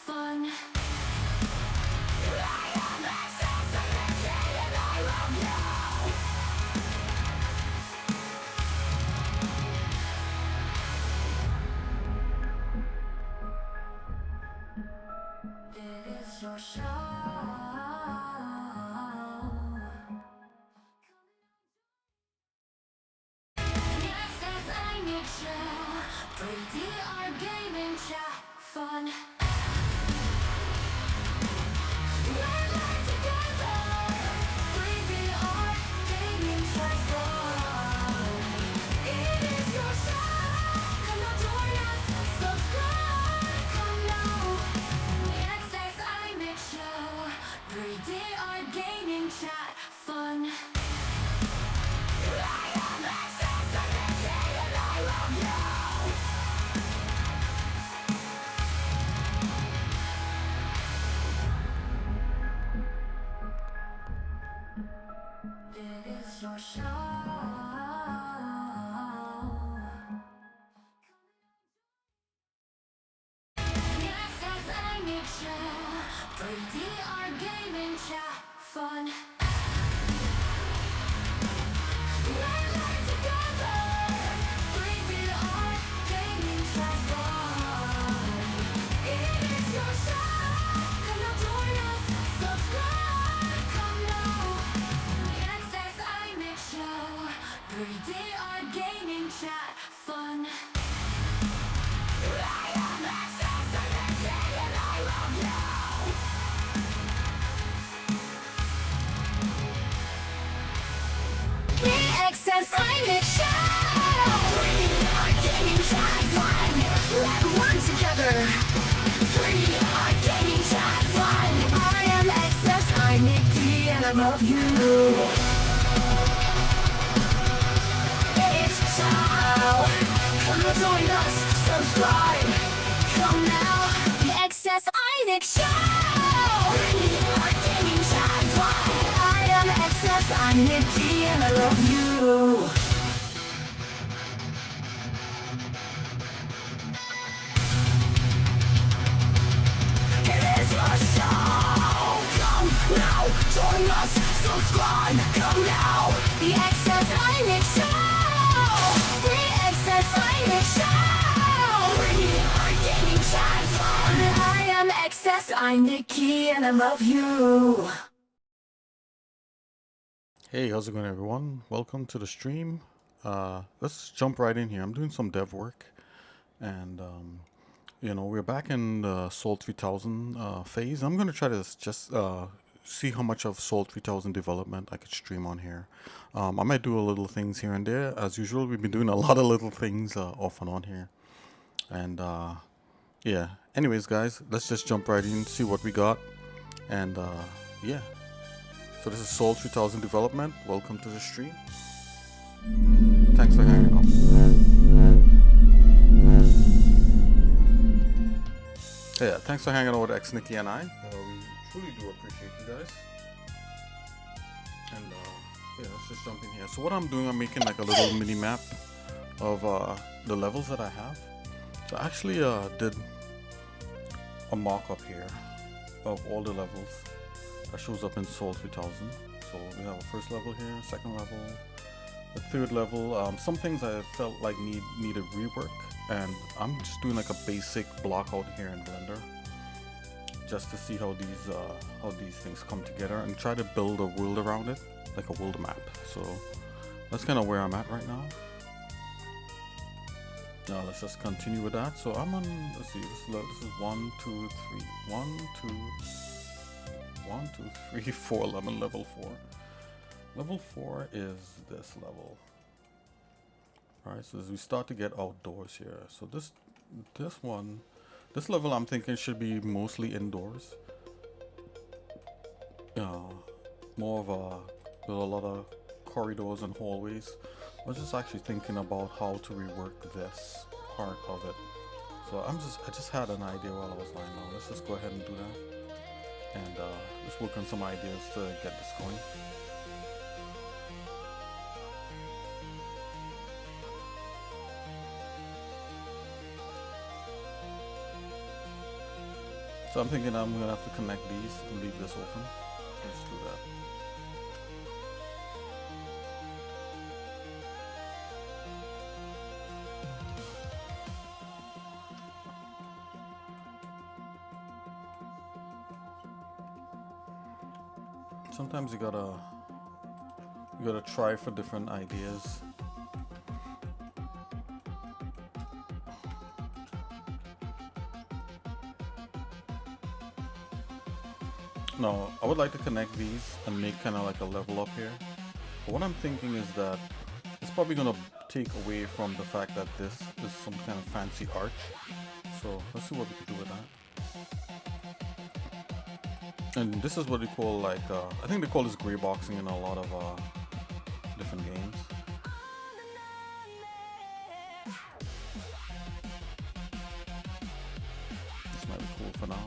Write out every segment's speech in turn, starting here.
fun. It is your show. Yes, as I need you. Pretty our gaming chat fun. We're live together. 3VR gaming chat fun. It is your show. Come on, join us. Subscribe. Come now. Yes, as I make show. Pretty our gaming chat fun. It is your show. Yes, as I need you. Pretty our gaming chat fun. We're live together. 3VR gaming chat fun. It is your show. Come now, join us. Subscribe. Come now. Yes, as I make show. Pretty our gaming chat fun. Access I make show. Our gaming chat fun. Let's work together. 3 gaming chat fun. I am Access, I'm Nikki, and I love you. It's show. Come on, join us. Subscribe. Come now. The Access I make show. 3 gaming chat fun. I am Access, I'm Nikki, and I love you. It is your show. Come now, join us. Subscribe. Come now. The Access I make show. Free Access I make show. Free gaming chat fun. I am Access. I'm Nikki, and I love you. Hey, how's it going, everyone? Welcome to the stream. Let's jump right in here. I'm doing some dev work, and we're back in the Soul 3000 phase. I'm going to try to just see how much of Soul 3000 development I could stream on here. I might do a little things here and there. As usual, we've been doing a lot of little things off and on here. And yeah, anyways, guys, let's just jump right in, see what we got. And yeah. So this is Soul 3000 development. Welcome to the stream. Thanks for hanging out. Yeah, thanks for hanging out with xsinick and I. We truly do appreciate you guys. And yeah, let's just jump in here. So what I'm doing, I'm making like a little mini map of the levels that I have. So I actually did a mock-up here of all the levels that shows up in Soul 3000. So we have a first level here, second level, the third level. Some things I felt like needed rework, and I'm just doing like a basic block out here in Blender, just to see how these things come together and try to build a world around it, like a world map. So that's kind of where I'm at right now. Now let's just continue with that. So I'm on, let's see, this is 1, 2, 3, 1, 2, 1, 2, 3, 4, 11, level 4. Level 4 is this level. Alright, so as we start to get outdoors here. So this level I'm thinking should be mostly indoors. More of there's a lot of corridors and hallways. I was just actually thinking about how to rework this part of it. So I just had an idea while I was lying down. Let's just go ahead and do that. And let's work on some ideas to get this going. So I'm thinking I'm gonna have to connect these and leave this open. Let's do that. Sometimes you gotta try for different ideas. No, I would like to connect these and make kind of like a level up here. But what I'm thinking is that it's probably gonna take away from the fact that this is some kind of fancy arch. So let's see what we can do with that. And this is what we call like, I think they call this gray boxing in a lot of different games. This might be cool for now.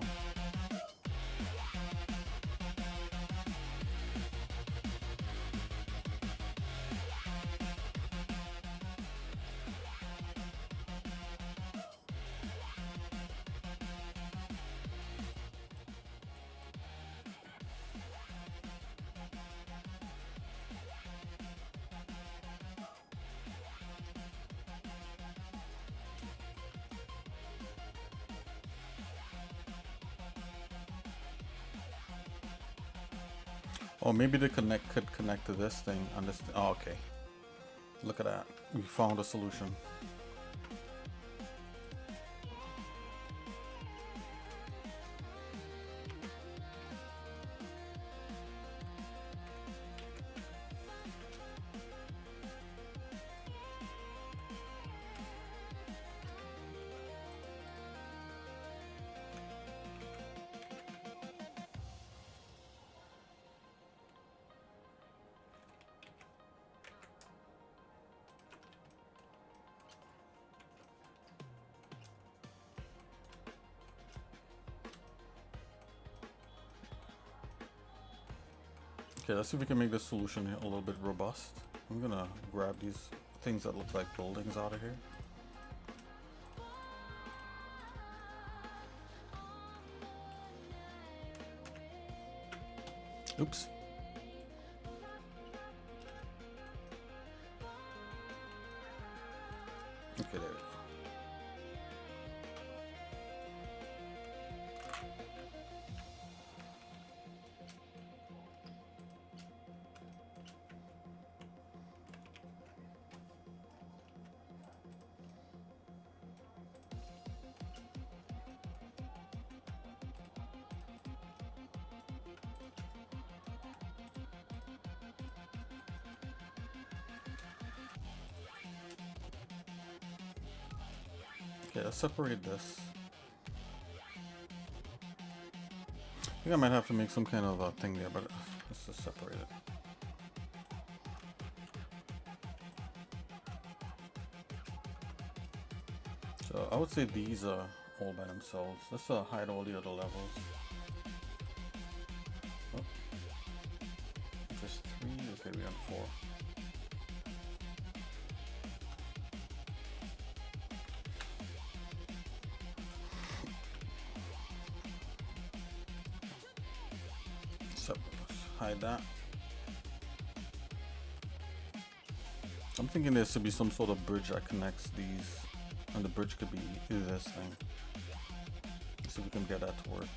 Oh, maybe they could connect to this thing on this. Oh, okay. Look at that. We found a solution. Okay, let's see if we can make this solution a little bit robust. I'm gonna grab these things that look like buildings out of here. Oops. Okay, there we go. Okay, let's separate this. I think I might have to make some kind of a thing there, but let's just separate it. So I would say these are all by themselves. Let's hide all the other levels. Oh. Just 3, okay, we're on 4. So let's hide that. I'm thinking there should be some sort of bridge that connects these, and the bridge could be this thing. So we can get that to work.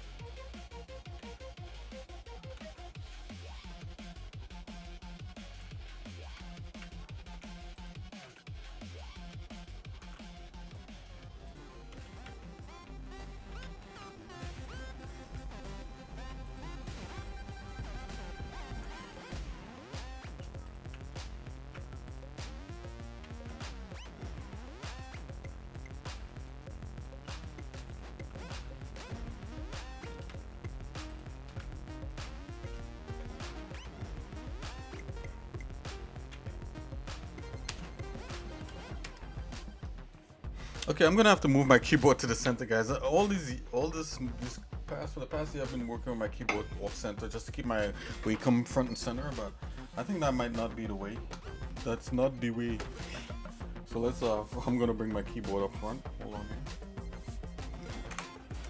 Okay, I'm gonna have to move my keyboard to the center, guys. For the past year, I've been working with my keyboard off center just to keep my Wacom front and center. But I think that might not be the way. That's not the way. So let's. I'm gonna bring my keyboard up front. Hold on here.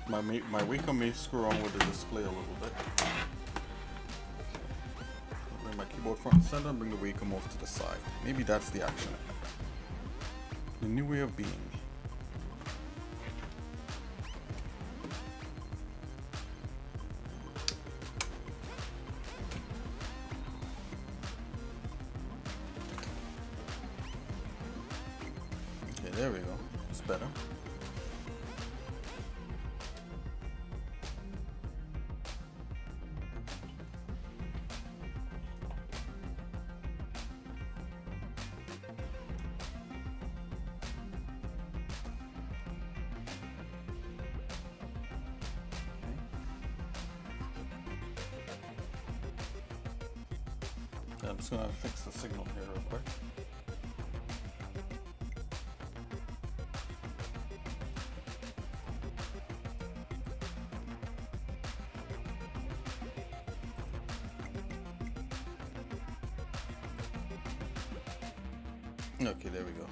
My Wacom may screw around with the display a little bit. Bring my keyboard front and center and bring the Wacom off to the side. Maybe that's the action. The new way of being. Okay, there we go. It's better. I'm just gonna fix the signal here real quick. Okay, there we go.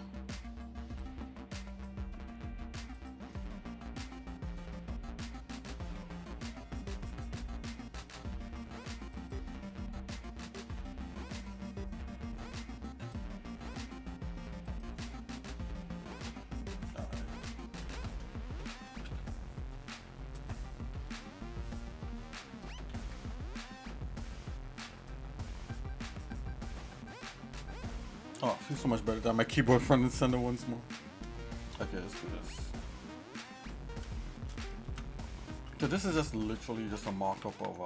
Oh, it feels so much better than my keyboard front and center once more. Okay, let's do this. So this is just literally just a mock-up of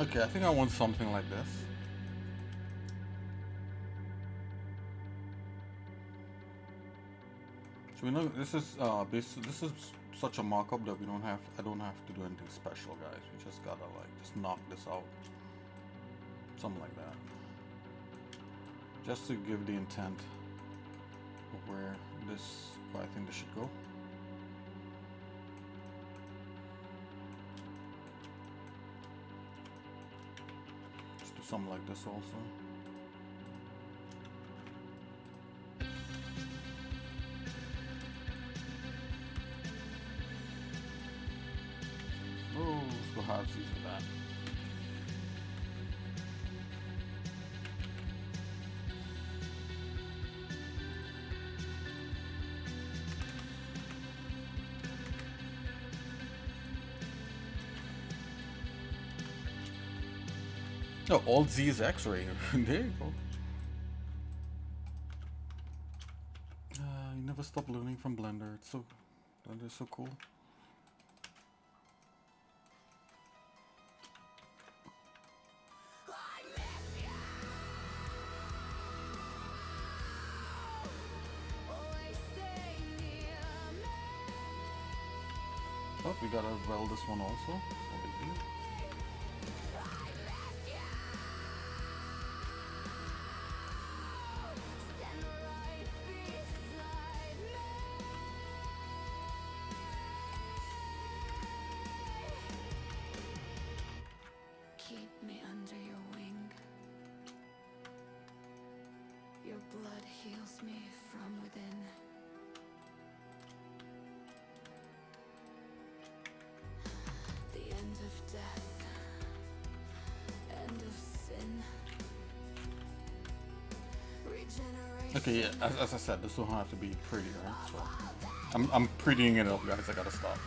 okay, I think I want something like this. So we know this is this is such a mock-up that I don't have to do anything special, guys. We just gotta like just knock this out. Something like that. Just to give the intent of where I think this should go. Something like this also. Oh, let's go hard seas with that. No, Alt Z is X-ray. There you go. You never stop learning from Blender. Blender is so cool. Oh, we gotta weld this one also. No big deal. Okay, yeah, as I said, this will have to be pretty, right? So I'm prettying it up, guys. I gotta stop.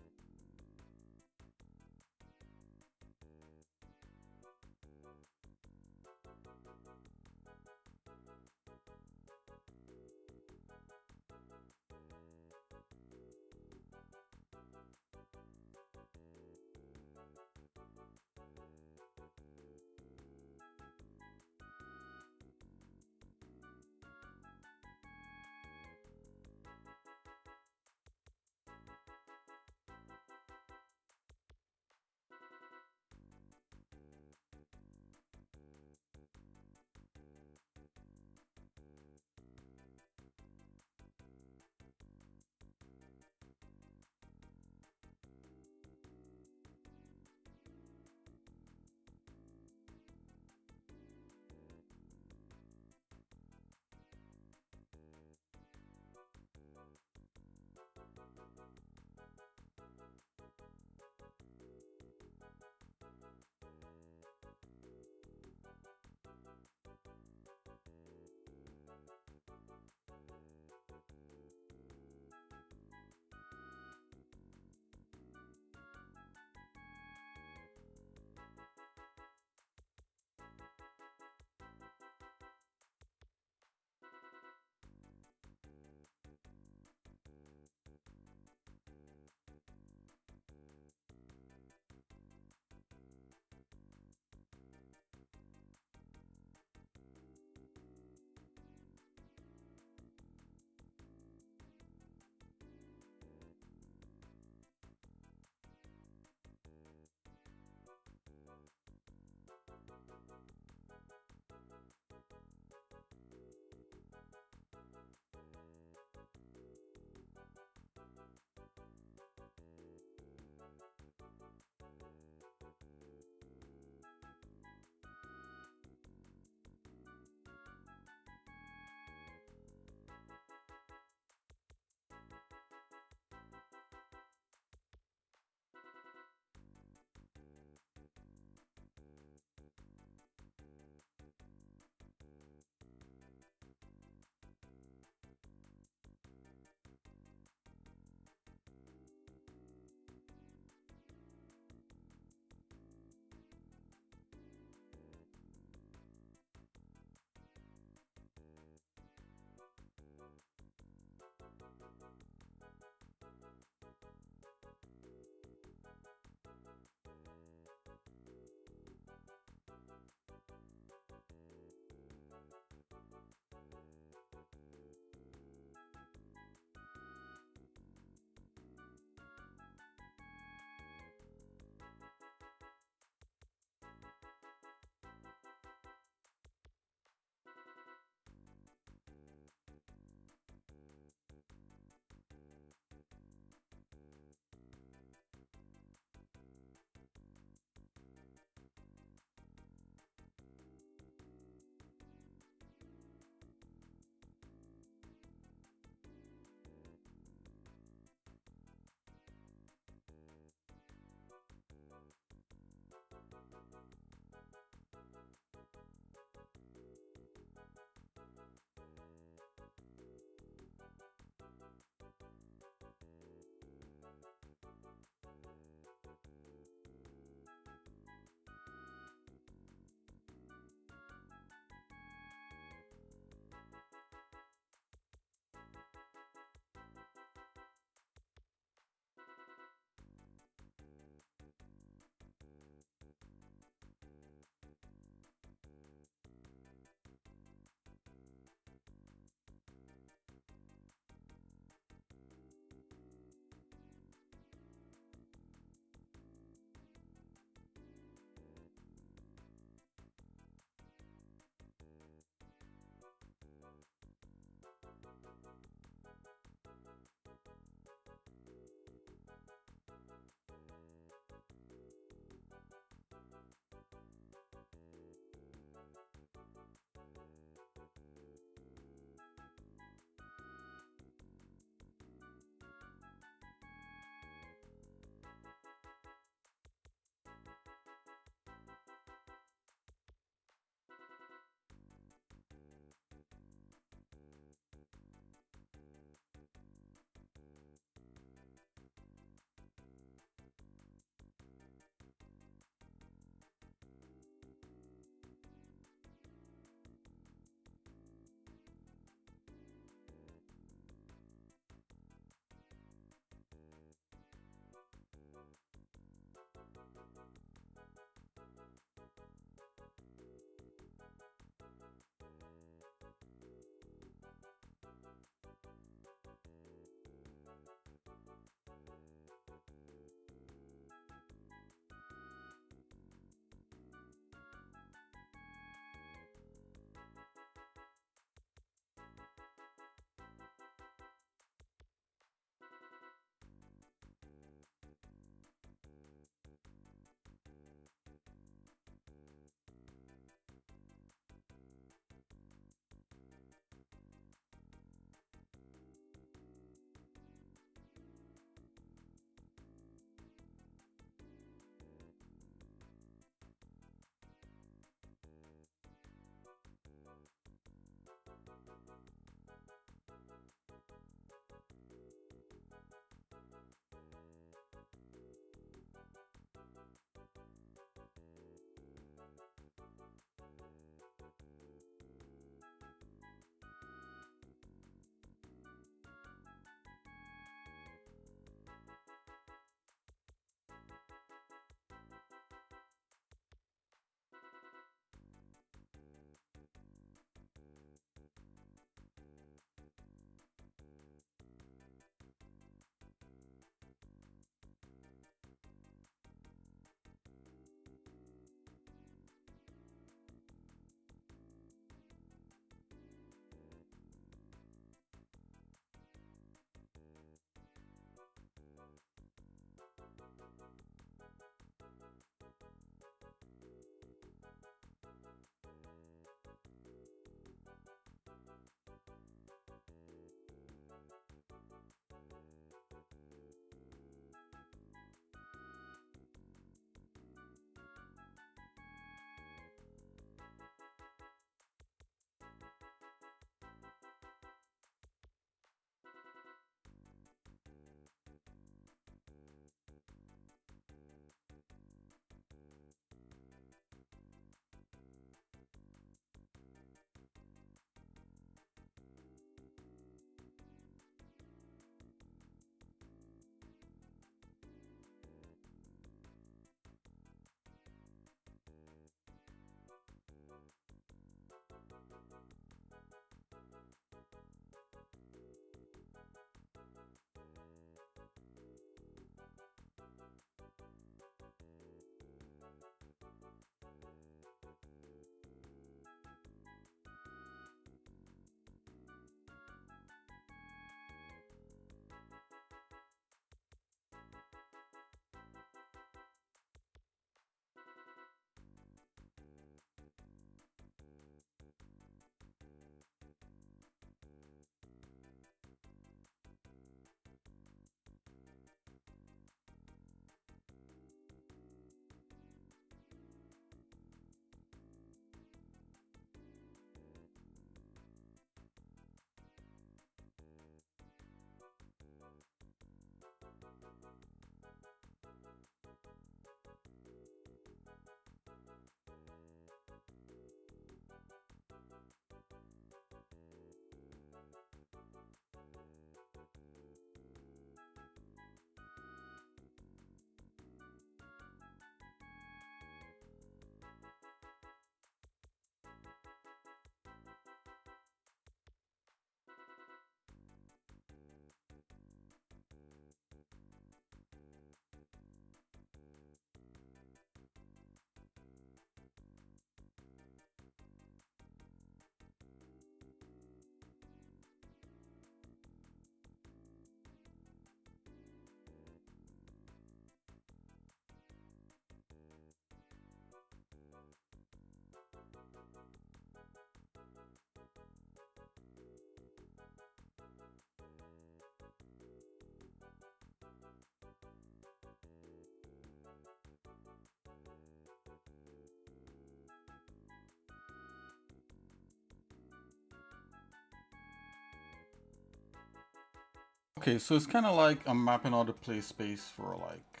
Okay, so it's kind of like I'm mapping out the play space for like,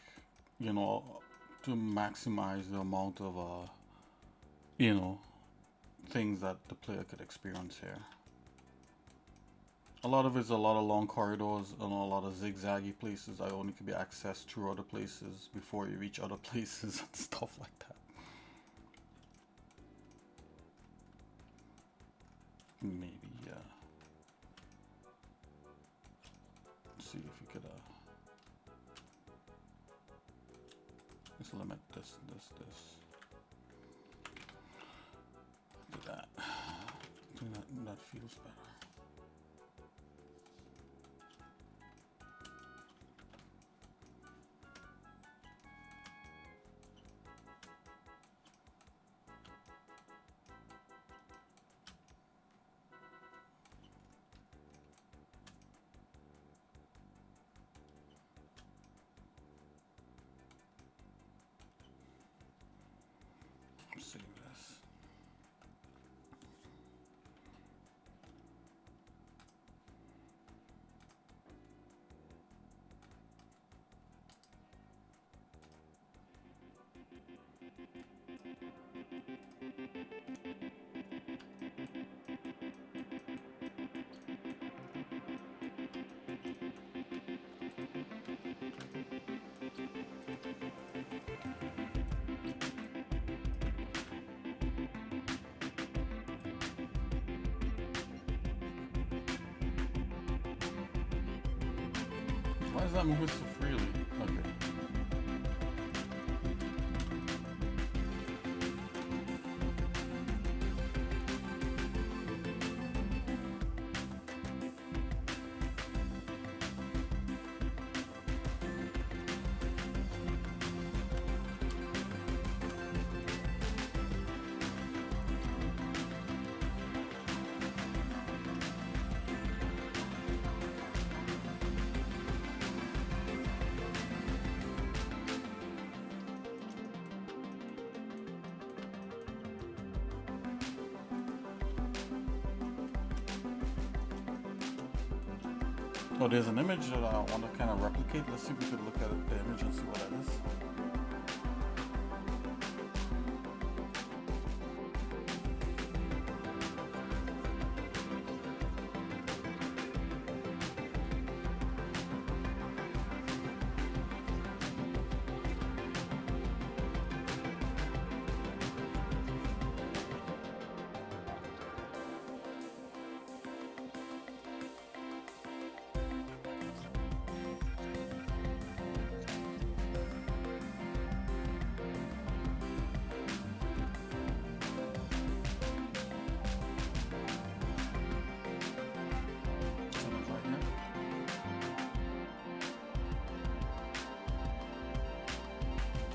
you know, to maximize the amount of, you know, things that the player could experience here. A lot of it's a lot of long corridors and a lot of zigzaggy places that only can be accessed through other places before you reach other places and stuff like that. Maybe, yeah. See if you could, just limit this. Do that. I think that feels better. Save this. Why is that moving so freely? Okay. Oh, there's an image that I want to kind of replicate. Let's see if we could look at the image and see what that is.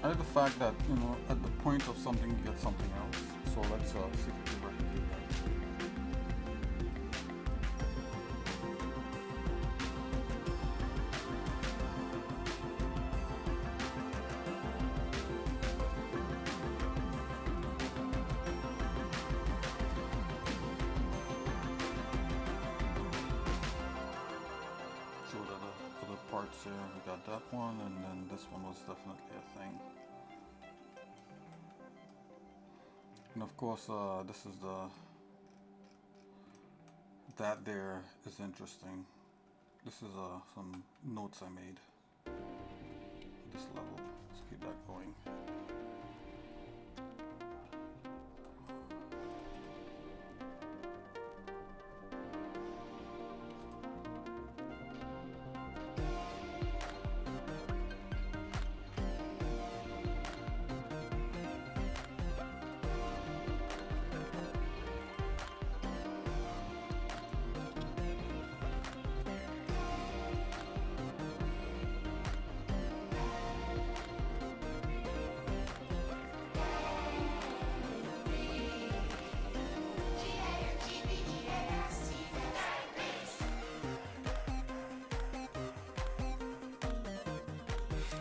I like the fact that, you know, at the point of something you get something else. So let's see if we can replicate that. So the other parts here, we got that one, and then this one was definitely a thing. And of course, this is that there is interesting. This is some notes I made. This level, let's keep that going.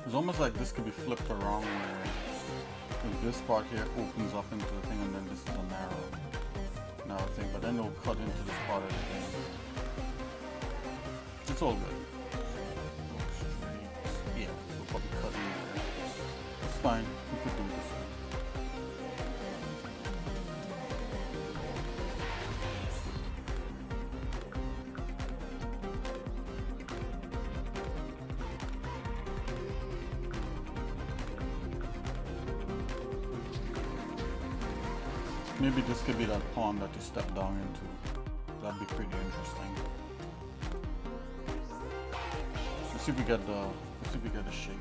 It's almost like this could be flipped around where this part here opens up into the thing and then this is a narrow thing, but then it'll cut into this part of the thing. It's all good. fine. We could do this. Maybe this could be that pond that you step down into. That'd be pretty interesting. Let's see if we get the shape.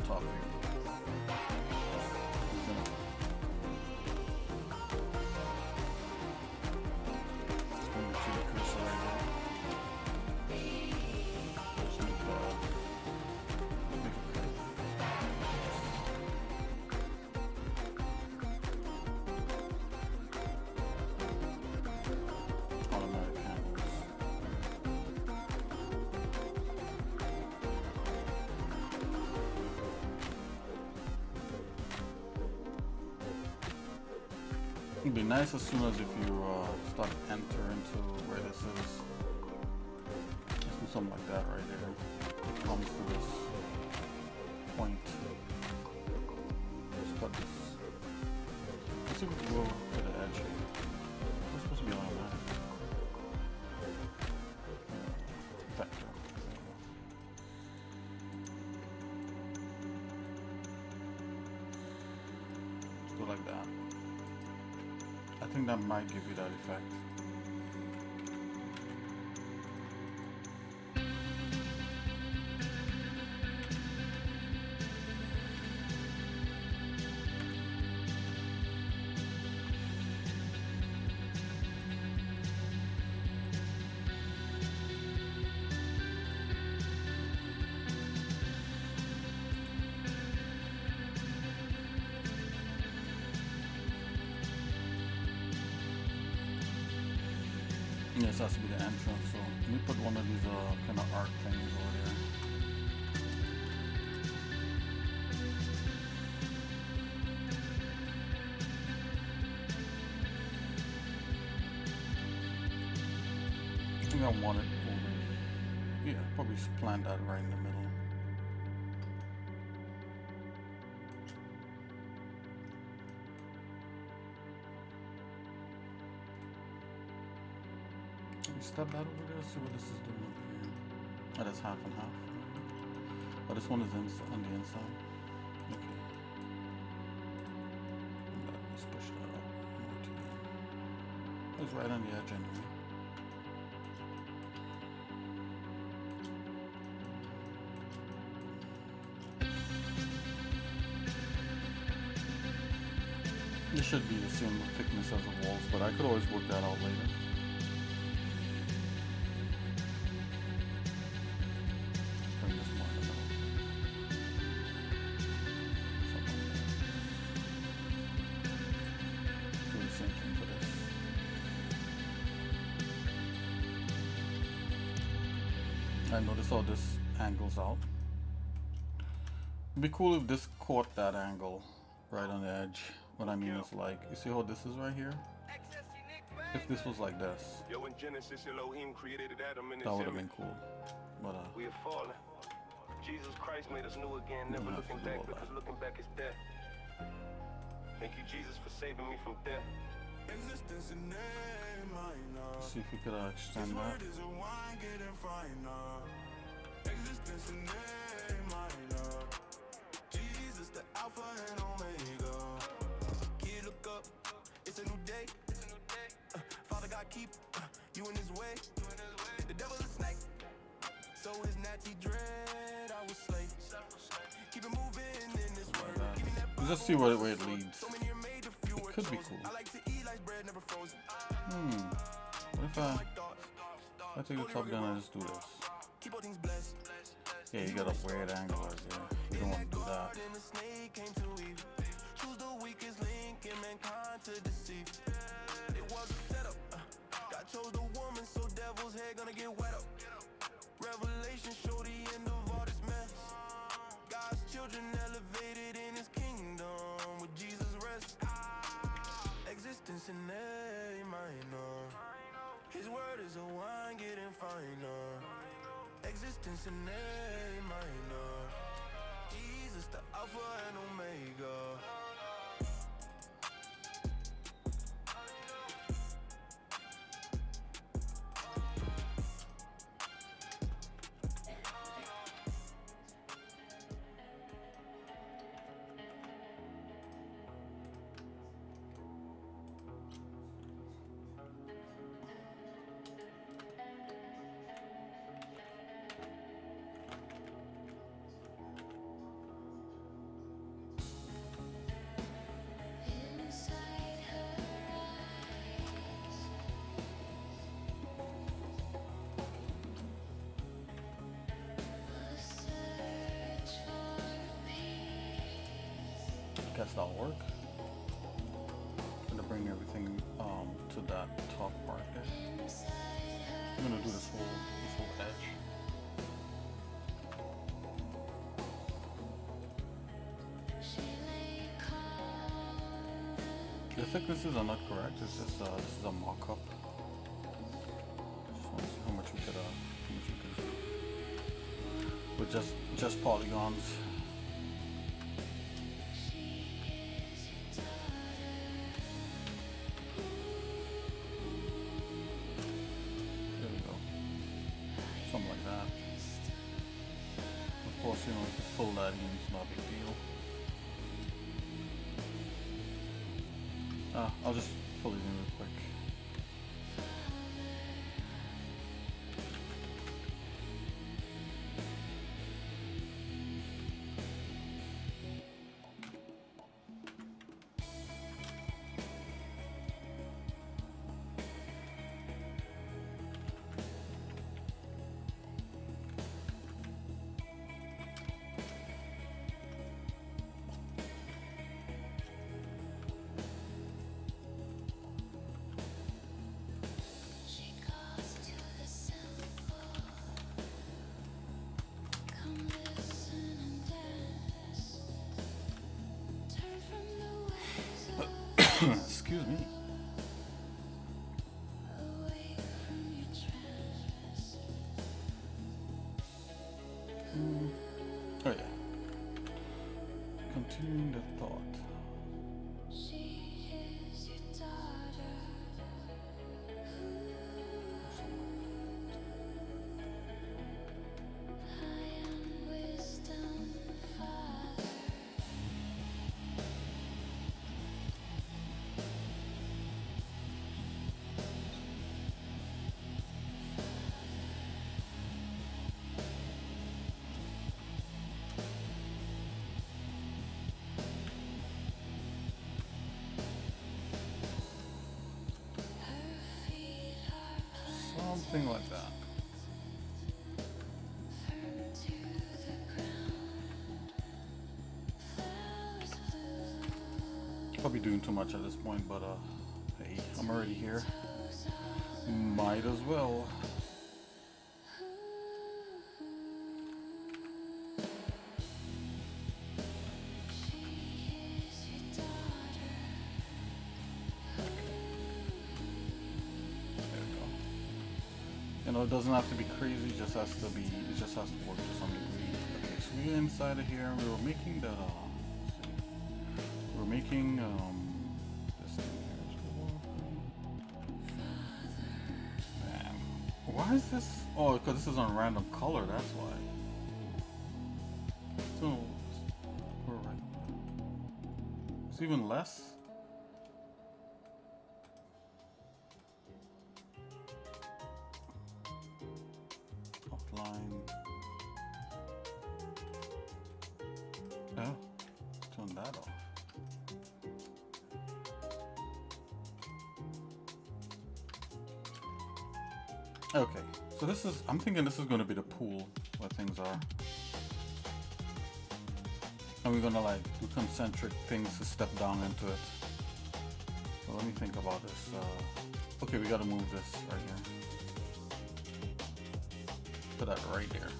Top view. Let me see the cursor right here. Just make it curve. Automatic handles. It'd be nice as soon as if you start enter into where this is. Let's do something like that right there. It comes to this point. Let's cut this. Let's see if we can go to the edge here. We're supposed to be automatic. Vector. Let's go like that. I think that might give you that effect. Yes, has to be the entrance, so let me put one of these kind of arc things over there. I think I want it over, yeah, probably plant that right in the middle. Step that over there, see what this is doing over here. Oh, that's half and half. Oh, this one is on the inside. Okay. Let's push that up more to the end. It's right on the edge anyway. This should be the same thickness as the walls, but I could always work that out later. I notice how this angles out. It'd be cool if this caught that angle right on the edge. What I mean is, like, you see how this is right here? If this was like this, that would have been cool. But we have fallen. Jesus Christ made us new again, never looking back, because looking back is death. Thank you, Jesus, for saving me from death. Let's see if we could extend that. Jesus, the Alpha and Omega. Kid, look up, it's a new day. Father God, keep you in His way. The devil's a snake, so his natty dread. I was slave. Keep it moving in this world. Let's just see where it leads. It could be cool. What if I take the top down and just do this? Yeah, you got a weird angle right there. You don't want to do that. Choose the weakest link in mankind to deceive. It was a setup. God chose the woman, so devil's head gonna get wet up. Revelation show the end of all this mess. God's children elevated in His kingdom with Jesus rest. Existence in A minor. His word is a wine getting finer. Existence in A minor. Jesus, the Alpha and Omega. Inside her eyes, a search for peace. Guess that'll work. Gonna bring everything to that top part there. I'm gonna do this whole edge. The thicknesses are not correct. It's just this is a mock-up. Just want to see how much we could do with just polygons. There we go. Something like that. Of course, you know, if you full that in, it's not a big deal. I'll just fill it in real quick. She calls to the simple. Come listen and dance. Turn from the ways of Excuse me. awake from your trance. Oh yeah. Continuing the thought. She is your daughter. I am wisdom, Father. Her feet are Something like that. firm to the ground. Flowers bloom. Probably doing too much at this point, but hey, I'm already here. Toes are Might as well. She is your daughter. There we go. You know, it doesn't have to be crazy. It just has to be. It just has to work to some degree. Okay, so we're inside of here. We were making that. Let's see. We're making this thing here. Man, why is this? Oh, because this is on random color. That's why. Still, we're right. It's even less. Offline. Oh, turn that off. Okay, so this is, I'm thinking this is going to be the pool where things are. And we're going to like do concentric things to step down into it. So let me think about this. Okay, we got to move this right here. Put that right there.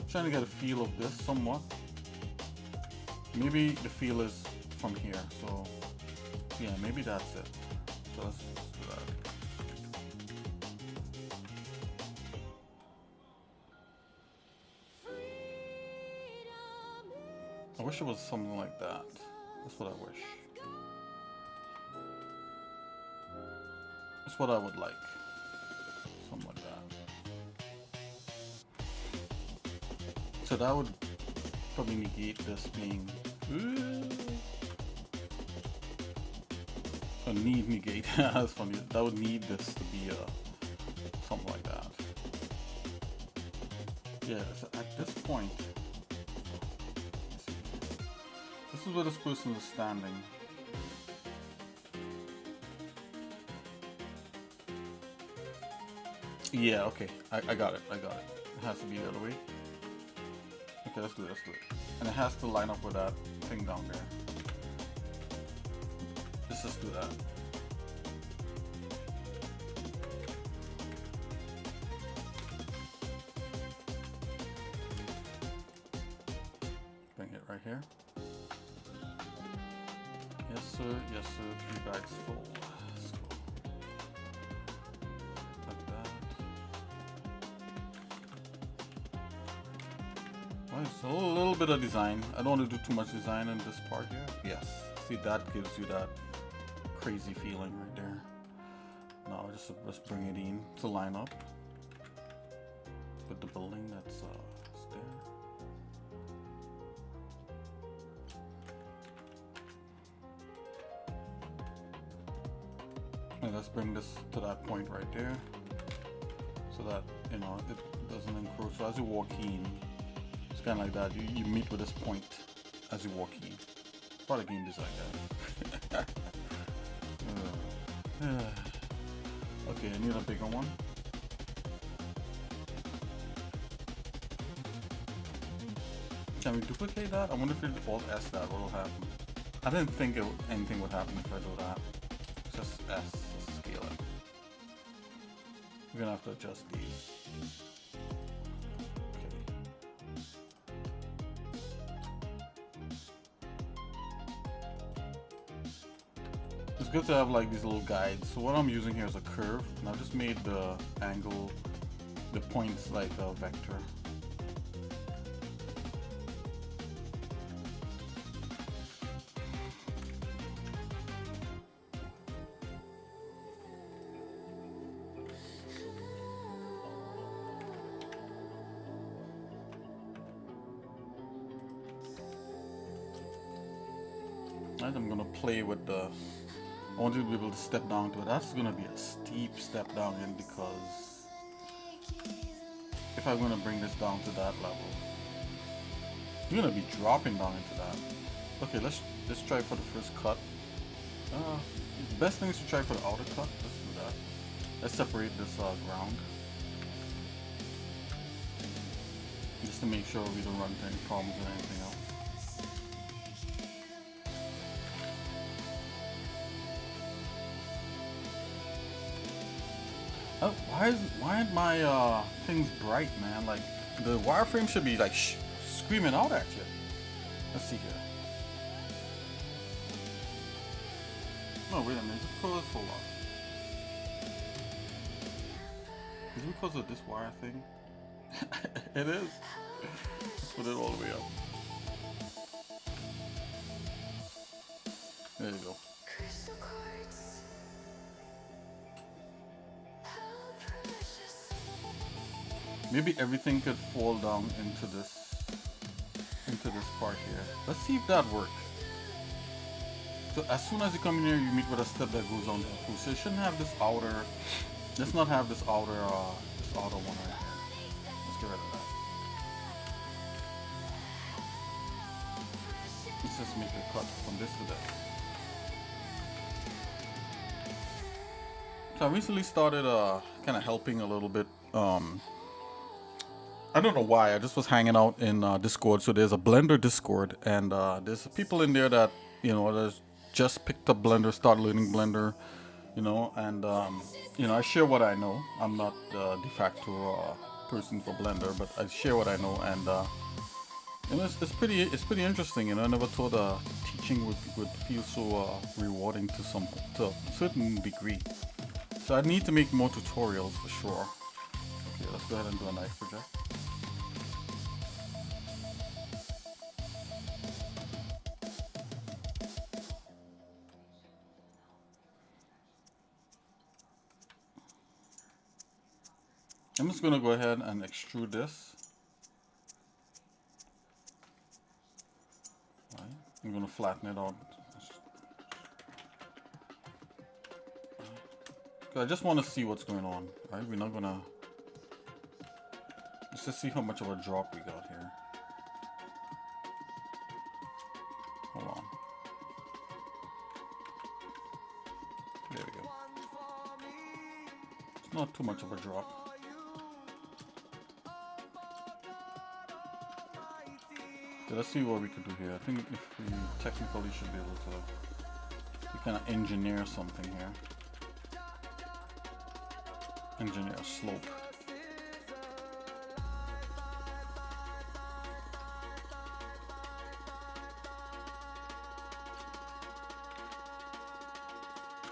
Trying to get a feel of this somewhat. Maybe the feel is from here, so yeah, maybe that's it. So let's do that. I wish it was something like that. That's what I wish. That's what I would like. Something like that. So that would probably negate this being... need negate. That's funny. That would need this to be something like that. Yeah, so at this point, let's see. This is where this person is standing. Yeah, okay. I got it. I got it. It has to be the other way. Okay, let's do it. Let's do it. And it has to line up with that thing down there. Let's just do that. Bring it right here. Yes, sir. Yes, sir. 3 bags full. Let's go. Like that. Well, it's a little bit of design. I don't want to do too much design in this part here. Yes. See, that gives you that crazy feeling right there. Now just bring it in to line up with the building that's there. And let's bring this to that point right there, so that it doesn't encroach. So as you walk in, it's kind of like that. You meet with this point as you walk in. Part of game design, guys. Okay, I need a bigger one. Can we duplicate that? I wonder if we Alt S that, what will happen? I didn't think anything would happen if I do that. Just S, scale it. We're gonna have to adjust these. It's good to have like these little guides. So what I'm using here is a curve, and I've just made the angle, the points like a vector. Right, I'm gonna play with the. I want you to be able to step down to it. That's gonna be a steep step down in, because if I'm gonna bring this down to that level, you're gonna be dropping down into that. Okay, let's try for the first cut. The best thing is to try for the outer cut. Let's do that. Let's separate this ground, just to make sure we don't run into any problems with anything else. Oh, why aren't my things bright, man? Like, the wireframe should be like screaming out at you. Let's see here. No, wait a minute. Is it because, hold on. Is it because of this wire thing? It is. Let's put it all the way up. There you go. Maybe everything could fall down into this part here. Let's see if that works. So as soon as you come in here, you meet with a step that goes on to the roof. So you shouldn't have this outer. Let's not have this outer one right here. Let's get rid of that. Let's just make a cut from this to that. So I recently started kind of helping a little bit. I don't know why. I just was hanging out in Discord. So there's a Blender Discord, and there's people in there that that's just picked up Blender, start learning Blender, and I share what I know. I'm not the de facto person for Blender, but I share what I know, and it's pretty interesting. I never thought teaching would feel so rewarding to a certain degree. So I need to make more tutorials for sure. Okay, let's go ahead and do a knife project. I'm just gonna go ahead and extrude this. Right. I'm gonna flatten it out. I just want to see what's going on, right? We're not gonna... Let's just see how much of a drop we got here. Hold on. There we go. It's not too much of a drop. So let's see what we could do here. I think if we technically should be able to kind of engineer something here. Engineer a slope.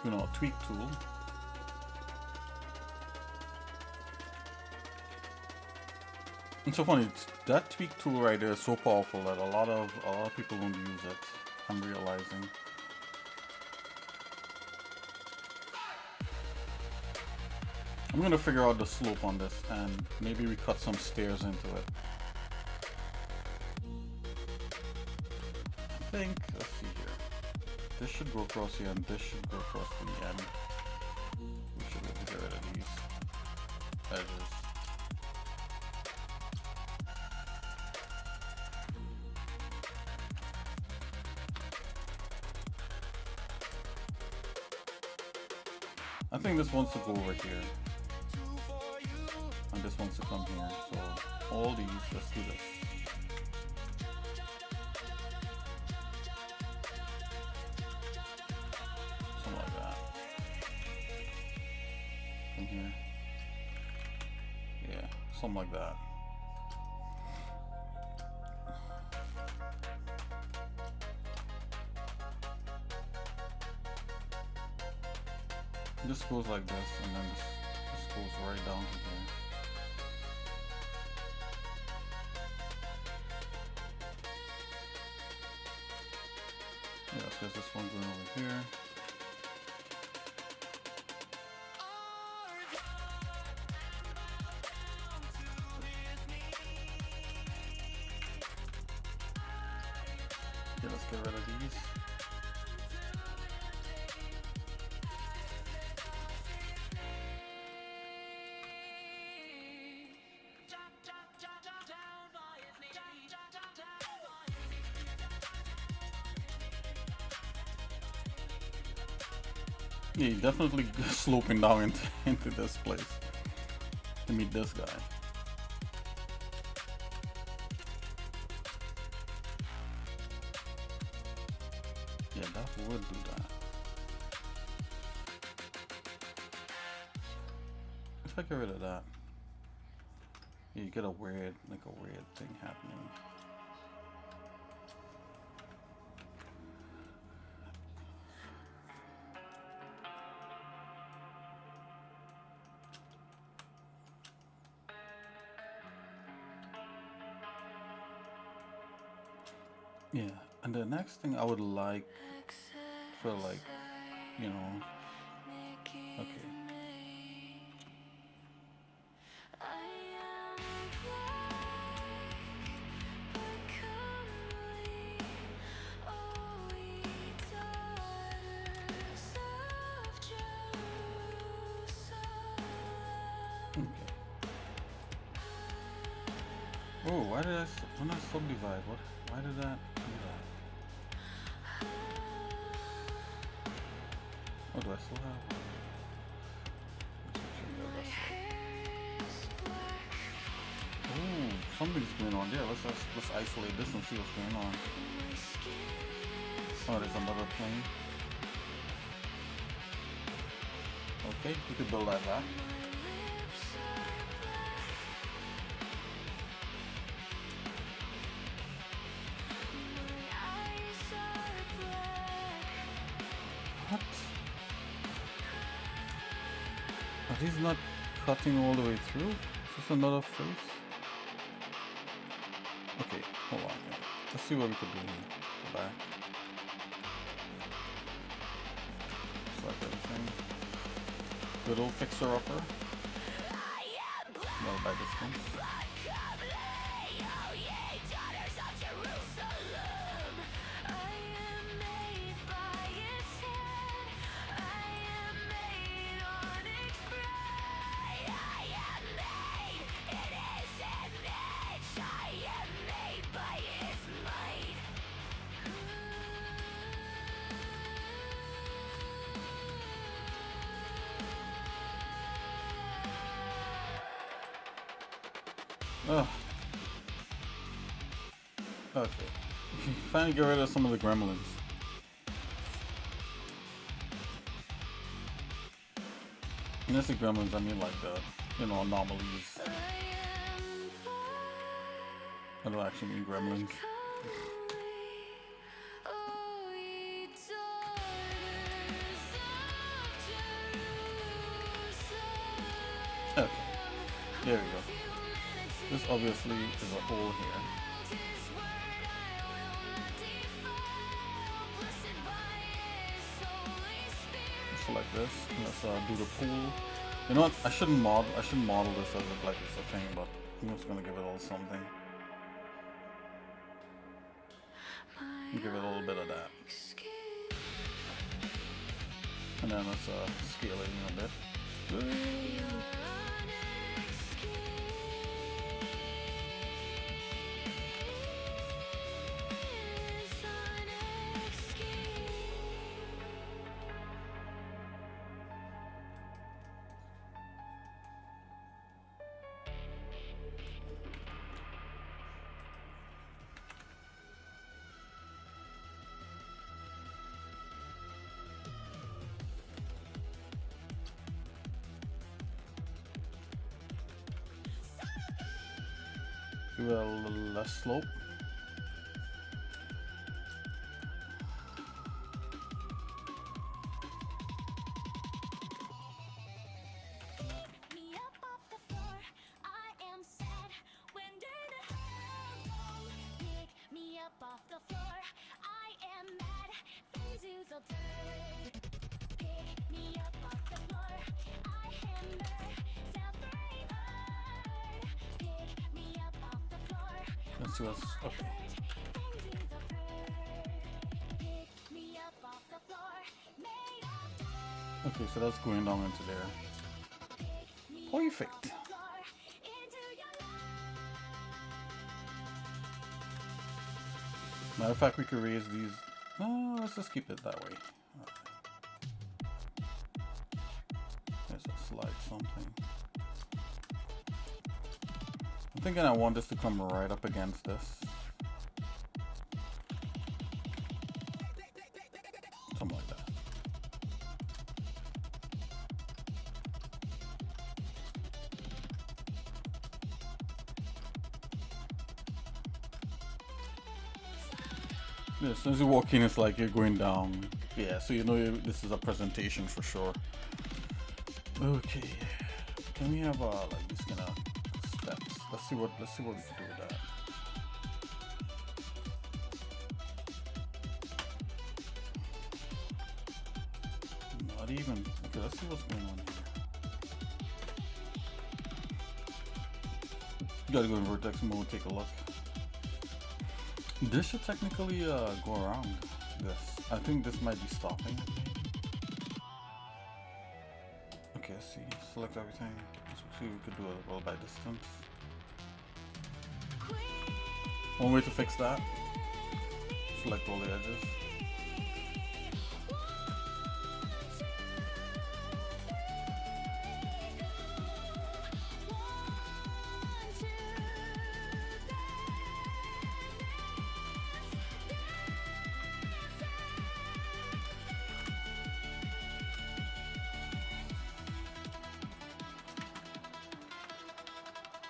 You know, a tweak tool. It's so funny. That tweak tool right there is so powerful that a lot of people don't use it. I'm realizing. I'm gonna figure out the slope on this and maybe we cut some stairs into it. I think, let's see here. This should go across here and this should go across to the end. We should be able to get rid of these edges. I think this wants to go over here. And this wants to come here. So all these, let's do this. Something like that. From here. Yeah, something like that. This goes like this, and then this goes right down to here. Yeah, there's this one going over here. Okay, let's get rid of these. Yeah, definitely sloping down into this place to meet this guy. Yeah, that would do that. If I get rid of that, yeah, you get a weird thing happening. Yeah, and the next thing I would like for, like, you know, okay. Oh, why did when I subdivide, why did that do that? Oh, do I still have one? Oh, something's going on there. Let's isolate this and see what's going on. Oh, there's another plane. Okay, we could build that back. What? Are these not cutting all the way through? Is this another face? Okay, hold on here. Let's see what we could do here. Go back. Select everything. Good old fixer-upper. roll by distance. Ugh. Okay. Finally get rid of some of the gremlins. When I say gremlins, I mean like anomalies. I don't actually mean gremlins. Okay. There we go. This obviously is a hole here. Select this. Let's do the pool. You know what? I shouldn't model this as if like it's a thing, but I'm just gonna give it a little something. Give it a little bit of that. And then let's scale it in a bit. Do a little less slope. Let's see what's okay. Okay, so that's going down into there. Perfect. Matter of fact, we could raise these. No, let's just keep it that way. Let's just slide something. I'm thinking I want this to come right up against this. Something like that. Yeah, as soon as you walk in, it's like you're going down. Yeah, so you know this is a presentation for sure. Okay, can we have like this kind of steps? Let's see what we can do with that. Not even. Okay, let's see what's going on here. Gotta go in vertex mode, take a look. This should technically go around this. I think this might be stopping. Okay, let's see. Select everything. Let's see if we could do a roll by distance. One way to fix that. Select all the edges.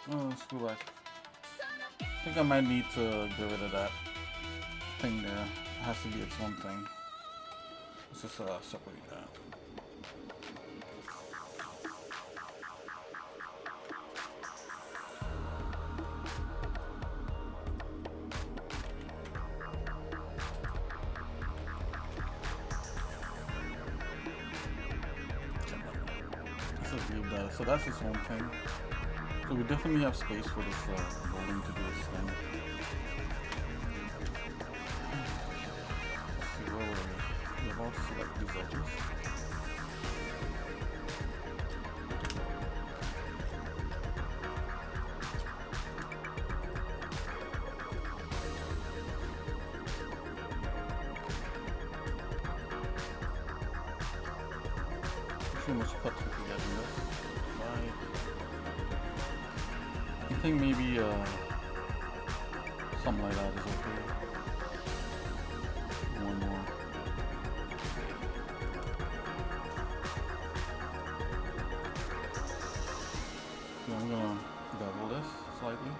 Oh, let's go back. I think I might need to get rid of that thing there. It has to be its own thing. Let's just separate that. Let's just leave that. So that's its own thing. So we definitely have space for this building to do its thing. Let's see, where were we? We're about to select these edges. Too much cuts we could get in this. Right. I think maybe something like that is okay. One more. So I'm gonna bevel this slightly.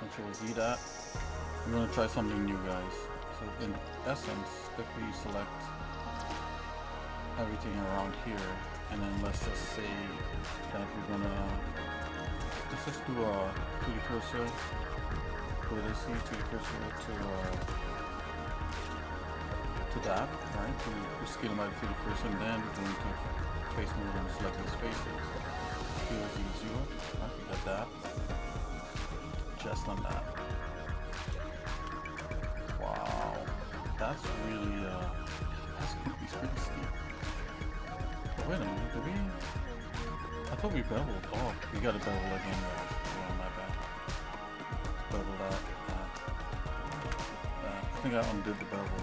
Control Z that. I'm gonna try something new, guys. So in essence, if we select everything around here, and then let's just say that we're gonna let's just do a 3D cursor. Where they see 3D cursor to that, right? So we scale by the 3D cursor, and then we're going to face mode and select these faces. Here's the 0, right? We got that. Just on that. Wow, that's really that's pretty steep. Wait a minute, did we? I thought we beveled. Oh, we gotta bevel again, guys. Oh, my bad. Bevel that. I think I undid the bevel.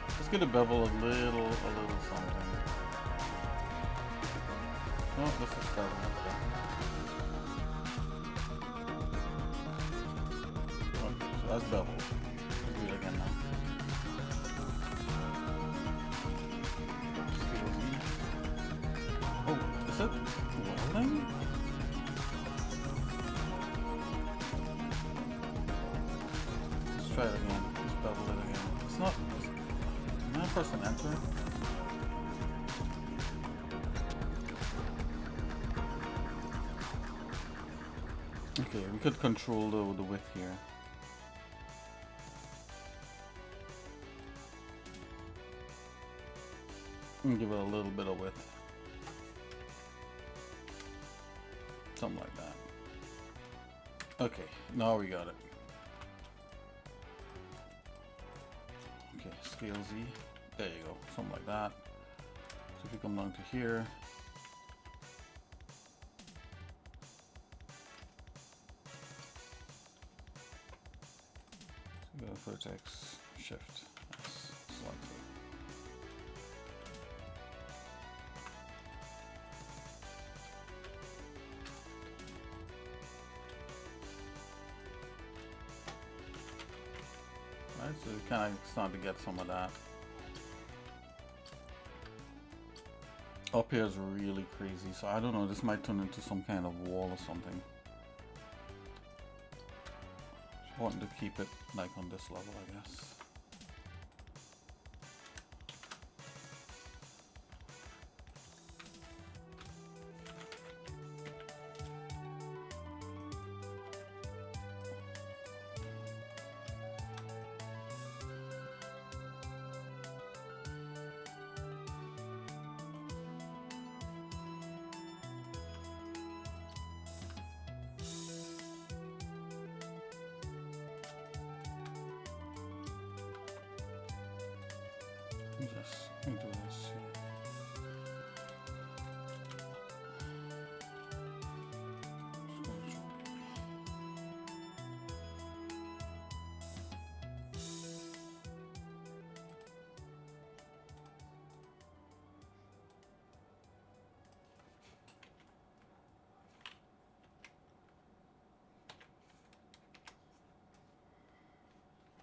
Let's get a bevel a little something. No, let's just bevel. Okay. Okay, so that's bevel. Let's do it again now. Oh, is it welding? Let's try it again. Let's bevel it again. It's not. Can I press an enter? Okay, we could control the width here. And give it a little bit of width. Something like that. Okay, now we got it. Okay, scale Z. There you go, something like that. So if you come down to here, so go vertex shift. That's selected. Right, so we kind of starting to get some of that. Up here is really crazy, so I don't know, this might turn into some kind of wall or something. Just wanting to keep it like on this level, I guess. Just into this here. Just gonna try.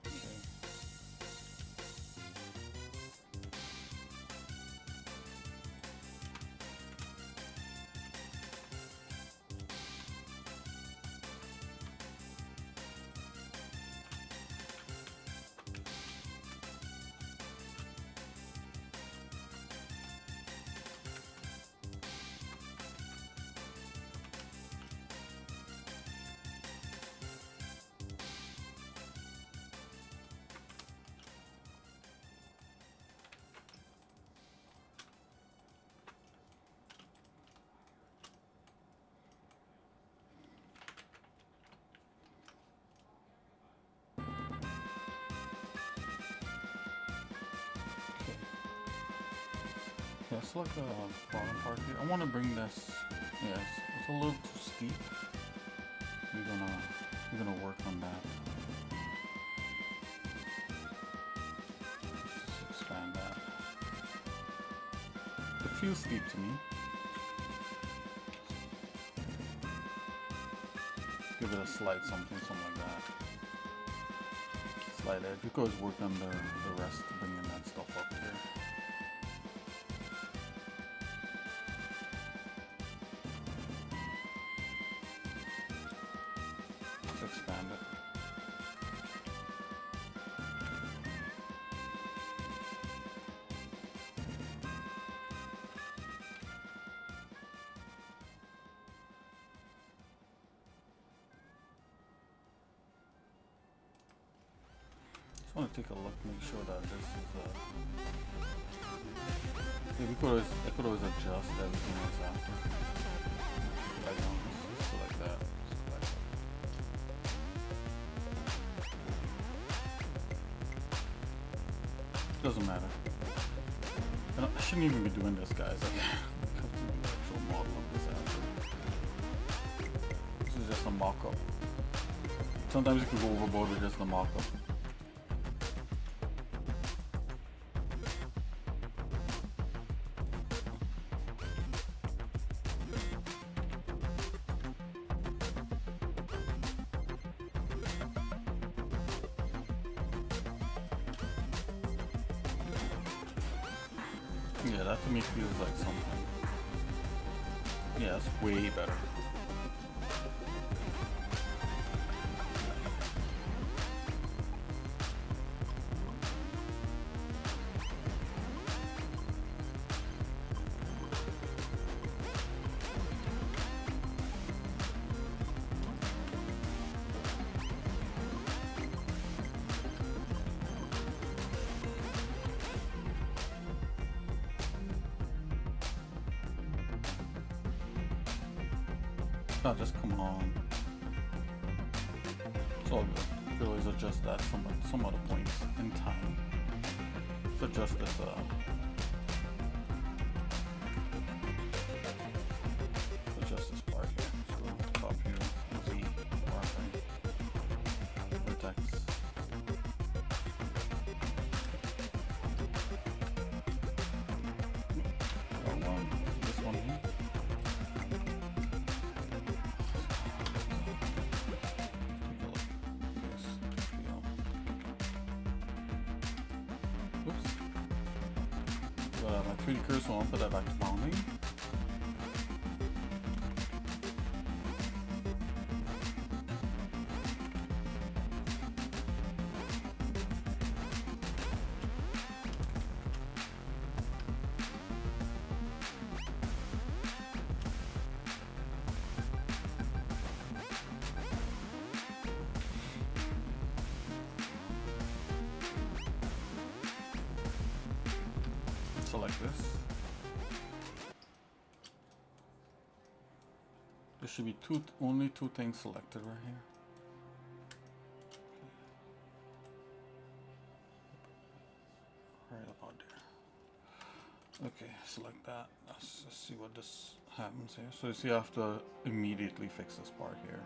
Okay. select the bottom part here. I want to bring this. Yes, it's a little too steep. We're gonna work on that. Just expand that. It feels steep to me. Give it a slight something like that. Slight edge. We could always work on the rest to bring in that stuff up here. Let's expand it. Just want to take a look, make sure that this is yeah, I could always adjust everything else after. Like, just like that. Doesn't matter. I shouldn't even be doing this, guys. I have to do the actual model of this after. This is just a mock-up. Sometimes you can go overboard with just the mock-up. Yeah, that to me feels like something. Yeah, it's way better. Oh, just come on. It's all good. You could always adjust that some other points in time. Let's adjust this adjust this part here. So top here, Z, vertex. This one here. My 3D cursor, so I'll put that back to bounding. Select this. There should be only two things selected right here. Right about there. Okay, select that. Let's see what this happens here. So you see I have to immediately fix this part here.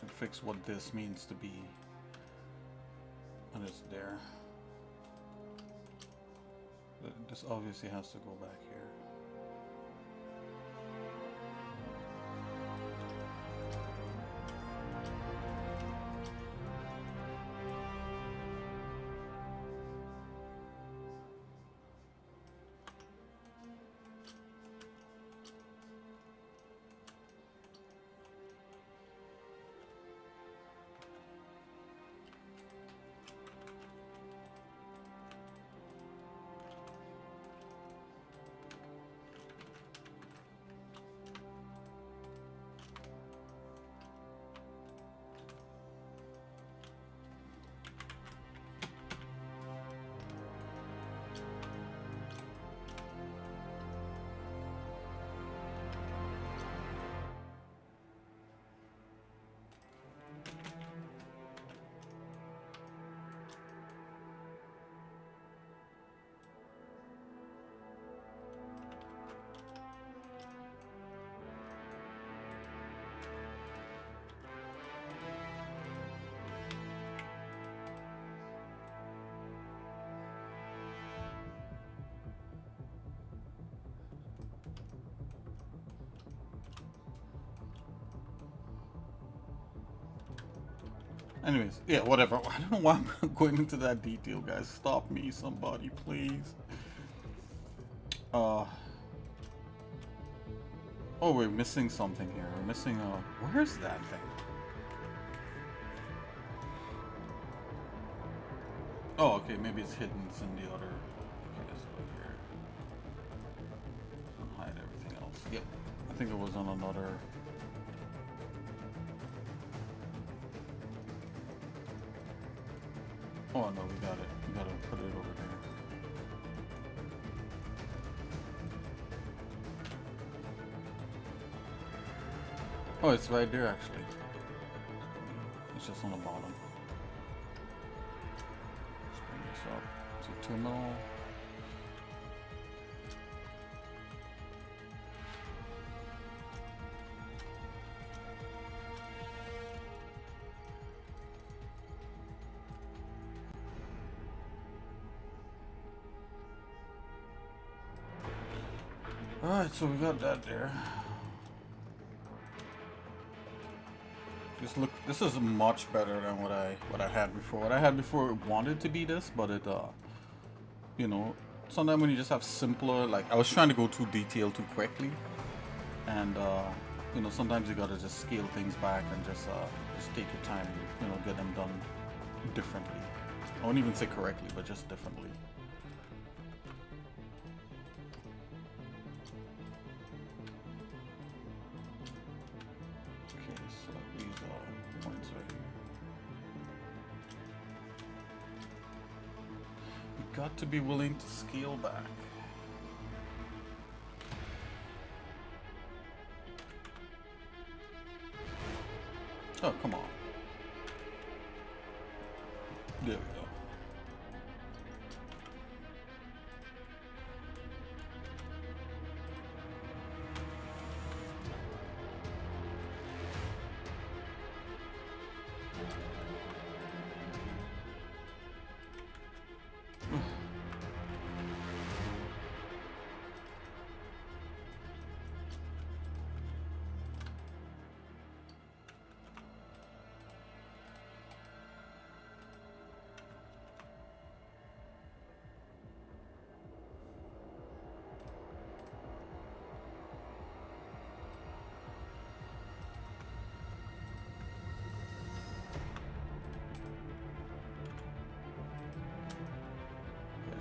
And fix what this means to be when it's there. This obviously has to go back here. Anyways, yeah, whatever. I don't know why I'm going into that detail, guys. Stop me, somebody, please. Oh, we're missing something here. We're missing where's that thing? Oh, okay, maybe it's hidden. It's in the other. Okay, let's go here. And hide everything else. Yep. I think it was on another. Oh no, we got it. We gotta put it over there. Oh, it's right there actually. It's just on the bottom. Let's bring this up to terminal. Alright, so we got that there. Just look, this is much better than what I had before. What I had before wanted to be this, but it you know, sometimes when you just have simpler, like I was trying to go too detailed too quickly, and you know, sometimes you gotta just scale things back and just take your time, you know, get them done differently. I wouldn't even say correctly, but just differently. Got to be willing to scale back. Oh, come on. There we go.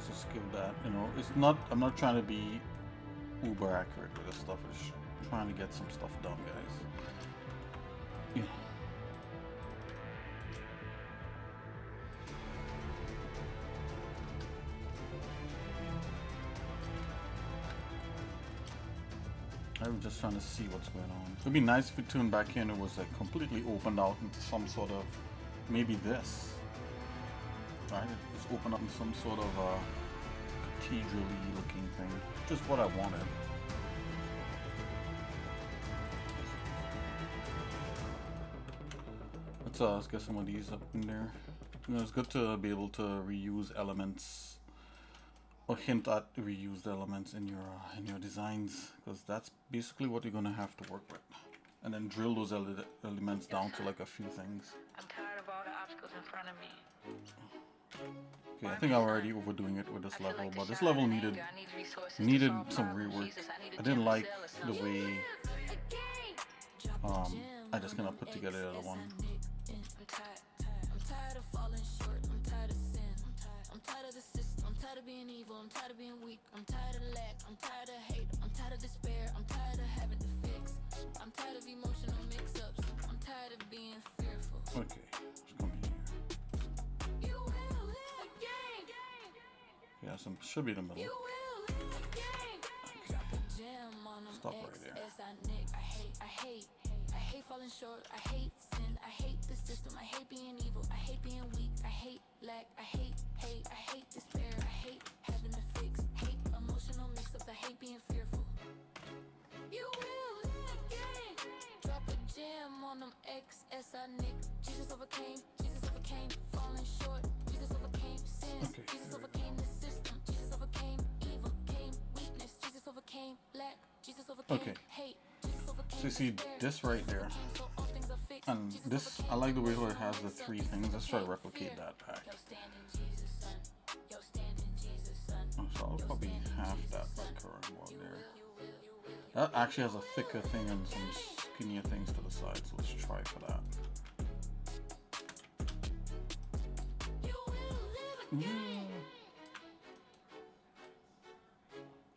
Just give that, you know, it's not, I'm not trying to be uber accurate with this stuff. I'm just trying to get some stuff done, guys. Yeah. I'm just trying to see what's going on. It'd be nice if we turned back in, it was like completely opened out into some sort of, maybe this. Right? It's opened up in some sort of cathedral-y looking thing. Just what I wanted. Let's get some of these up in there. You know, it's good to be able to reuse elements or hint at reused elements in your designs, because that's basically what you're gonna have to work with, and then drill those elements down to like a few things. I'm tired of all the obstacles in front of me. Okay, I think I'm already overdoing it with this level, but this level needed some rework. I didn't like the way I just kind of put together the other one. I'm tired of falling short, I'm tired of sin, I'm tired of the system, I'm tired of being evil, I'm tired of being weak, I'm tired of lack, I'm tired of hate, I'm tired of despair, I'm tired of having to fix, I'm tired of emotional mix-ups, I'm tired of being fearful. Okay, let's come in here. You will live again. Yeah, some should be in the middle. You will live again. Drop a gem on them. Stop right there. xsinick. I hate falling short, I hate sin, I hate the system, I hate being evil, I hate being weak, I hate lack, I hate despair, I hate having to fix, hate emotional mix-ups, I hate being fearful. You will live again. Drop a gem on them xsinick. Jesus overcame, falling short, Jesus overcame sin, Okay, Jesus overcame the system, Jesus overcame evil, came weakness, Jesus overcame lack, Jesus overcame hate, Jesus overcame so you see despair, this right there. so all things are fixed. And this, I like the way where it has the three things. Let's try to replicate that back. Oh, so I'll probably half that by current one there. That actually has a thicker thing and some skinnier things to the side, so let's try for that.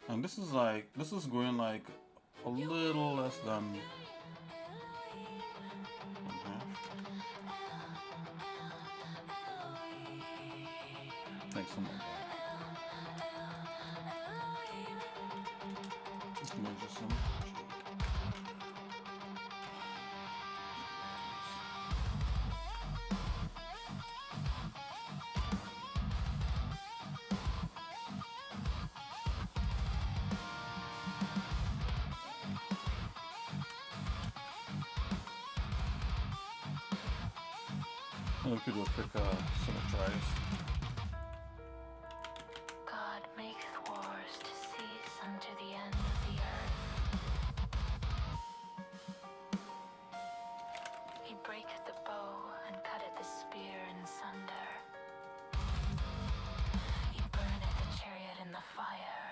And this is going like a little less than half. Like some like that. Just some. We could do a quick symmetrize. God maketh wars to cease unto the end of the earth. He breaketh the bow and cutteth the spear in sunder. He burneth the chariot in the fire.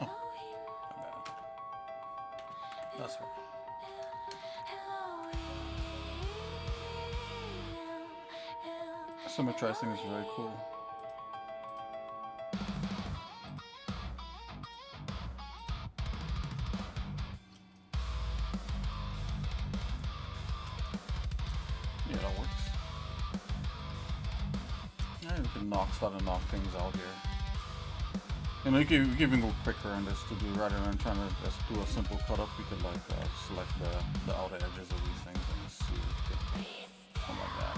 My bad. That's right. Symmetrizing is very cool. Yeah, that works. Yeah, you can start to knock things out here. You know, you can even go quicker on this to do, rather than trying to just do a simple cut up. You could like select the outer edges of these things and just see something like that.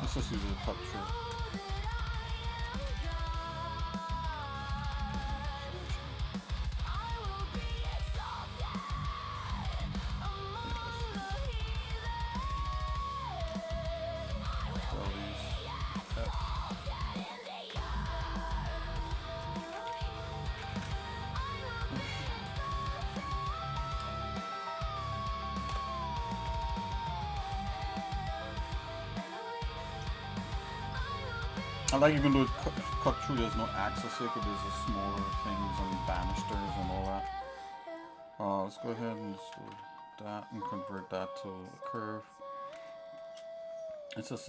Let's just use it to cut through. I like even though it's cut through, there's no axis here, because there's the smaller things and banisters and all that. Let's go ahead and just do that and convert that to a curve. Let's just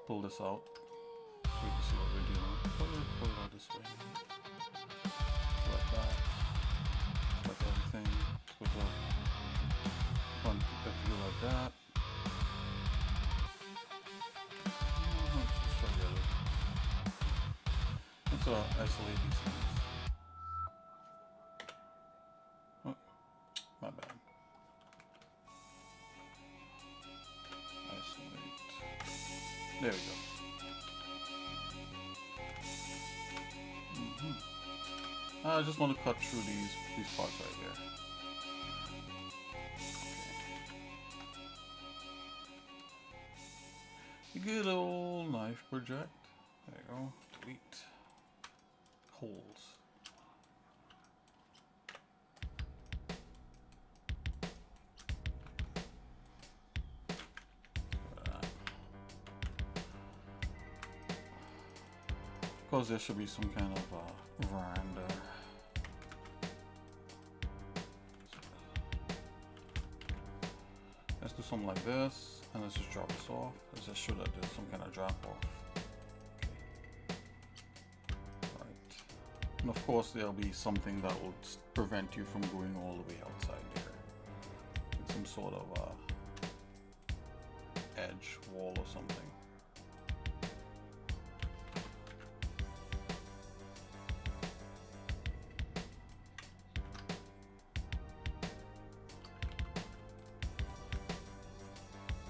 pull this out so we can see what we're doing. Pull it out this way. Like that. Select everything. Switch up. Front view like that. Let's isolate these things. Oh, my bad. Isolate. There we go. I just want to cut through these parts right here. Okay. Good old knife project. There you go. Delete. Holes. Of course, there should be some kind of veranda. Let's do something like this, and let's just drop this off. Let's just show that there's some kind of drop off. And of course there'll be something that will prevent you from going all the way outside there. Some sort of edge wall or something.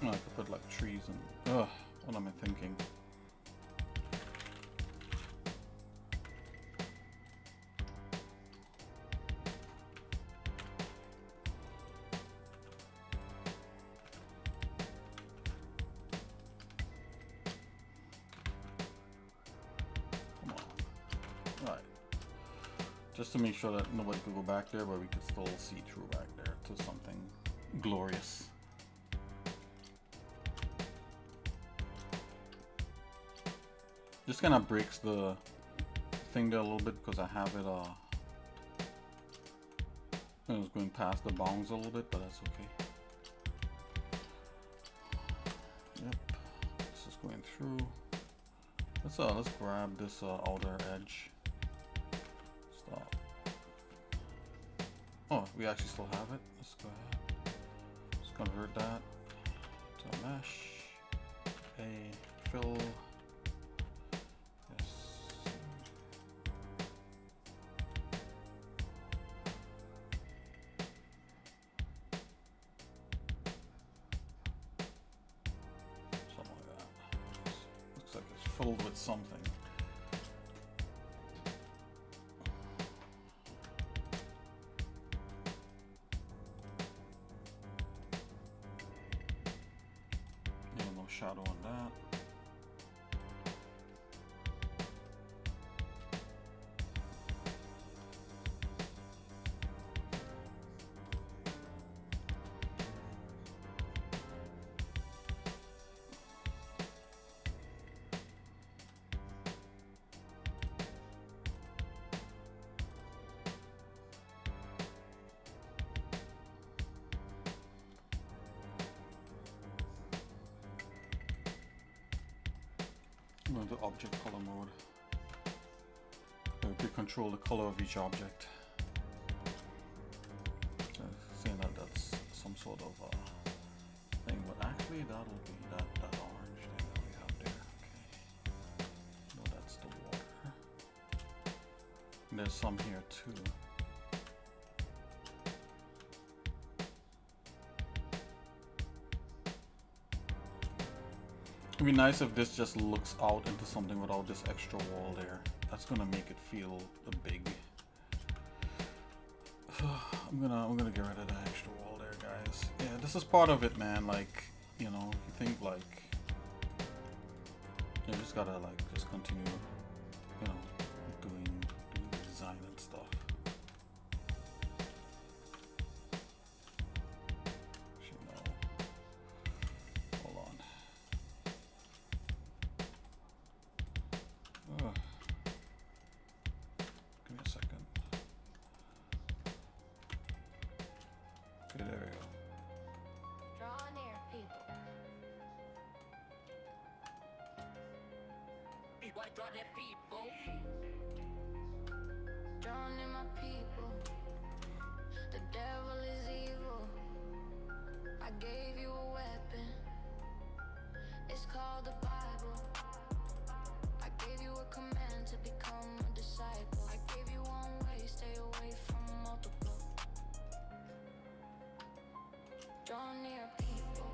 I could put like trees and what am I thinking? Just to make sure that nobody could go back there, but we could still see through back there to something glorious. Just kind of breaks the thing there a little bit because I have it it was going past the bounds a little bit, but that's okay. Yep, this is going through. Let's grab this outer edge. Stop. Oh, we actually still have it. Let's go ahead. Let's convert that to a mesh. A fill. Yes. Something like that. Looks like it's filled with something. Shadow on that. I'm going to object color mode. We control the color of each object. Saying that that's some sort of thing, but actually that'll be that orange thing that we have there. Okay. No, that's the water. And there's some here too. It'd be nice if this just looks out into something without this extra wall there. That's gonna make it feel big. I'm gonna get rid of that extra wall there, guys. Yeah, this is part of it, man. Like, you know, you think like you just gotta like just continue, you know, doing design and stuff. Drawn in my people. The devil is evil. I gave you a weapon. It's called the Bible. I gave you a command to become a disciple. I gave you one way, stay away from multiple. Draw near people.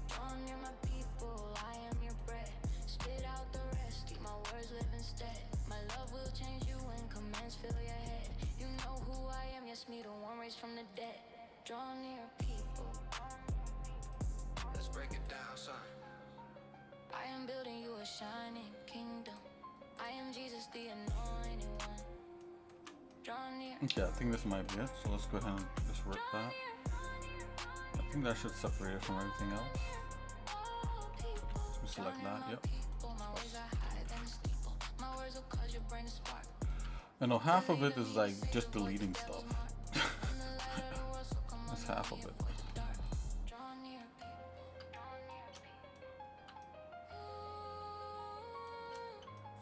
Draw near my people. I am your bread. Spit out the rest. Keep my words live instead. My love will change you when commands fill your head. You know who I am, yes, me, the one raised from the dead. Draw near people. Let's break it down, son. I am building you a shining kingdom. I am Jesus, the anointed one. Draw near. Okay, I think this might be it. So let's go ahead and just work that. I think that should separate it from everything else. Just select that, yep. I know half of it is like just deleting stuff. That's half of it.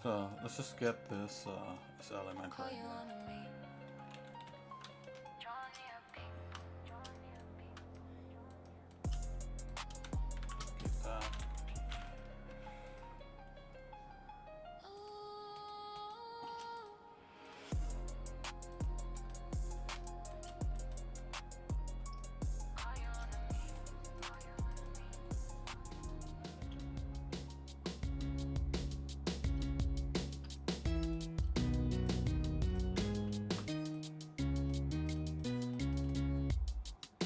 So let's just get this element right here. Get that.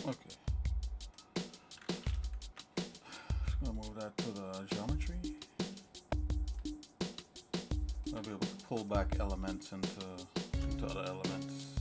Okay. Just gonna move that to the geometry. I'll be able to pull back elements into other elements.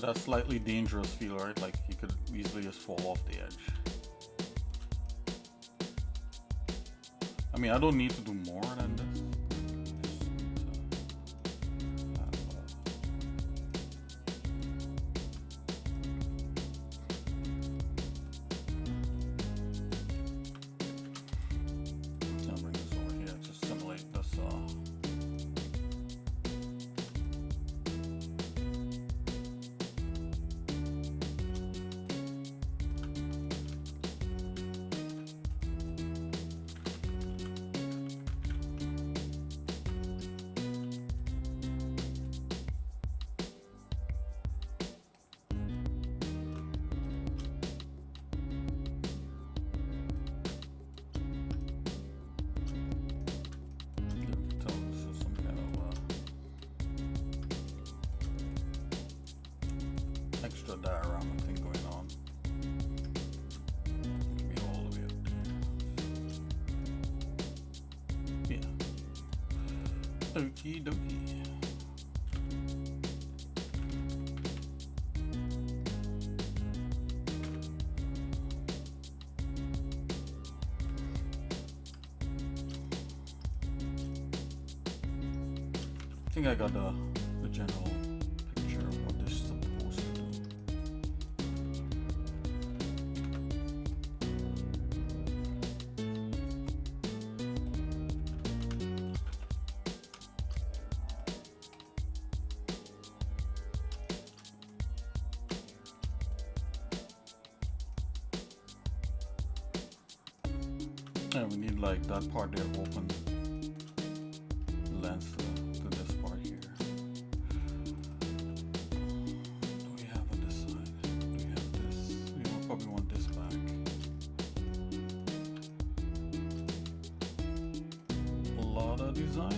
that slightly dangerous feel, right? Like you could easily just fall off the edge. I mean, I don't need to do more than this. I'll bring this over here to simulate this. Extra diorama thing going on. Maybe all the way up there. Yeah. Okie dokie. I think I got the general picture of what this is supposed to do. And we need like that part there open lens to this part here. Do we have on this side? Do we have this? We will probably want this back. A lot of design.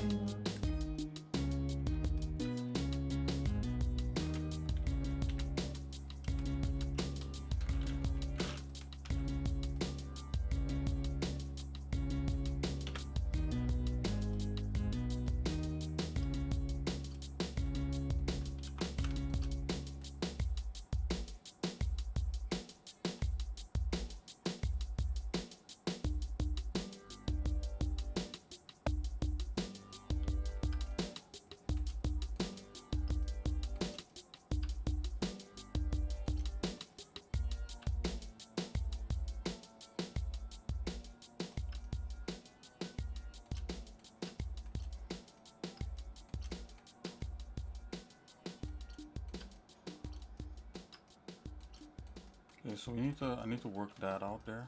Okay, so I need to work that out there.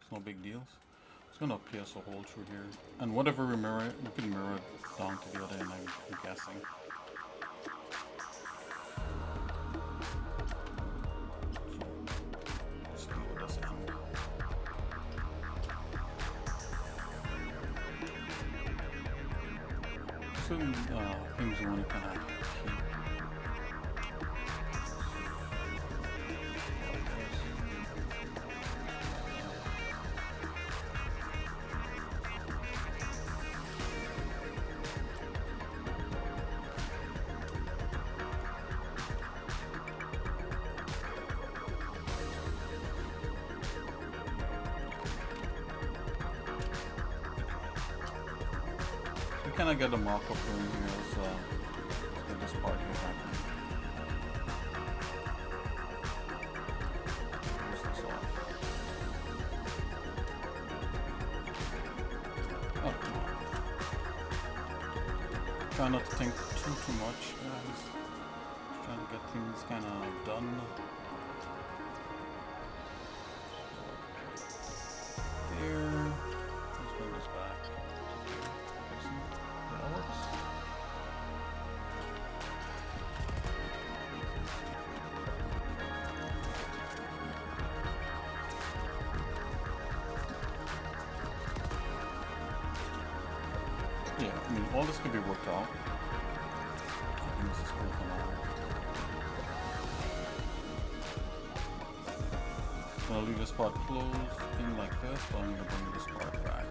It's no big deal. It's gonna pierce a hole through here. And whatever we mirror it, we can mirror it down to the other end, I'm guessing. So, just deal with this end. Certain things you want to kind of keep. Kind of get the markup going here. Let's get this part here happening. Close this off. Oh, come on. Try not to think too much, guys. Just trying to get things kind of done. There. Let's bring this back. Yeah, I mean, all this could be worked out. I think this is cool for now. So I'll leave this part closed in like this, but I'm going to bring this part back.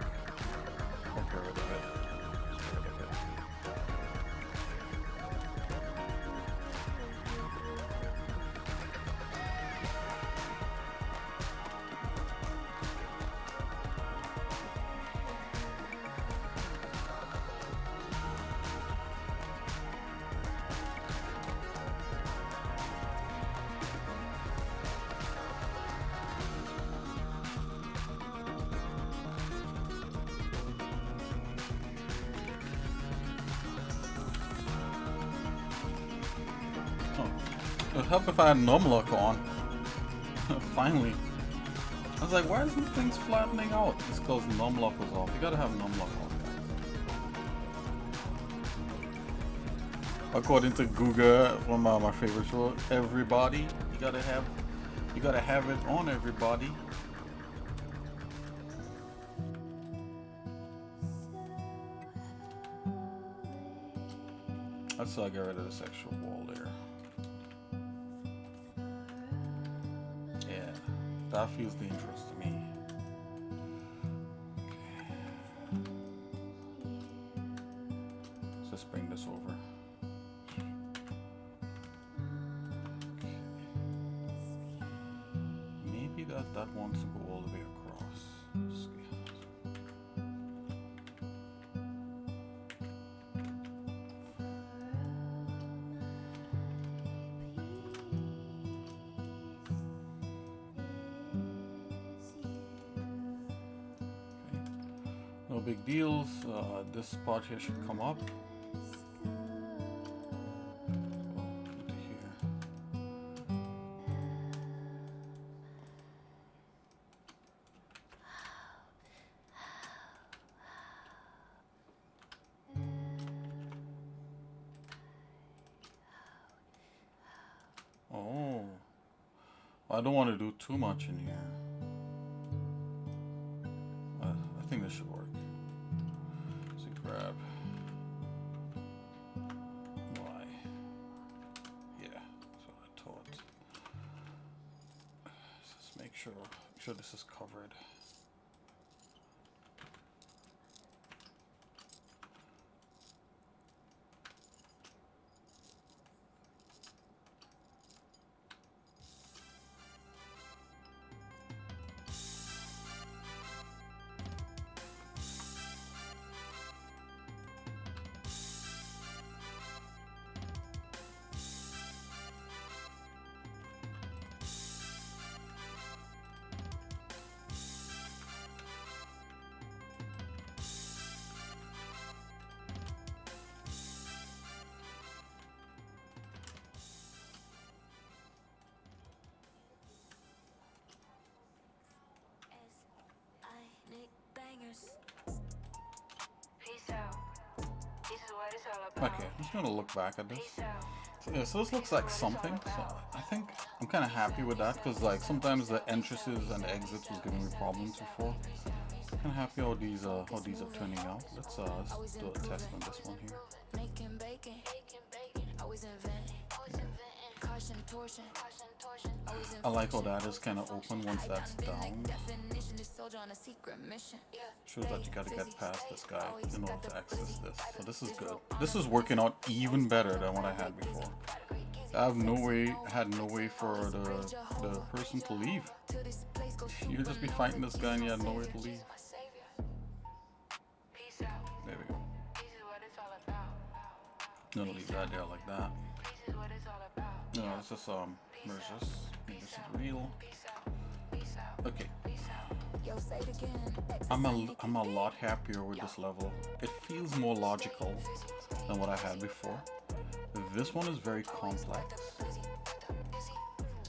Okay, rid of it. Just rid of it. It would help if I had numlock on. Finally. I was like, why isn't things flattening out? It's because numlock was off. You gotta have numlock on, guys. According to Google, one of my favorite show, everybody, you gotta have it on, everybody. That's how I get rid of the sexual wall there. Yeah, that feels dangerous to me. Okay. Let's just bring this over. Okay. Maybe that wants to go all the way across. Let's see. No big deals. This spot here should come up. Into here. Oh, I don't want to do too much in here. I think this should work. So grab Y. Yeah, that's what I thought. Let's make sure this is covered. Peace out. This is what it's all about. Okay, I'm just gonna look back at this. So, yeah, so this looks like something. So I think I'm kind of happy with that because like sometimes the entrances and the exits was giving me problems before. I'm kind of happy how these are turning out. Let's do a test on this one here. I like how that is kind of open once that's down. Shows that you gotta get past this guy in order to access this. So this is good. This is working out even better than what I had before. I had no way for the person to leave. You'd just be fighting this guy and you had nowhere to leave. There we go. Gonna leave that there like that. No, it's just where's this? This is real. Okay. I'm a lot happier with this level. It feels more logical than what I had before. This one is very complex.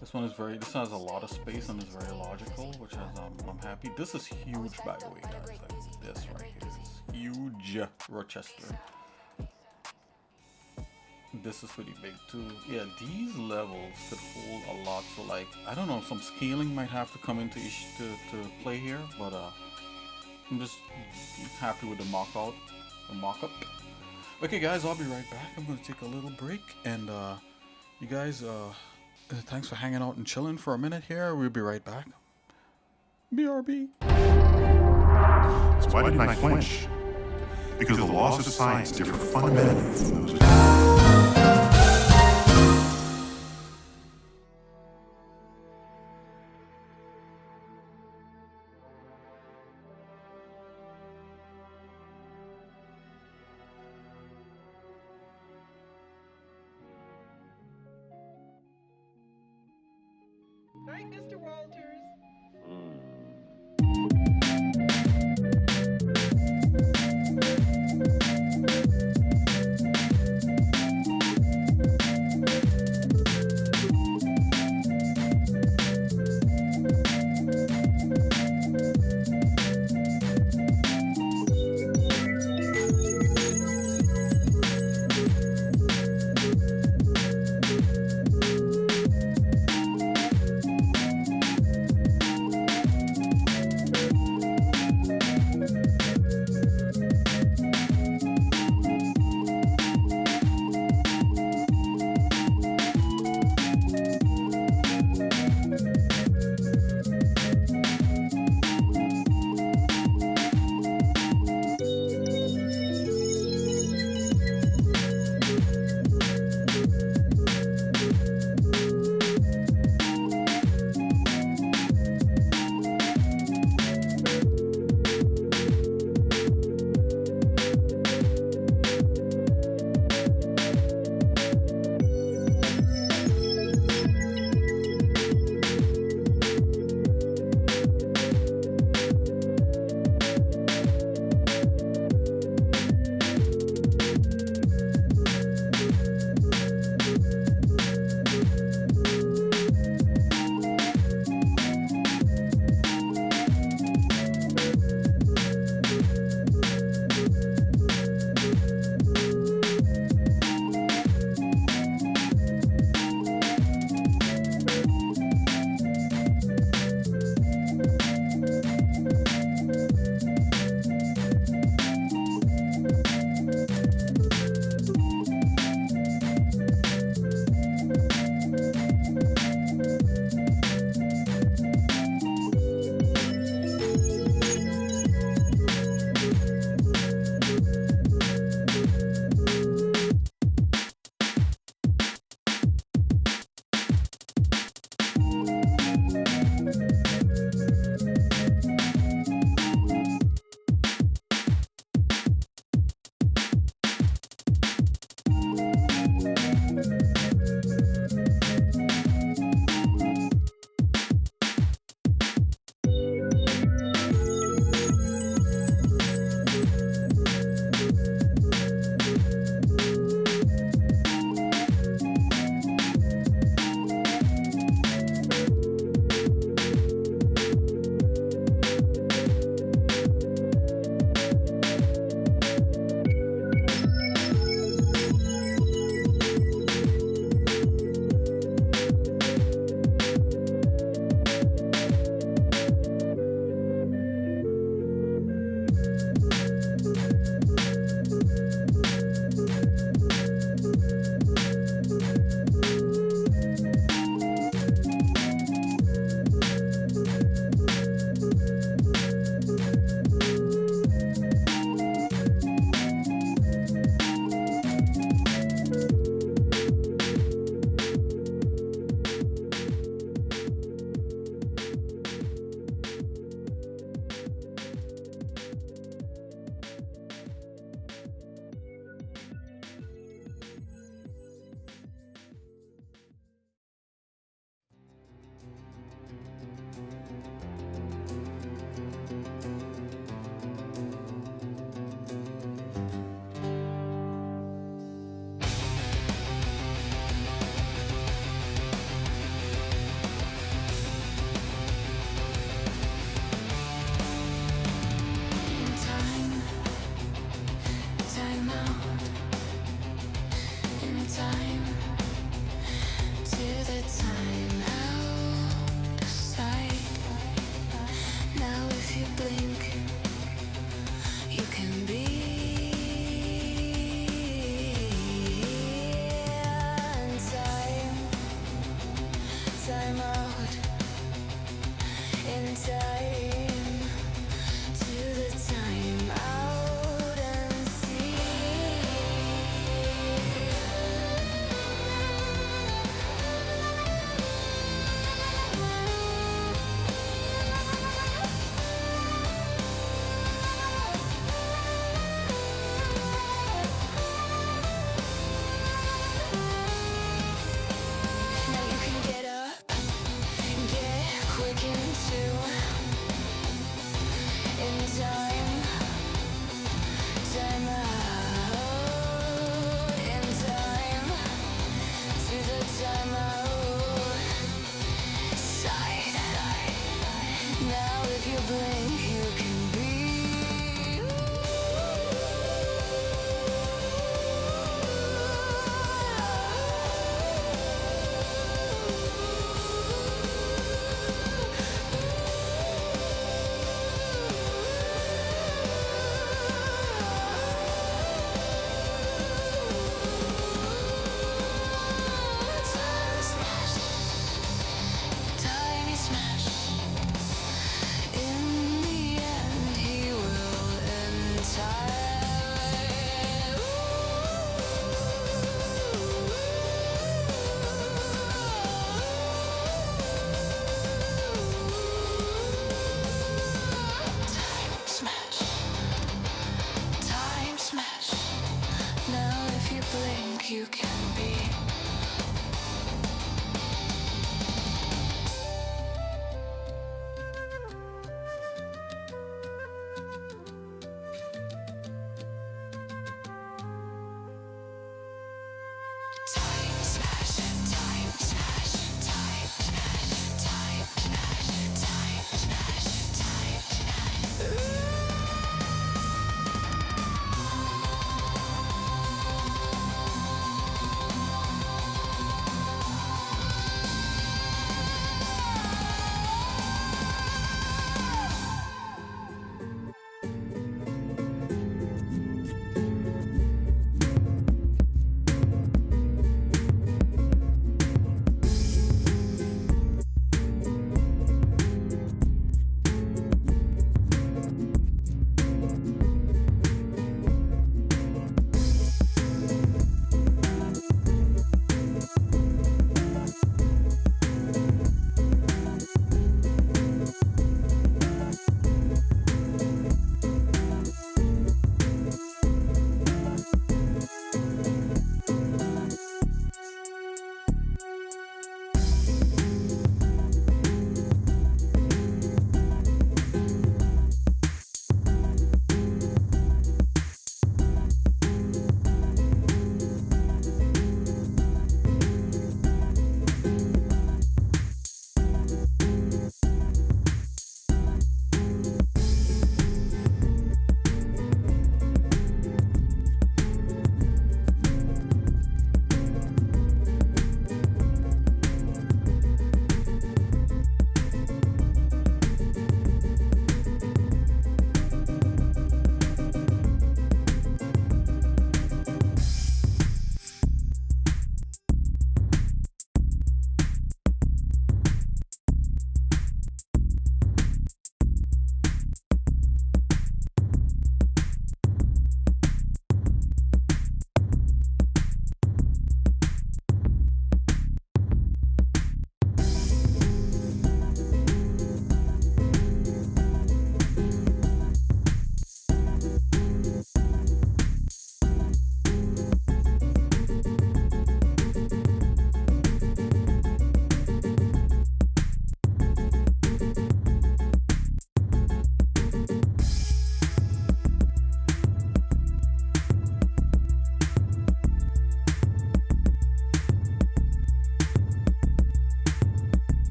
This has a lot of space and is very logical, which is I'm happy. This is huge, by the way, guys. Like this right here is huge, Rochester. This is pretty big too. Yeah, these levels could hold a lot. So like, I don't know, some scaling might have to come into to play here, but I'm just happy with the mock-up. Okay, guys, I'll be right back. I'm gonna take a little break, and you guys, thanks for hanging out and chilling for a minute here. We'll be right back. BRB. So why didn't I flinch? Because the laws of science differ fundamentally from those of Hi, Mr. Walters.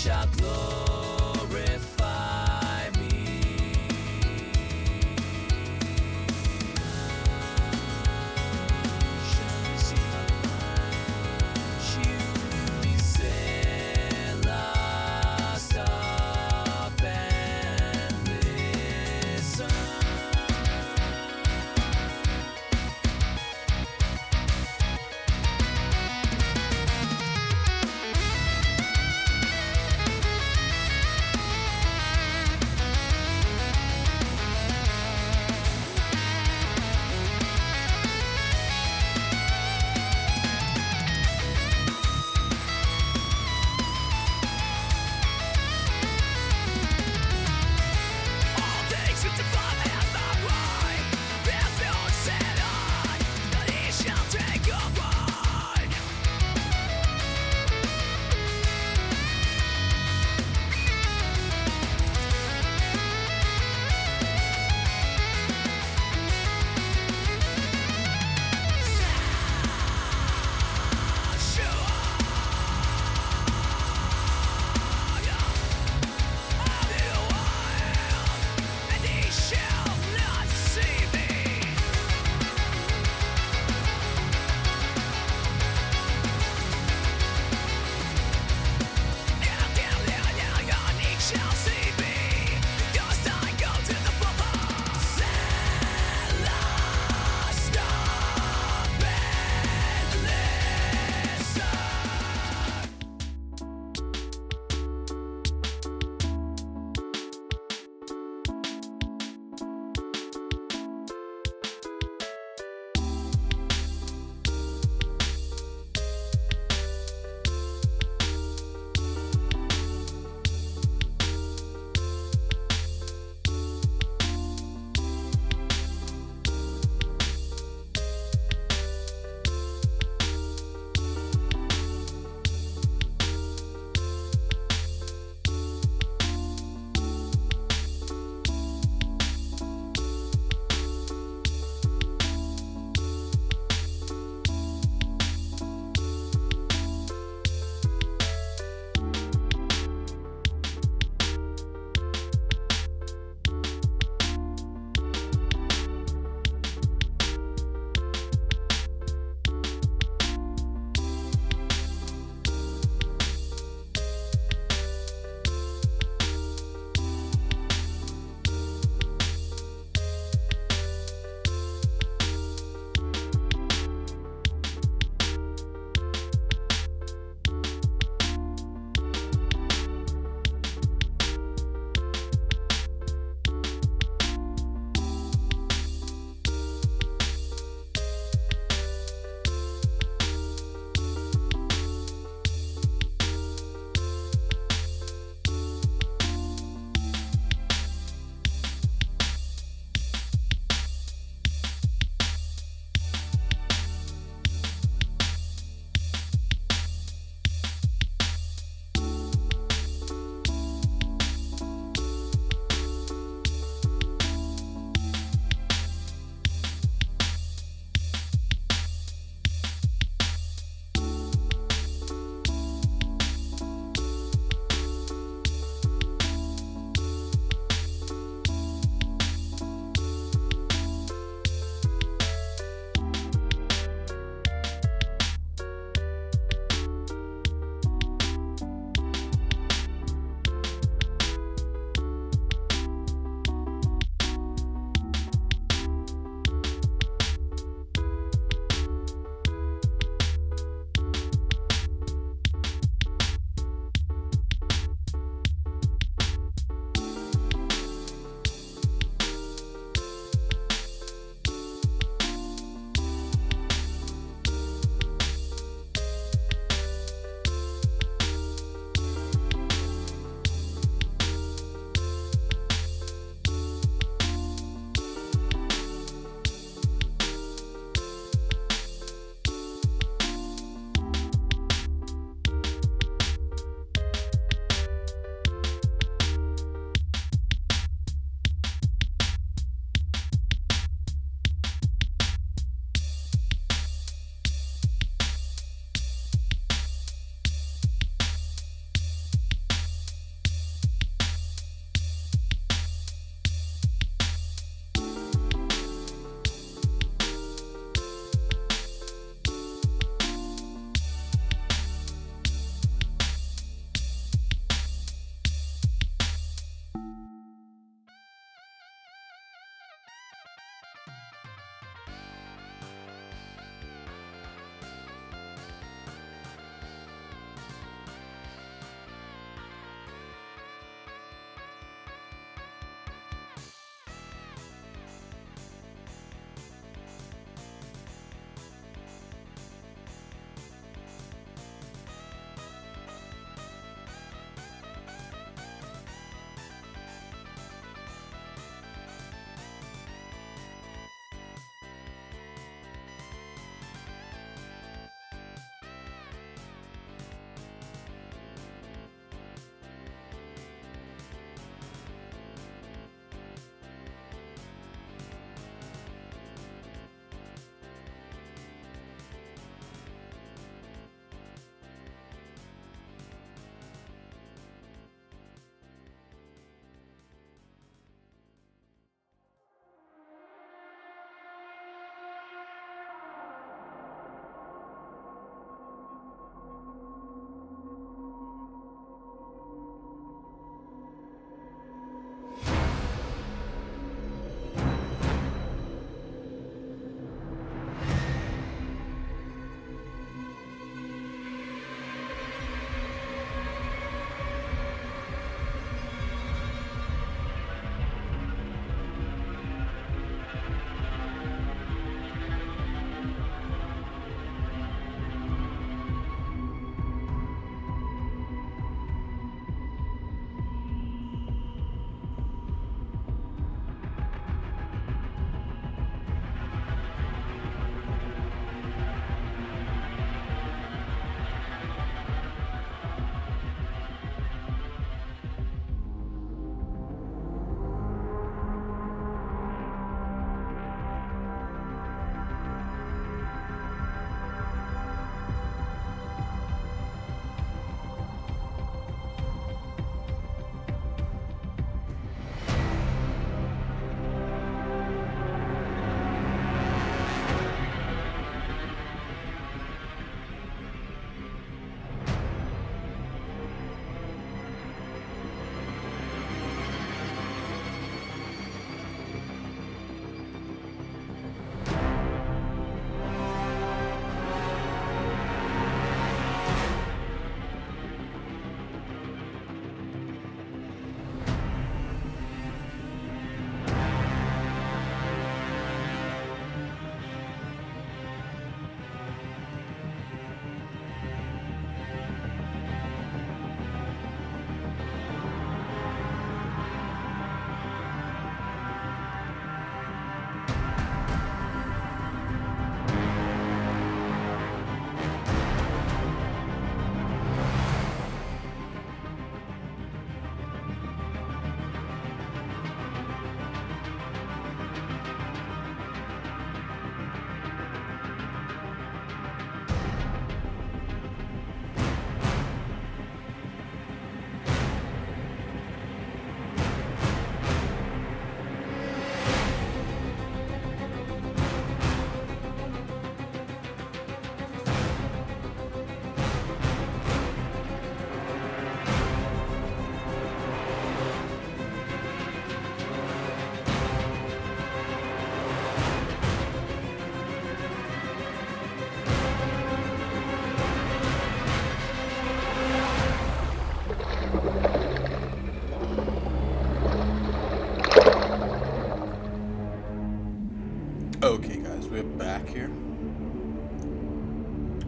shall glorify me.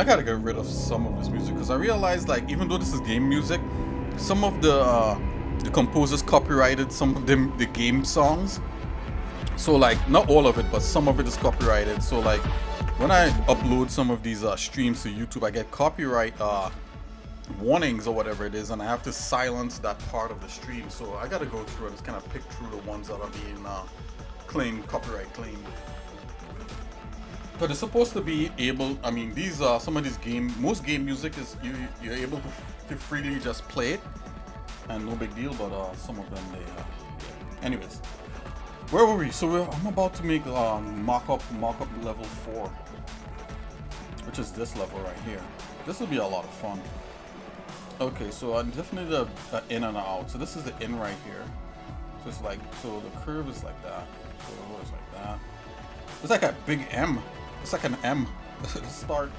gotta get rid of some of this music because I realized, like, even though this is game music, some of the composers copyrighted some of them the game songs. So like, not all of it, but some of it is copyrighted. So like, when I upload some of these streams to YouTube, I get copyright warnings or whatever it is, and I have to silence that part of the stream. So I gotta go through and just kind of pick through the ones that are being claimed, copyright claimed. But it's supposed to be able, I mean, these some of these most game music is you're able to freely just play it and no big deal, but some of them they anyways, where were we? So I'm about to make mock-up level 4, which is this level right here. This will be a lot of fun. Okay, so I'm definitely the in and out. So this is the in right here. So it's like, so the curve is like that. So it's like that. It's like a big M. It's like an M. Start.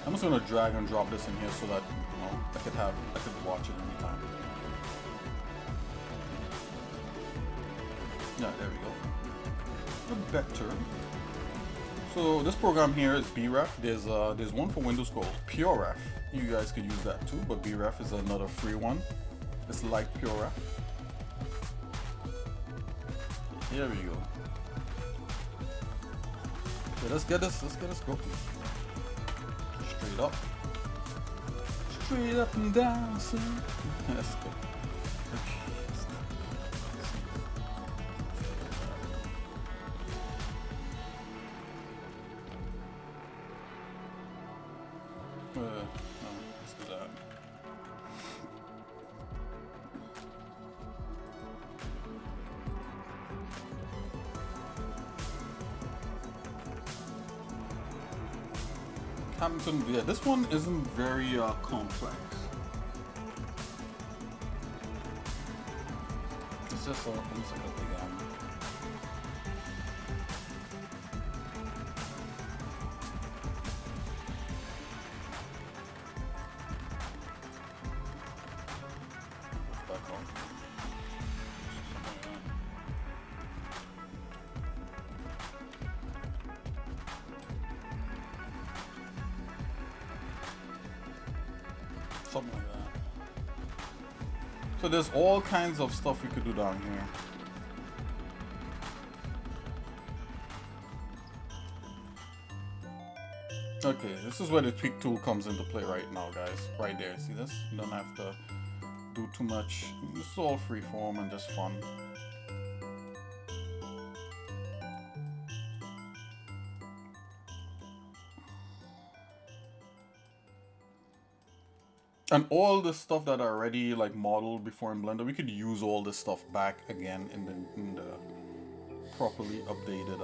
I'm just gonna drag and drop this in here so that, you know, I could watch it anytime. Yeah, there we go. A better. So this program here is BREF. There's one for Windows called PureRef. You guys could use that too, but BREF is another free one. It's like PureRef. Here we go. Okay, let's get this going. Straight up and down, son. Let's go. Let's do that. Hamilton, yeah, this one isn't very complex. It's just almost like a big something like that. So there's all kinds of stuff we could do down here. Okay, this is where the tweak tool comes into play right now, guys. Right there, see this? You don't have to do too much. This is all freeform and just fun. And all the stuff that are already like modeled before in Blender, we could use all this stuff back again in the properly updated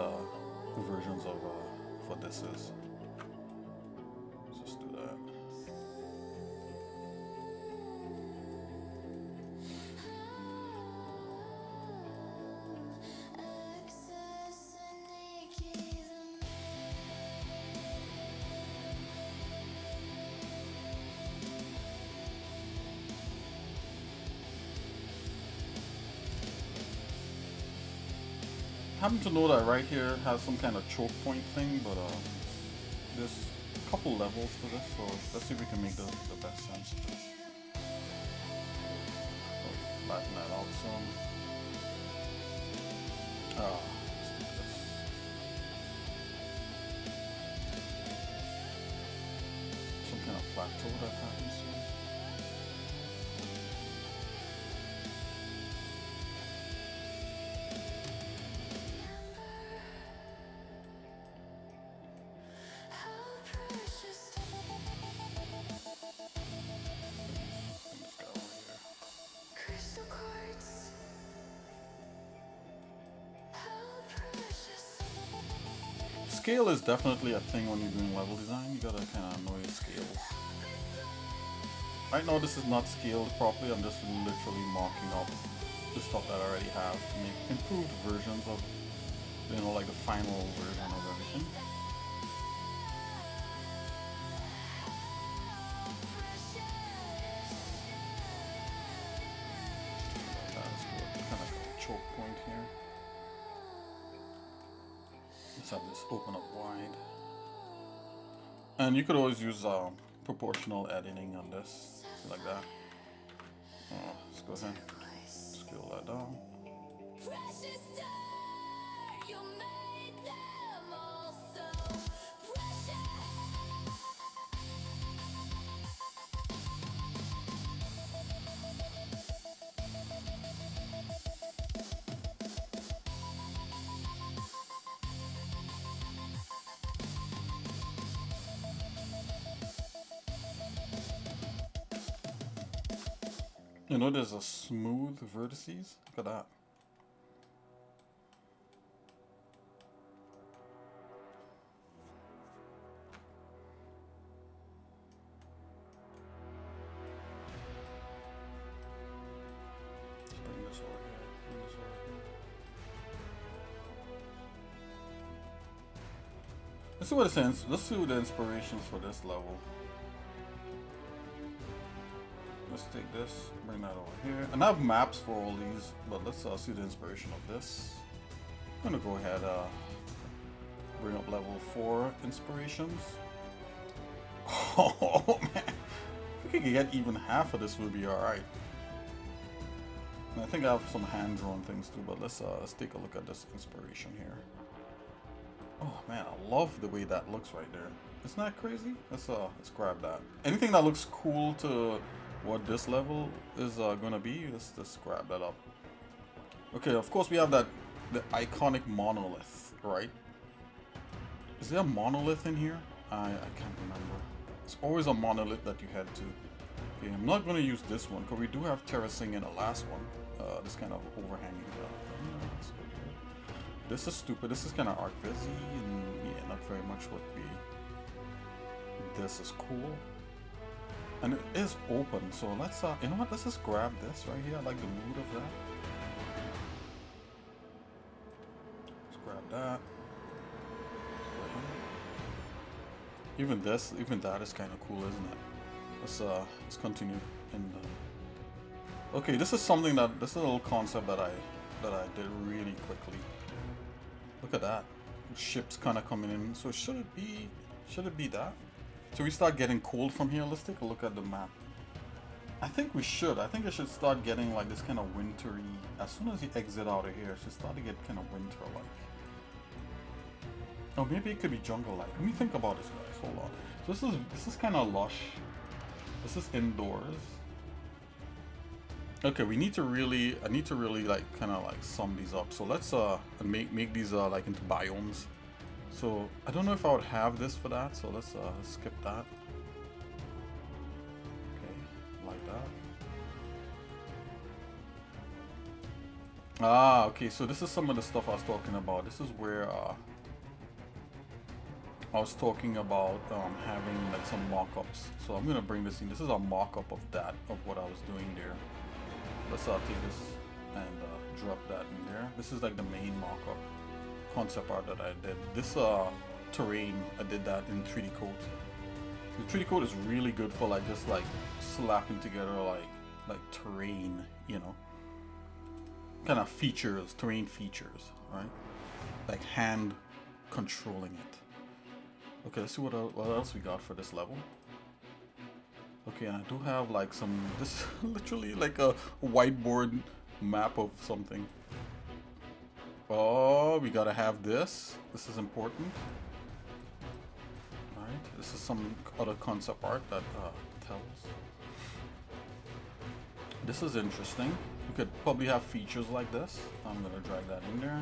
versions of what this is. Let's just do that. Happen to know that right here has some kind of choke point thing, but there's a couple levels to this, so let's see if we can make the best sense of this. Flatten that out some. Let's do this. Some kind of plateau that happens here. Scale is definitely a thing when you're doing level design. You gotta kind of know your scales. Right now this is not scaled properly. I'm just literally mocking up the stuff that I already have to make improved versions of, you know, like the final version of everything. Let's go with kind of a choke point here. have this open up wide. And you could always use proportional editing on this, like that. Let's go ahead, scale that down. Precious star, you made them all so precious. You know, there's a smooth vertices. Look at that. Let's bring this over here. Bring this over here. Let's see what it says. Let's see what the inspirations for this level. Let's take this, bring that over here. And I have maps for all these, but let's see the inspiration of this. I'm gonna go ahead, bring up level 4 inspirations. Oh man, if we could get even half of this, would be alright. I think I have some hand-drawn things too, but let's take a look at this inspiration here. Oh man, I love the way that looks right there. Isn't that crazy? Let's grab that. Anything that looks cool to what this level is gonna be, let's just grab that up. Okay, of course we have the iconic monolith, right? Is there a monolith in here? I can't remember. It's always a monolith that you head to. Okay, I'm not gonna use this one because we do have terracing in the last one. This kind of overhanging. Let's go here. This is stupid. This is kind of art busy, and yeah, not very much what we. This is cool. And it is open, so let's, you know what, let's just grab this right here. I like the mood of that. Let's grab that. Even this, even that is kind of cool, isn't it? Let's continue. And okay, this is something that, this is a little concept that I did really quickly. Look at that. Ships kind of coming in, so should it be that? So we start getting cold from here. Let's take a look at the map. I think we should. I think it should start getting like this kind of wintry. As soon as you exit out of here, it should start to get kind of winter-like. Oh, maybe it could be jungle-like. Let me think about this, guys. Hold on. So this is kind of lush. This is indoors. Okay, we need to really. I need to really like kind of like sum these up. So let's make these like into biomes. So I don't know if I would have this for that, so let's skip that. Okay, like that. Ah, okay, so this is some of the stuff I was talking about. This is where I was talking about having like some mock-ups. So I'm gonna bring this in. This is a mock-up of that, of what I was doing there. Let's take this and drop that in there. This is like the main mock-up. Concept art that I did. This terrain, I did that in 3D Code. The 3D Code is really good for like just like slapping together like terrain, you know, kind of features, terrain features, right? Like hand controlling it. Okay, let's see what else we got for this level. Okay, and I do have like some. This is literally like a whiteboard map of something. Oh, we gotta have this. This is important. Alright, this is some other concept art that tells. This is interesting. We could probably have features like this. I'm gonna drag that in there.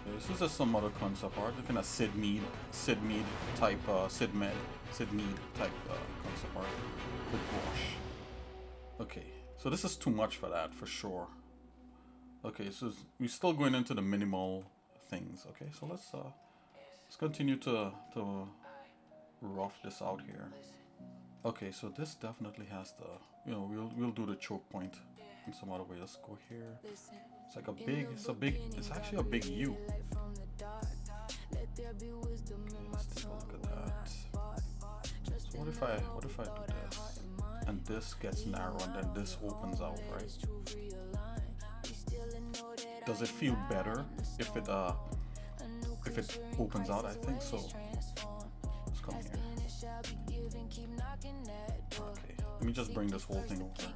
Okay, this is just some other concept art. Looking at Sid Mead type, Sid Mead type concept art with gouache. Okay, so this is too much for that, for sure. Okay, so we're still going into the minimal things. Okay, so let's continue to rough this out here. Okay, so this definitely has the, you know, we'll do the choke point in some other way. Let's go here. It's like it's actually a big U. Okay, let's take a look at that. So what if I do this? And this gets narrow and then this opens out, right? does it feel better if it opens out? I think so. Let's come here. Okay, let me just bring this whole thing over.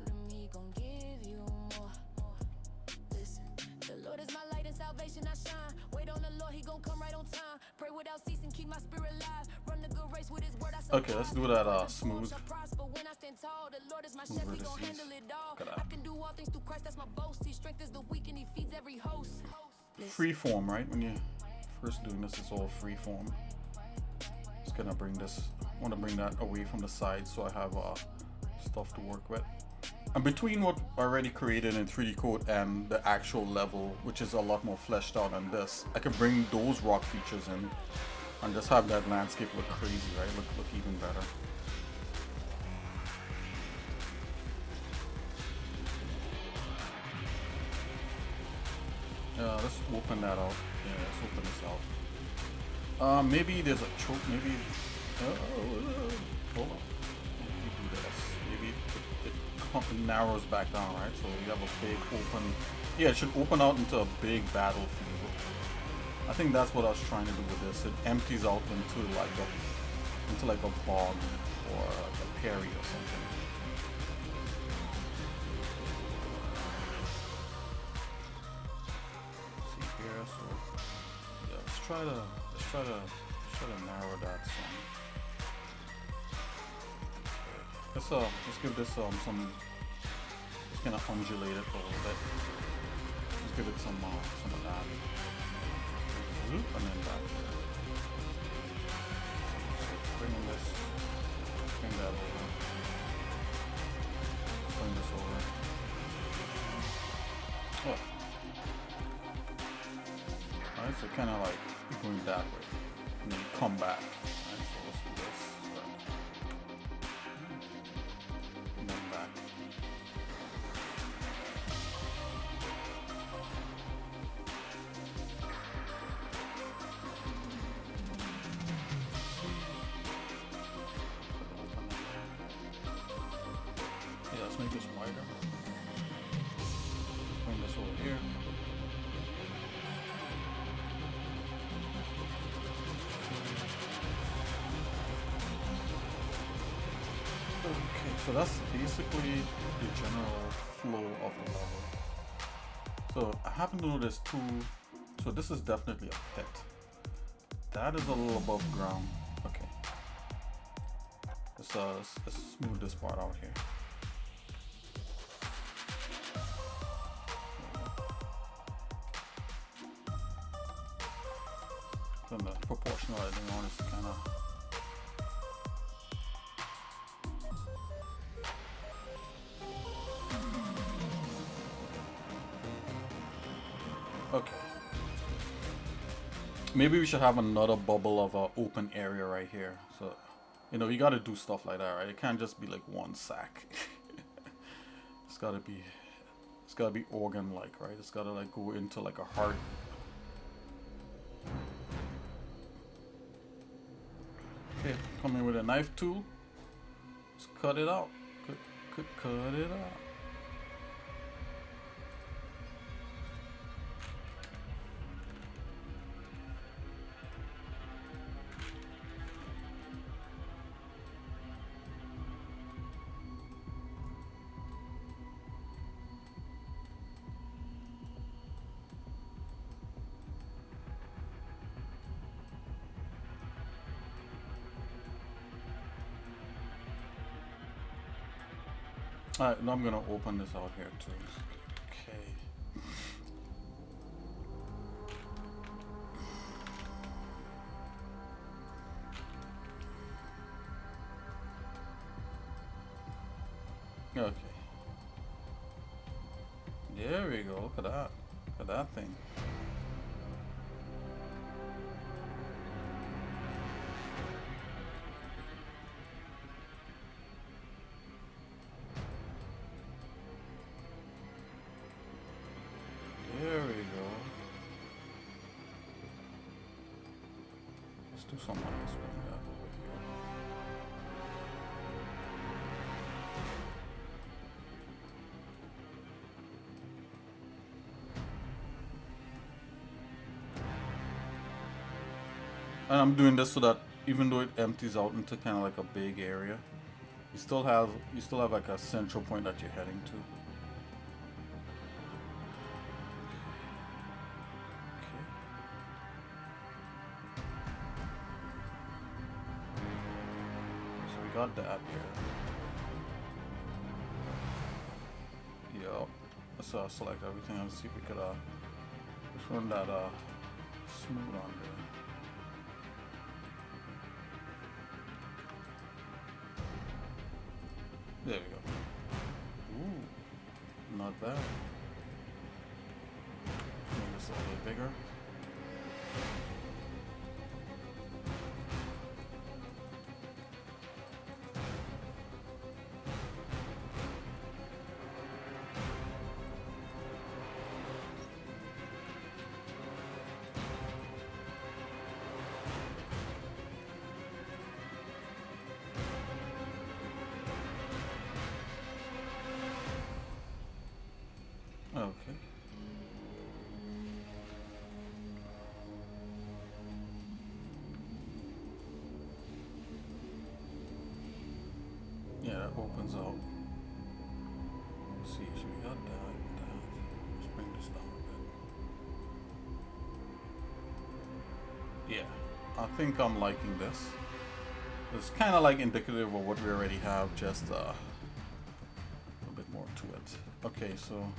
Okay, let's do that smooth. Smoother this is. Look at that. Freeform, right? When you're first doing this, it's all freeform. Just gonna bring this. I want to bring that away from the side so I have stuff to work with. And between what I already created in 3D Code and the actual level, which is a lot more fleshed out than this, I can bring those rock features in and just have that landscape look crazy, right? Look even better. Let's open that out. Yeah, let's open this out. Maybe there's a choke. Maybe. Hold on. Maybe do this. Maybe it narrows back down, right? So you have a big open. Yeah, it should open out into a big battlefield. I think that's what I was trying to do with this. It empties out into like a bog or like a prairie or something. So yeah, let's try to narrow that some. Let's give this some. Just gonna undulate it a little bit. Let's give it some of that. And then back here. Bring this. Bring that over. Bring this over. Oh. Alright, so kind of like going that way, and then come back. Alright, so let's do this. And then back. Yeah, let's make this wider. Bring this over here. Okay, so that's basically the general flow of the level. So I happen to notice too, so this is definitely a pit. That is a little above ground. Okay. Let's smooth this part out here. Then the proportional editing on is kind of. Okay. Maybe we should have another bubble of open area right here. So, you know, you got to do stuff like that, right? It can't just be like one sack. It's got to be organ-like, right? It's got to like go into like a heart. Okay, come in with a knife tool. Just cut it out. Cut it out. Alright, now I'm gonna open this out here too. Okay. Okay. There we go. Look at that. Look at that thing. There we go. Let's do something else with that over here. And I'm doing this so that even though it empties out into kind of like a big area, you still have like a central point that you're heading to. Okay. So we got that there. Yep. Let's select everything and see if we could just run that smooth on there. There we go. Ooh, not bad. Make this a little bigger. Okay. Yeah, that opens out. Let's see, so we got that. Let's bring this down a bit. Yeah, I think I'm liking this. It's kind of like indicative of what we already have, just a bit more to it. Okay, so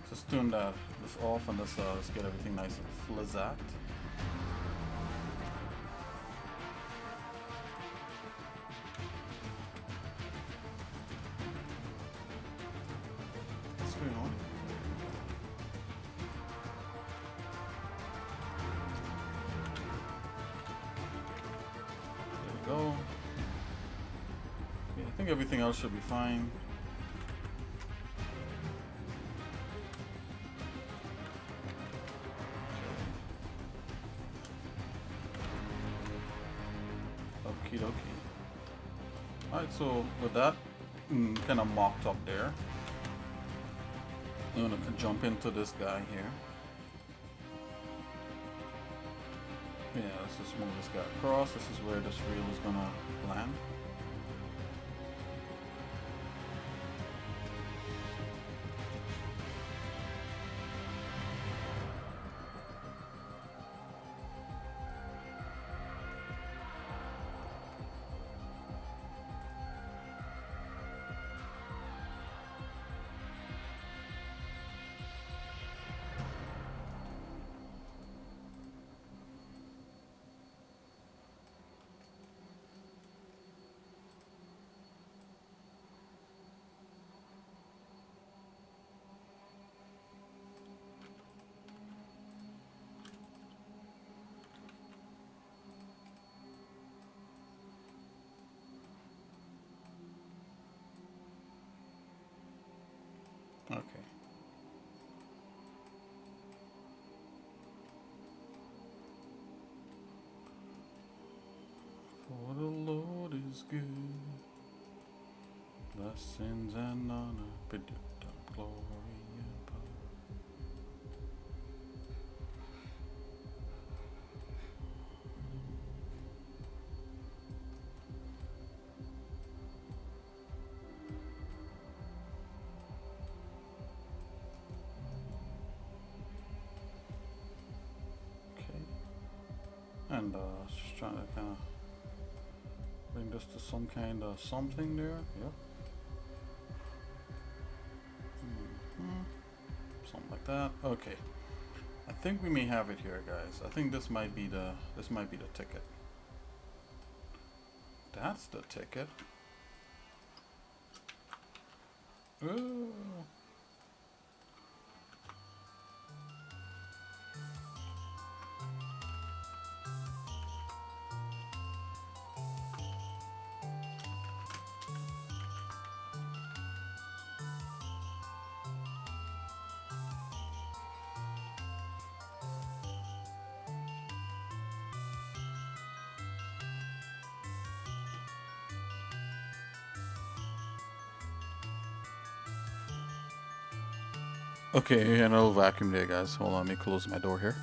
just turn this off and let's get everything nice and flizzat. What's going on? There we go. Yeah, I think everything else should be fine. Okie dokie. Alright, so with that kind of mocked up there, I'm gonna jump into this guy here. Yeah, let's just move this guy across. This is where this reel is gonna land. Okay. For the Lord is good, blessings and honor, predict glory and power. Okay, and just trying to kind of bring this to some kind of something there. Yep. Something like that. Okay. I think we may have it here, guys. I think this might be the ticket. That's the ticket. Ooh. Okay, and a little vacuum there, guys. Hold on, let me close my door here.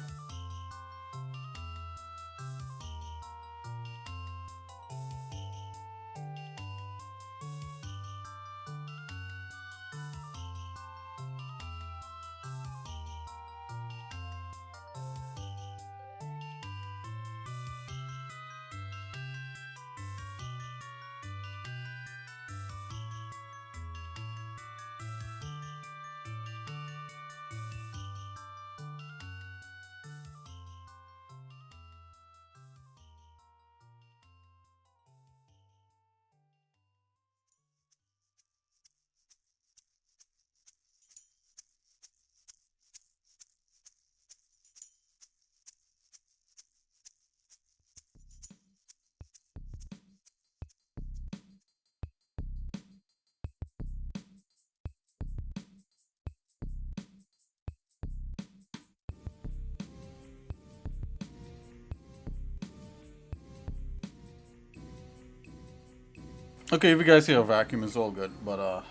Okay, if you guys hear a vacuum, it's all good. But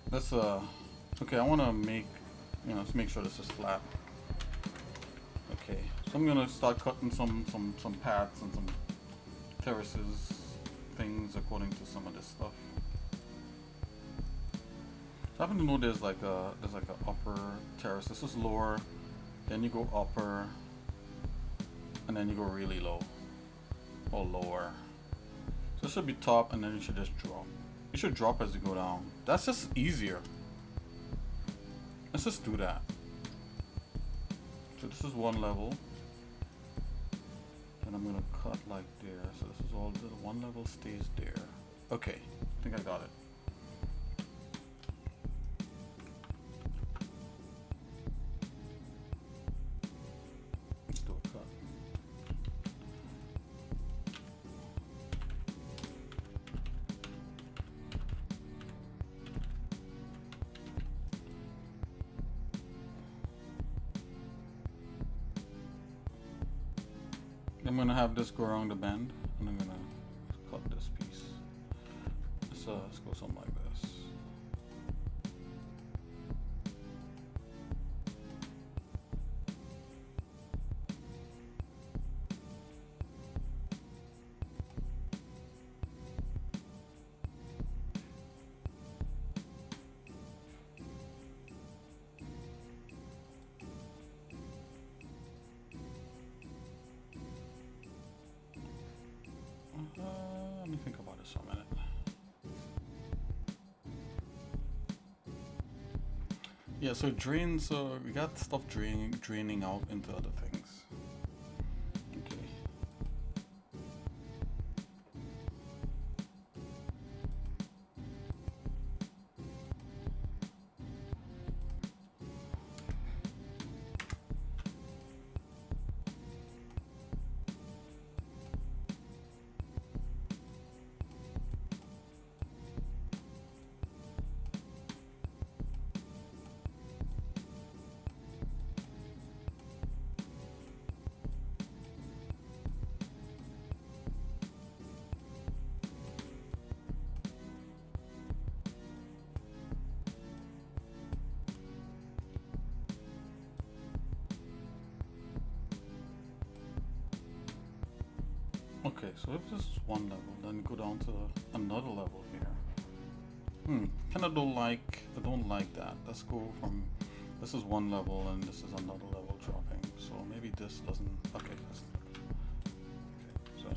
let's okay, I want to make, let's make sure this is flat. Okay, so I'm gonna start cutting some paths and some terraces, things according to some of this stuff. So I happen to know there's like a upper terrace. This is lower, then you go upper, and then you go really low or lower. So this should be top, and then you should just drop. You should drop as you go down. That's just easier. Let's just do that. So this is one level. And I'm gonna cut like there. So this is all, the one level stays there. Okay, I think I got it. Let's do a cut. I'm gonna have this go around the bend, and I'm gonna cut this piece. Let's go something like this. Let me think about this for a minute. Yeah, so it drains. We got stuff draining out into other things. Okay. Okay, so if this is one level, then go down to another level here. I don't like that. Let's go from, this is one level and this is another level dropping. So maybe this doesn't, okay, so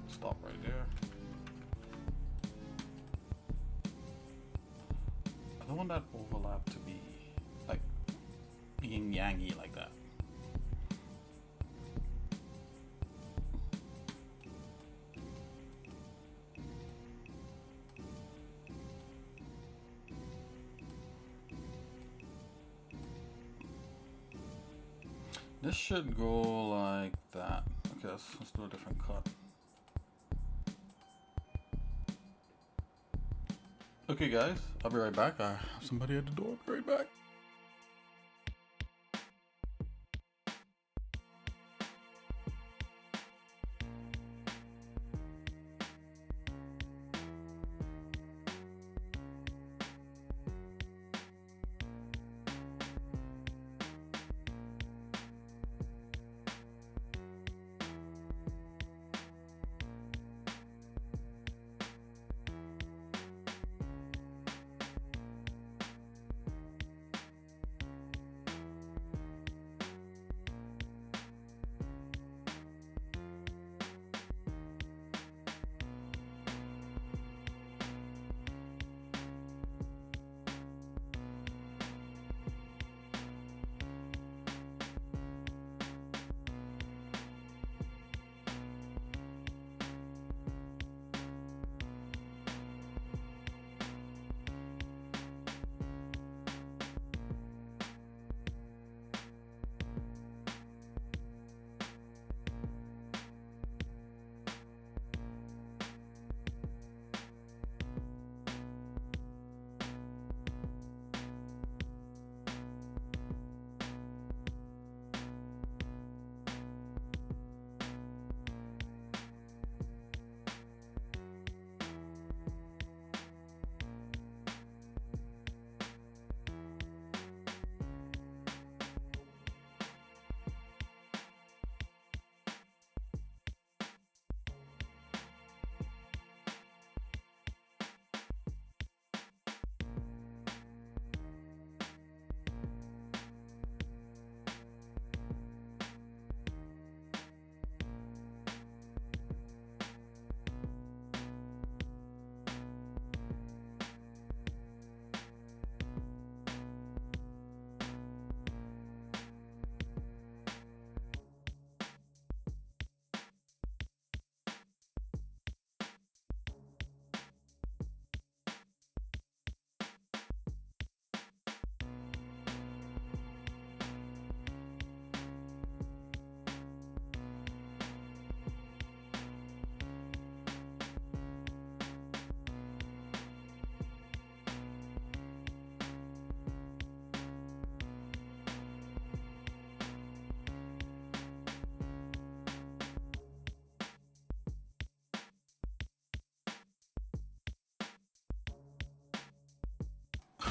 stop right there. I don't want that overlap to be like yin-yangy like that. This should go like that. Okay, let's do a different cut. Okay guys, I'll be right back. I have somebody at the door. I'll be right back.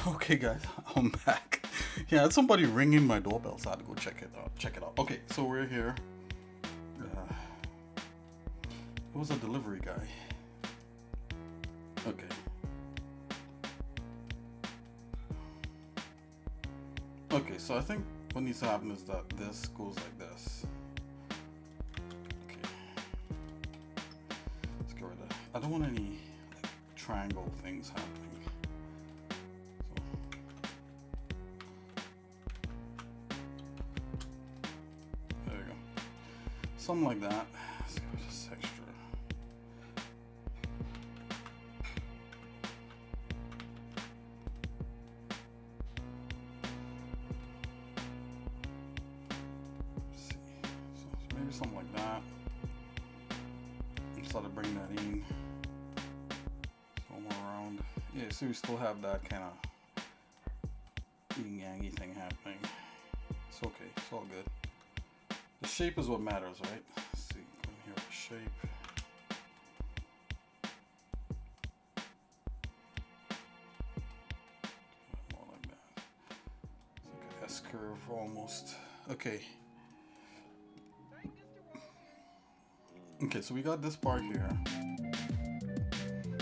Okay, guys, I'm back. Yeah, it's somebody ringing my doorbell, so I had to go check it out. Okay, so we're here. It was a delivery guy. Okay. Okay, so I think what needs to happen is that this goes like this. Okay. Let's get rid of that. I don't want any like triangle things happening. Something like that. Let's give it this extra. Let's see. So maybe something like that. Instead of bringing that in. So more around. Yeah, so we still have that kind of yin-yang thing happening. It's okay. It's all good. The shape is what matters, right? Let's see, go in here with the shape. More like that. It's like an S-curve almost. Okay. Okay, so we got this part here.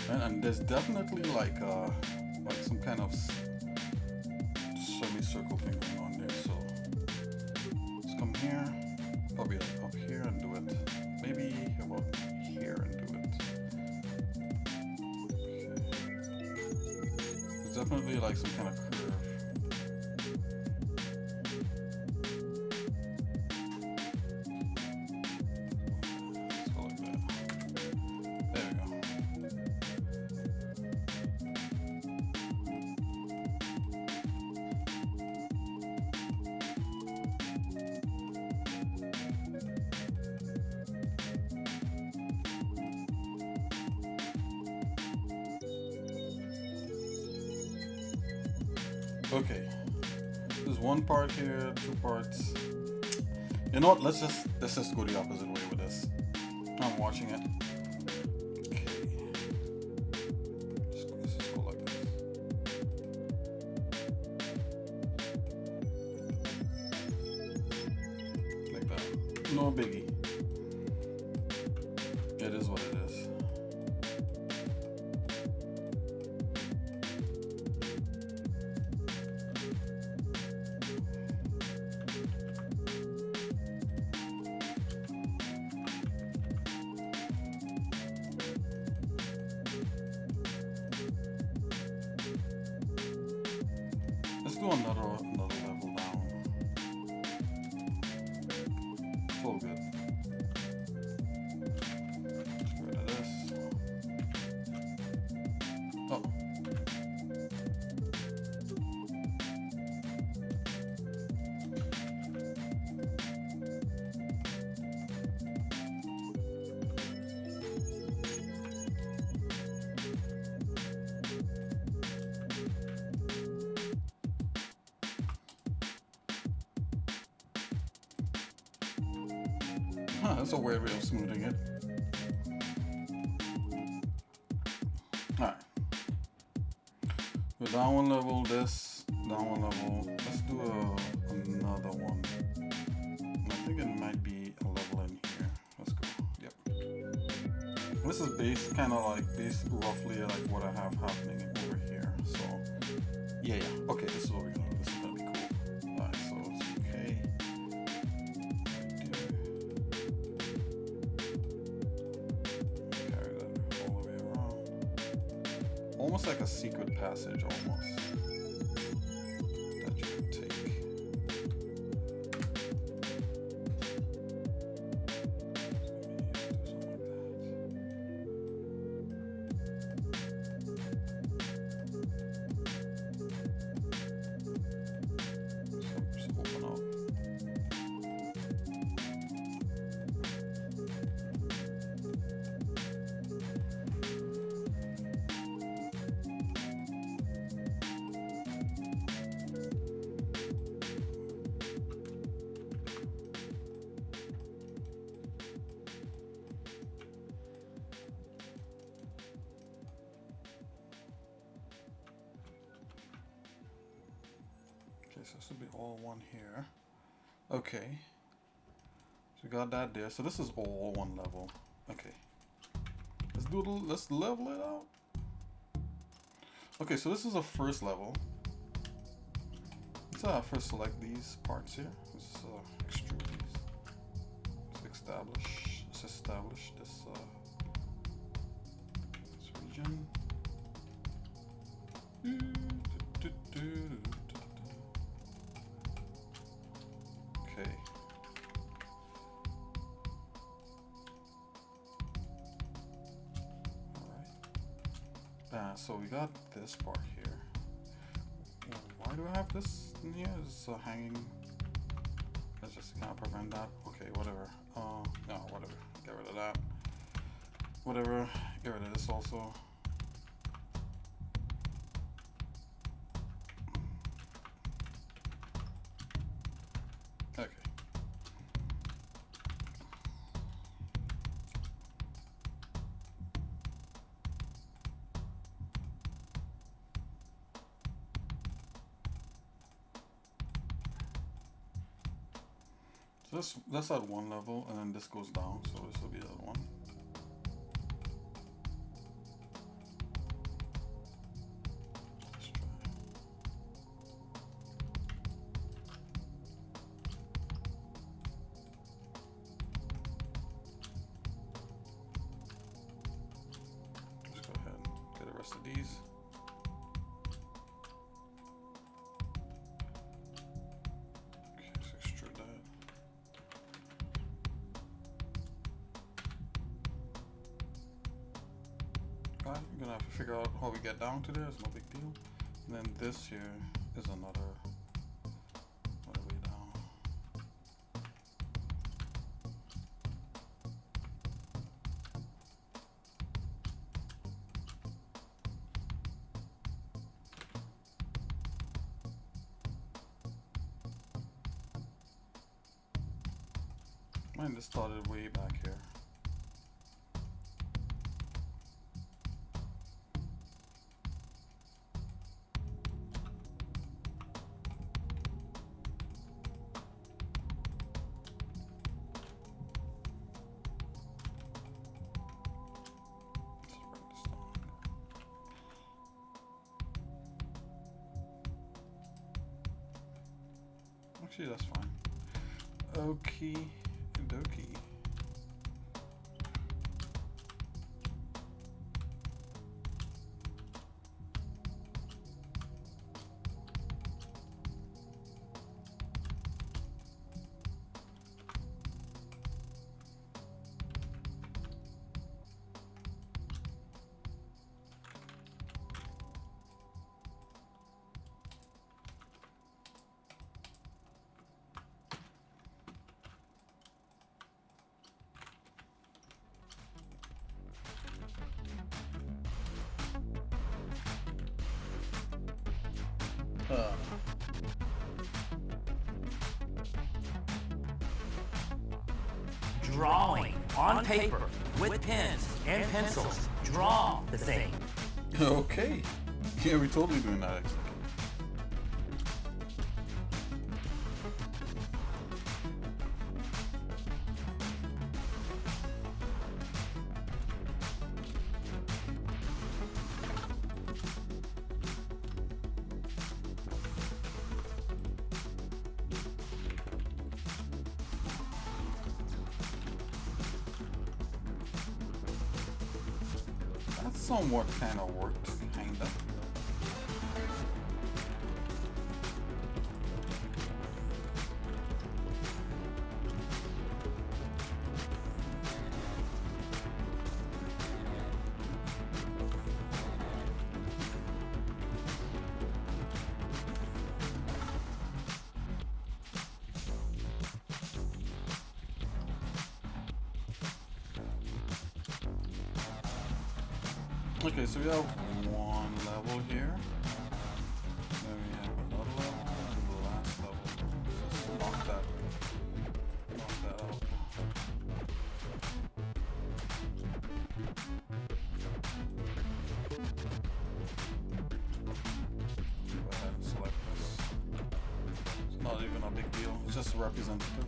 And there's definitely like some kind of semicircle thing going on there. So let's come here. Probably like up here and do it. Maybe about here and do it. Okay. It's definitely like some kind of curve. Let's go like that. There we go. Okay, there's one part here, two parts. You know what? Let's just go the opposite way with this. I'm watching it. Okay, let's just go like this. Like that. No biggie. It is what it is. Let's do another level down. It's all good. Let's get rid of this. Oh. Huh, that's a weird way of smoothing it. Alright. So down one level, this, down one level. Let's do another one. I think it might be a level in here. Let's go. Yep. This is based kind of like roughly like what I have happening over here. So yeah. Okay, this is what we're gonna do. This is gonna be cool. Alright, so it's okay. Carry that all the way around. Almost like a secret passage, almost. That you can take. Just open up. so this will be all one here. Okay. So we got that there. So this is all one level. Okay. Let's level it out. Okay, so this is a first level. Let's first select these parts here. Let's extrude these. Let's establish this region. Okay. Alright. So we got this part here. Why do I have this in here? It's hanging. Let's just kind of prevent that. Okay, whatever. No, whatever. Get rid of that. Whatever. Get rid of this also. Okay. So that's at one level, and then this goes down, so this will be the other one. Let's try. Let's go ahead and get the rest of these. Okay, let's extrude that. We're gonna have to figure out how we get down to there. It's no big deal. And then this here is another way down. Mine just started way back here. Actually, that's fine. Okie dokie. Drawing on paper with pens and pencils. Draw the thing. Okay. Yeah, we're totally doing that actually. That's somewhat kind of worked, kinda. Okay, so we have one level here. Then we have another level and the last level. So let's knock that out. Go ahead and select this. just representative.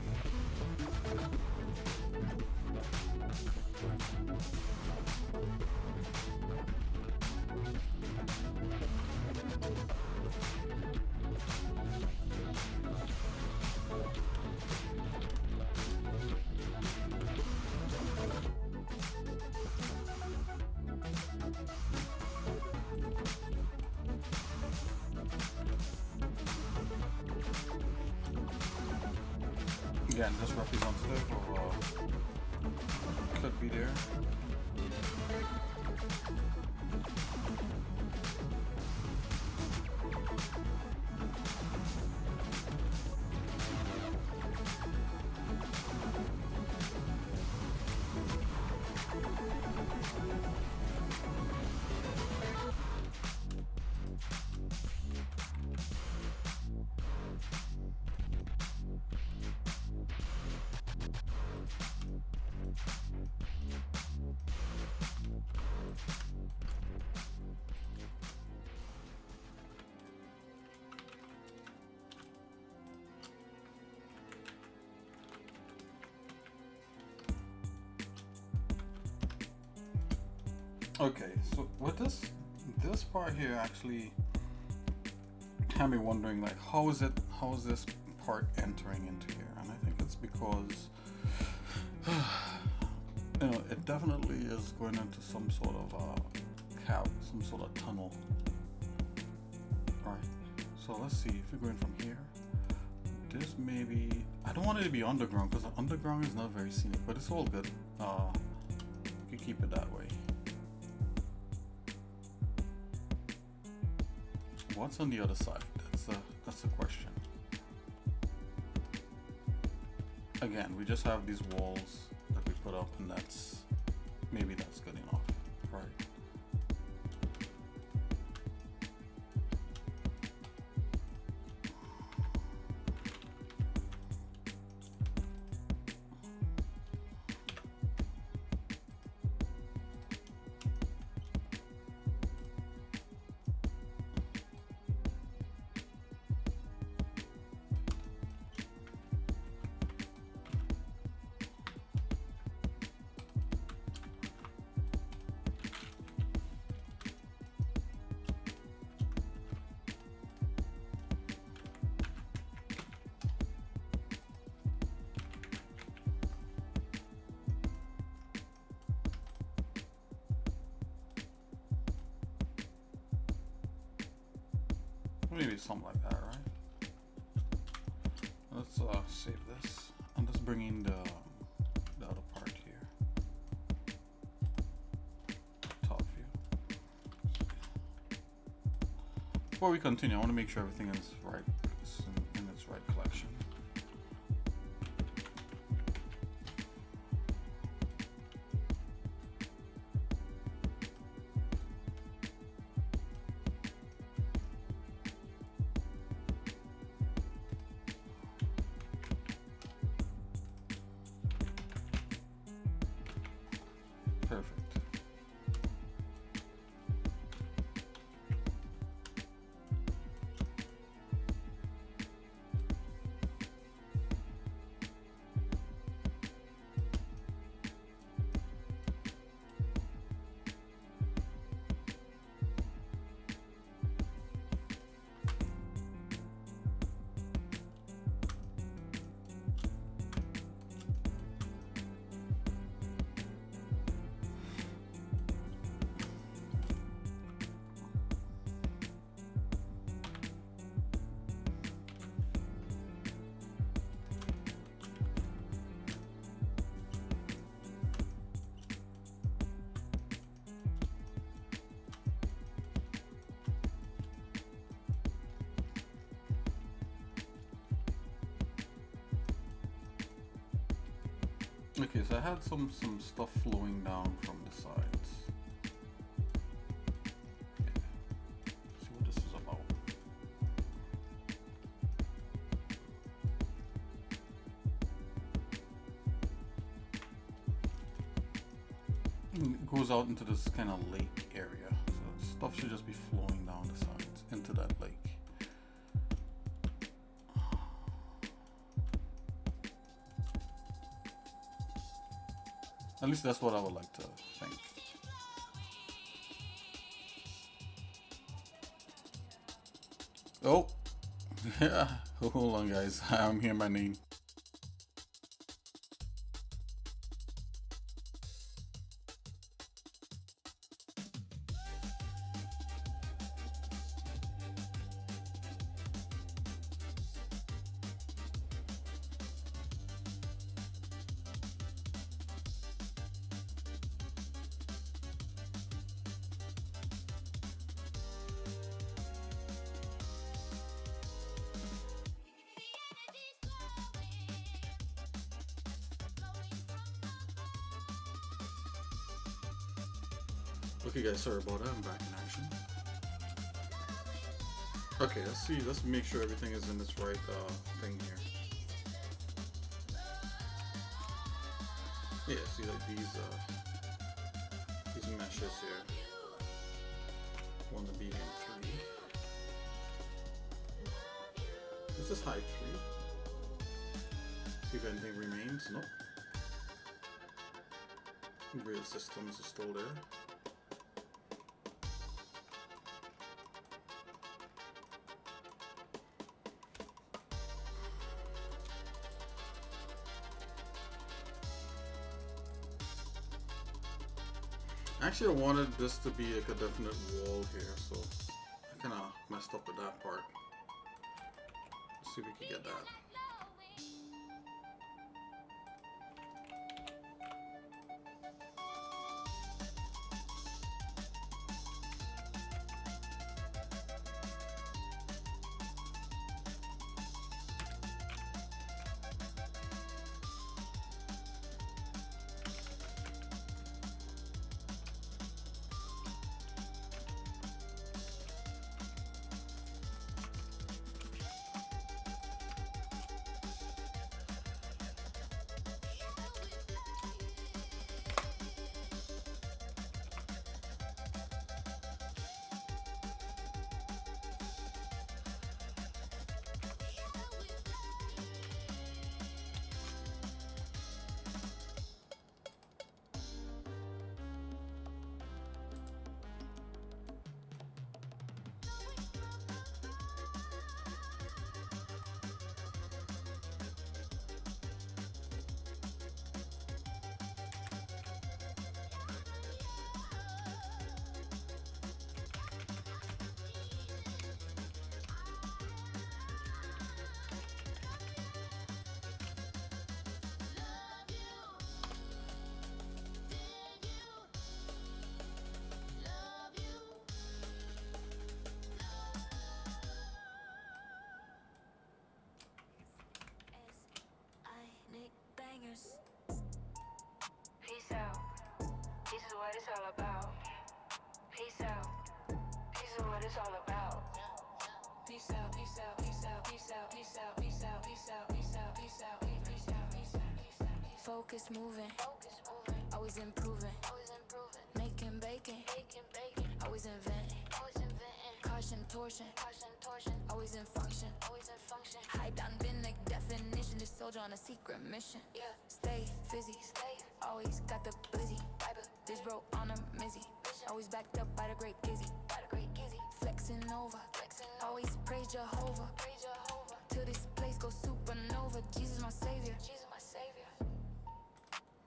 Again, just representative of could be there. Okay, so with this part here actually had me wondering, like, how is this part entering into here? And I think it's because you know, it definitely is going into some sort of cab, some sort of tunnel. All right, so let's see if we're going from here. This maybe, I don't want it to be underground because underground is not very scenic, but it's all good. You can keep it that way. What's on the other side? That's the question. Again, we just have these walls that we put up, and maybe that's good enough, right? Maybe something like that, right? Let's save this and let's bring in the other part here. Top view. Before we continue, I want to make sure everything is right, it's in its right collection. Perfect. Okay, so I had some stuff flowing down from the sides. Okay. See what this is about. It goes out into this kind of lake area. So stuff should just be flowing down the sides into that lake. At least that's what I would like to think. Oh, yeah. Hold on, guys. I'm hearing my name. Okay, guys, sorry about that. I'm back in action. Okay, let's see. Let's make sure everything is in its right thing here. Yeah, see, like these meshes here. Want to be in 3. This is height 3. See if anything remains. Nope. Real systems is still there. Actually, I wanted this to be like a definite wall here, so I kind of messed up with that part. Let's see if we can get that. Peace out. This is what it's all about. Peace out. This is what it's all about. Peace out, peace out, peace out, peace out, peace out, peace out, peace out, peace out, peace out, peace out, peace out. Focus moving, always improving, making bacon, always inventing. Caution, torsion, always in function. High dynamic definition, this soldier on a secret mission. Stay fizzy, always got the blizzy. This bro on a mizzy, always backed up by the great Gizzy. Flexing over, always praise Jehovah. Till this place goes supernova. Jesus my savior.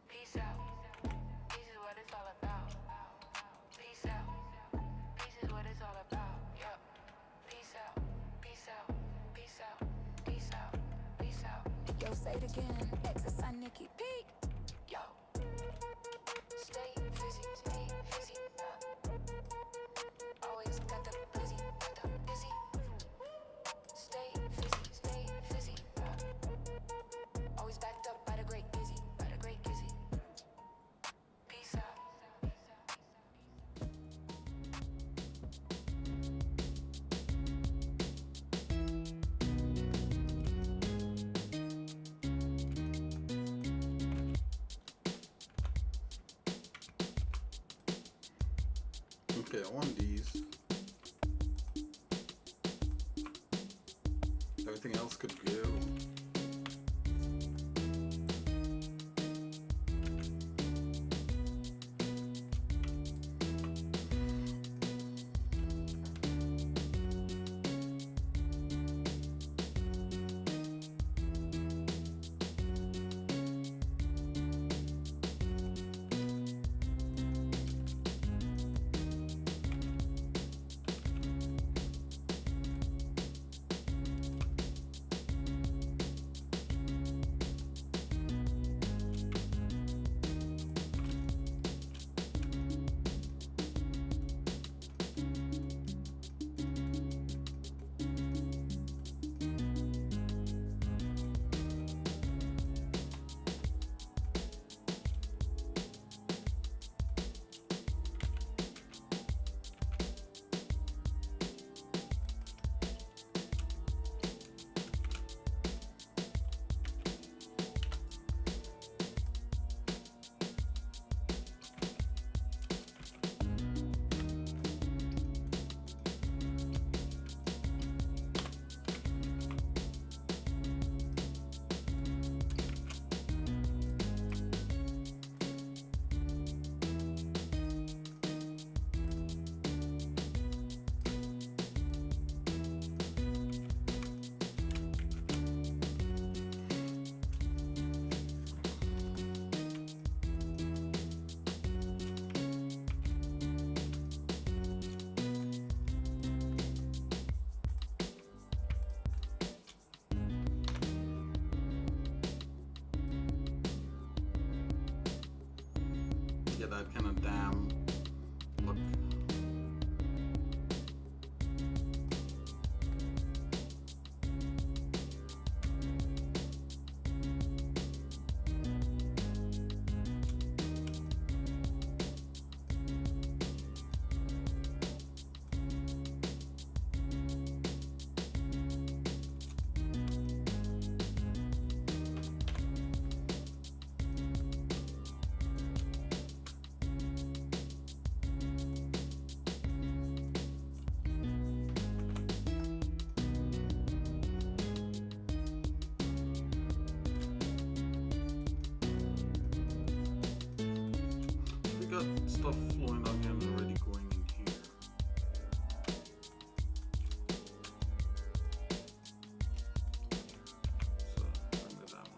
Peace out. This is what it's all about. Peace out. This is what it's all about. Yup. Peace out. Peace out. Peace out. Peace out. Peace out. Yo, say it again. xsinick peak. Yo. Stay fizzy. Stay fizzy. Always got the busy. Got the busy. Stay fizzy. Stay fizzy. Always backed up by the great Gizzy. By the great Gizzy. Peace out. Okay, I want these. Everything else could go. that kind of dam look. Got stuff flowing down here and already going in here. So bring the dam up.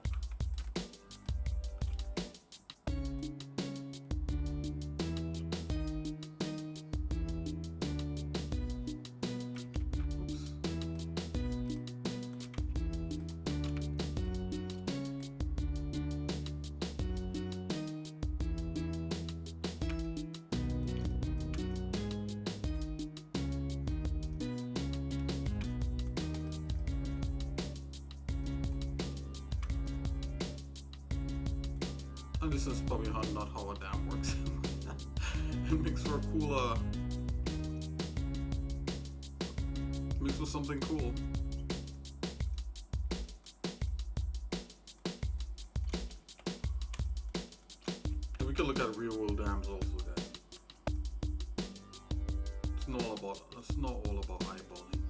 And this is probably not how a dam works. It makes for a cool, makes for something cool. And we could look at real world dams also. Then it's not all about eyeballing.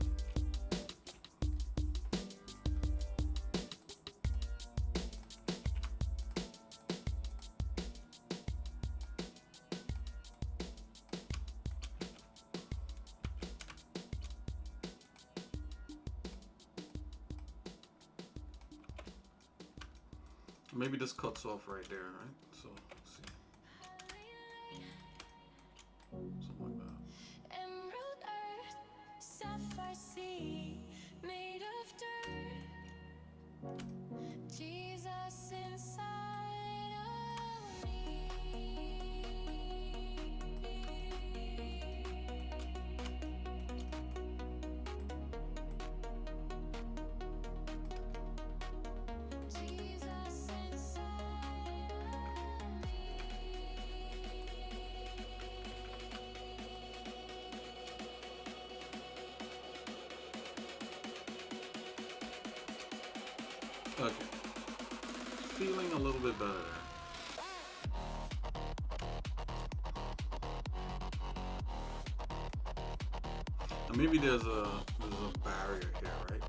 Maybe this cuts off right there, right? So let's see. Something like that. Emerald earth, sapphire sea, made of dirt. Jesus inside of me. Jesus inside of me. Okay. Feeling a little bit better there. And maybe there's a barrier here, right?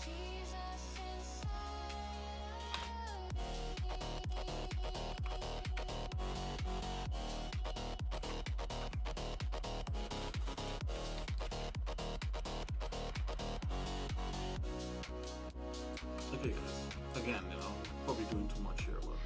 Jesus inside Okay, guys. Again, probably doing too much here, but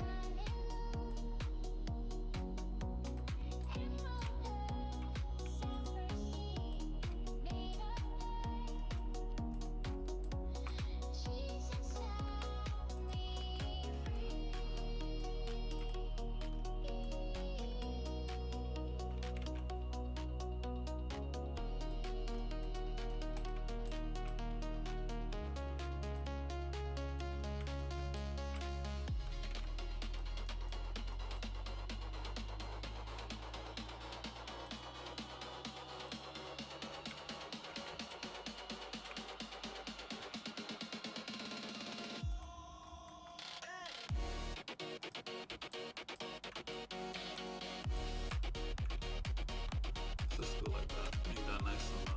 just go like that. Make that nice and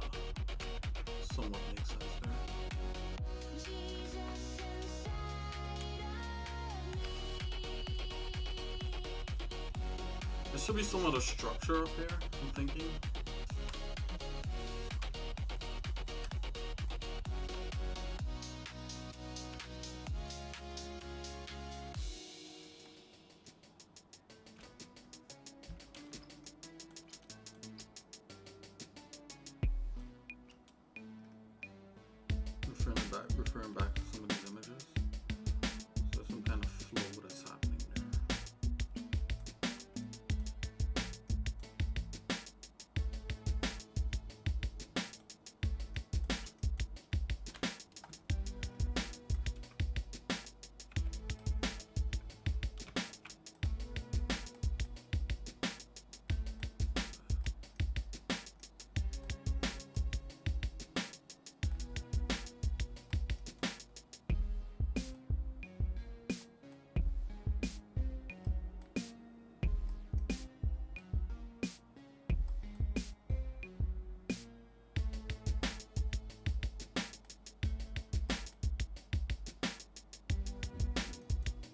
somewhat makes sense there. There should be some other structure up here, I'm thinking. Referring back to some of these images. So there's some kind of flow that's happening there.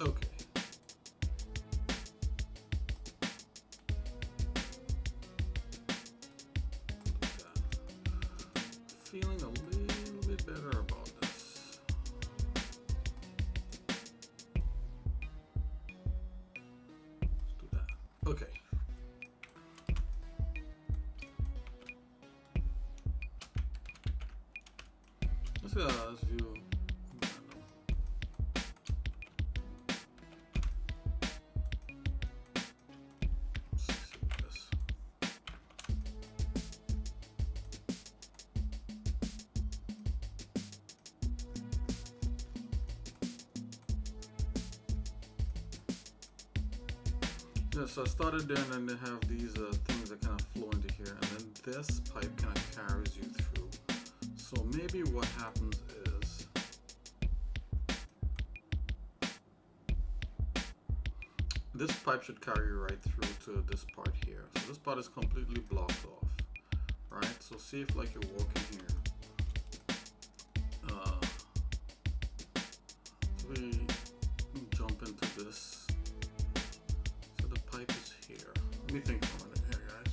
Okay. Feeling a little bit better about this. Let's do that. Okay. Let's view. Yeah, so I started there, and then they have these things that kind of flow into here, and then this pipe kind of carries you through. So maybe what happens is this pipe should carry you right through to this part here. So this part is completely blocked off, right? So see if like you're walking here. We jump into this. So the pipe is here. Let me think for a minute here, guys.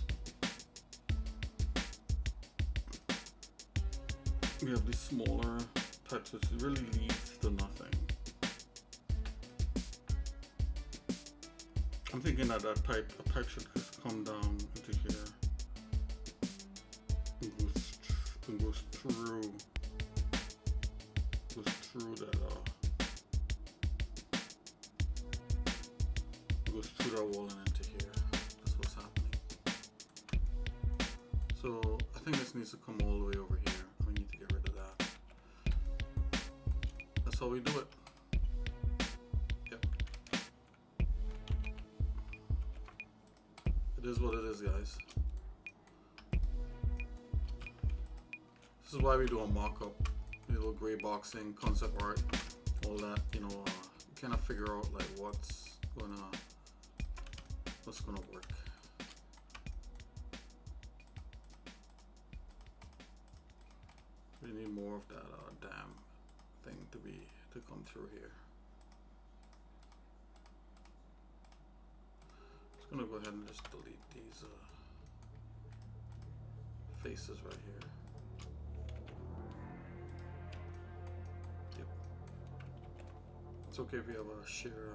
We have these smaller pipes which really leads to nothing. I'm thinking that a pipe should just come down into here and goes through that goes through that wall and into here. That's what's happening. So I think this needs to come all the way over here. We need to get rid of that. That's how we do it. Yep. It is what it is, guys. This is why we do a mock-up, little gray boxing, concept art, all that. You know, you kind of figure out like what's gonna work. We need more of that damn thing to come through here. Just gonna go ahead and just delete these faces right here. Yep. It's okay if we have a sheer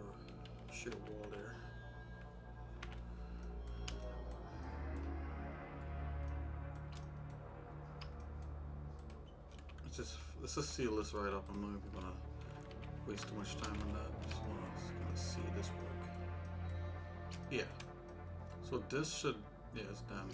wall there. Let's just seal this right up. I'm not even gonna waste too much time on that. Just wanna see this work. Yeah. So this should, yeah, it's done.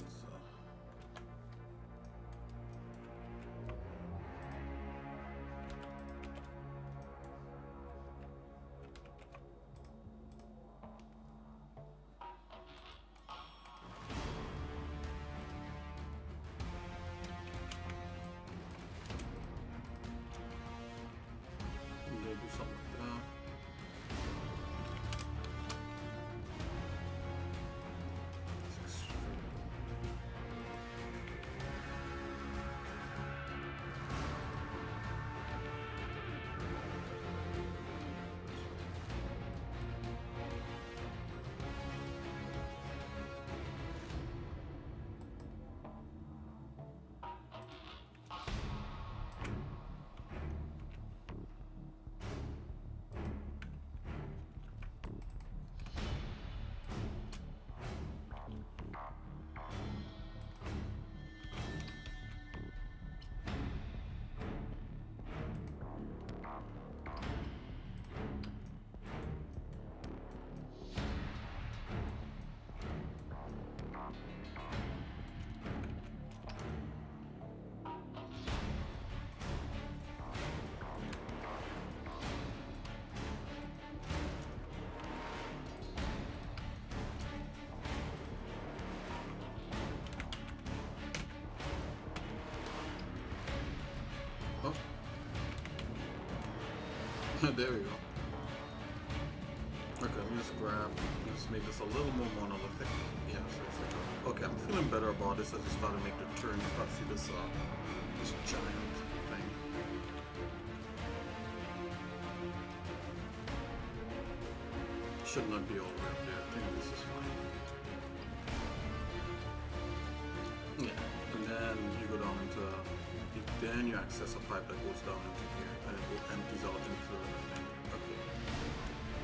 There we go. Okay, let me just make this a little more monolithic. Yeah, so it's like, okay, I'm feeling better about this as you start to make the turn. You start to see this giant thing. should not be all the way up there. I think this is fine. Yeah, and then you go down into, then you access a pipe that goes down into here, and it empties out into the thing. Okay.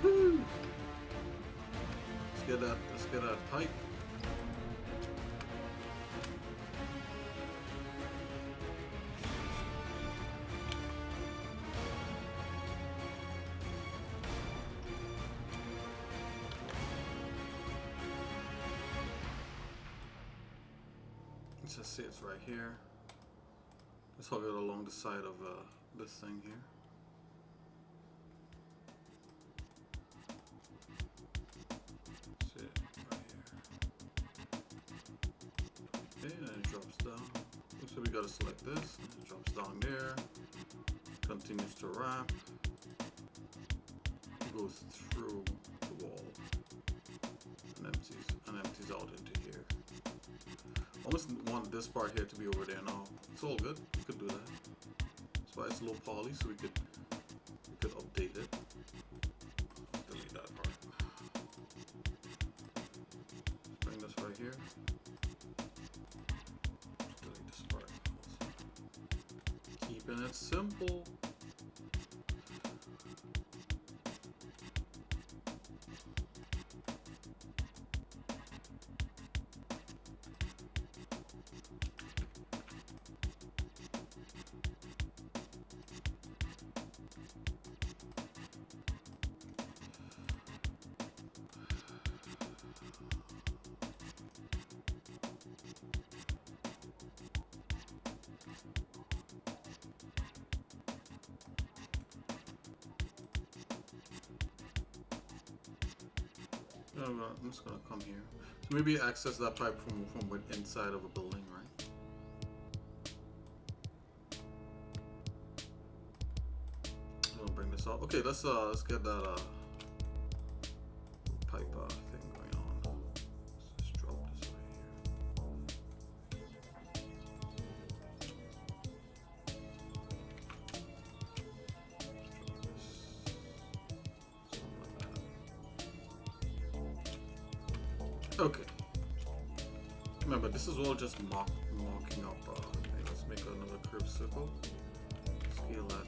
Woo! Let's get that pipe. Let's just see it's right here. Let's hug it along the side of this thing here. See it right here. Okay, and it drops down. So we gotta select this. It drops down there. Continues to wrap. Goes through the wall. And empties out into here. Almost want this part here to be over there now. It's all good. We could do that. That's why it's low poly, so we could update it. Delete that part. Bring this right here. Delete this part. Keeping it simple. I'm just gonna come here. So maybe access that pipe from inside of a building, right? I'll bring this out. Okay, let's get that pipe thing going on. Let's just drop this right here. Okay. Remember, this is all just marking up. Okay, let's make another curved circle. Scale that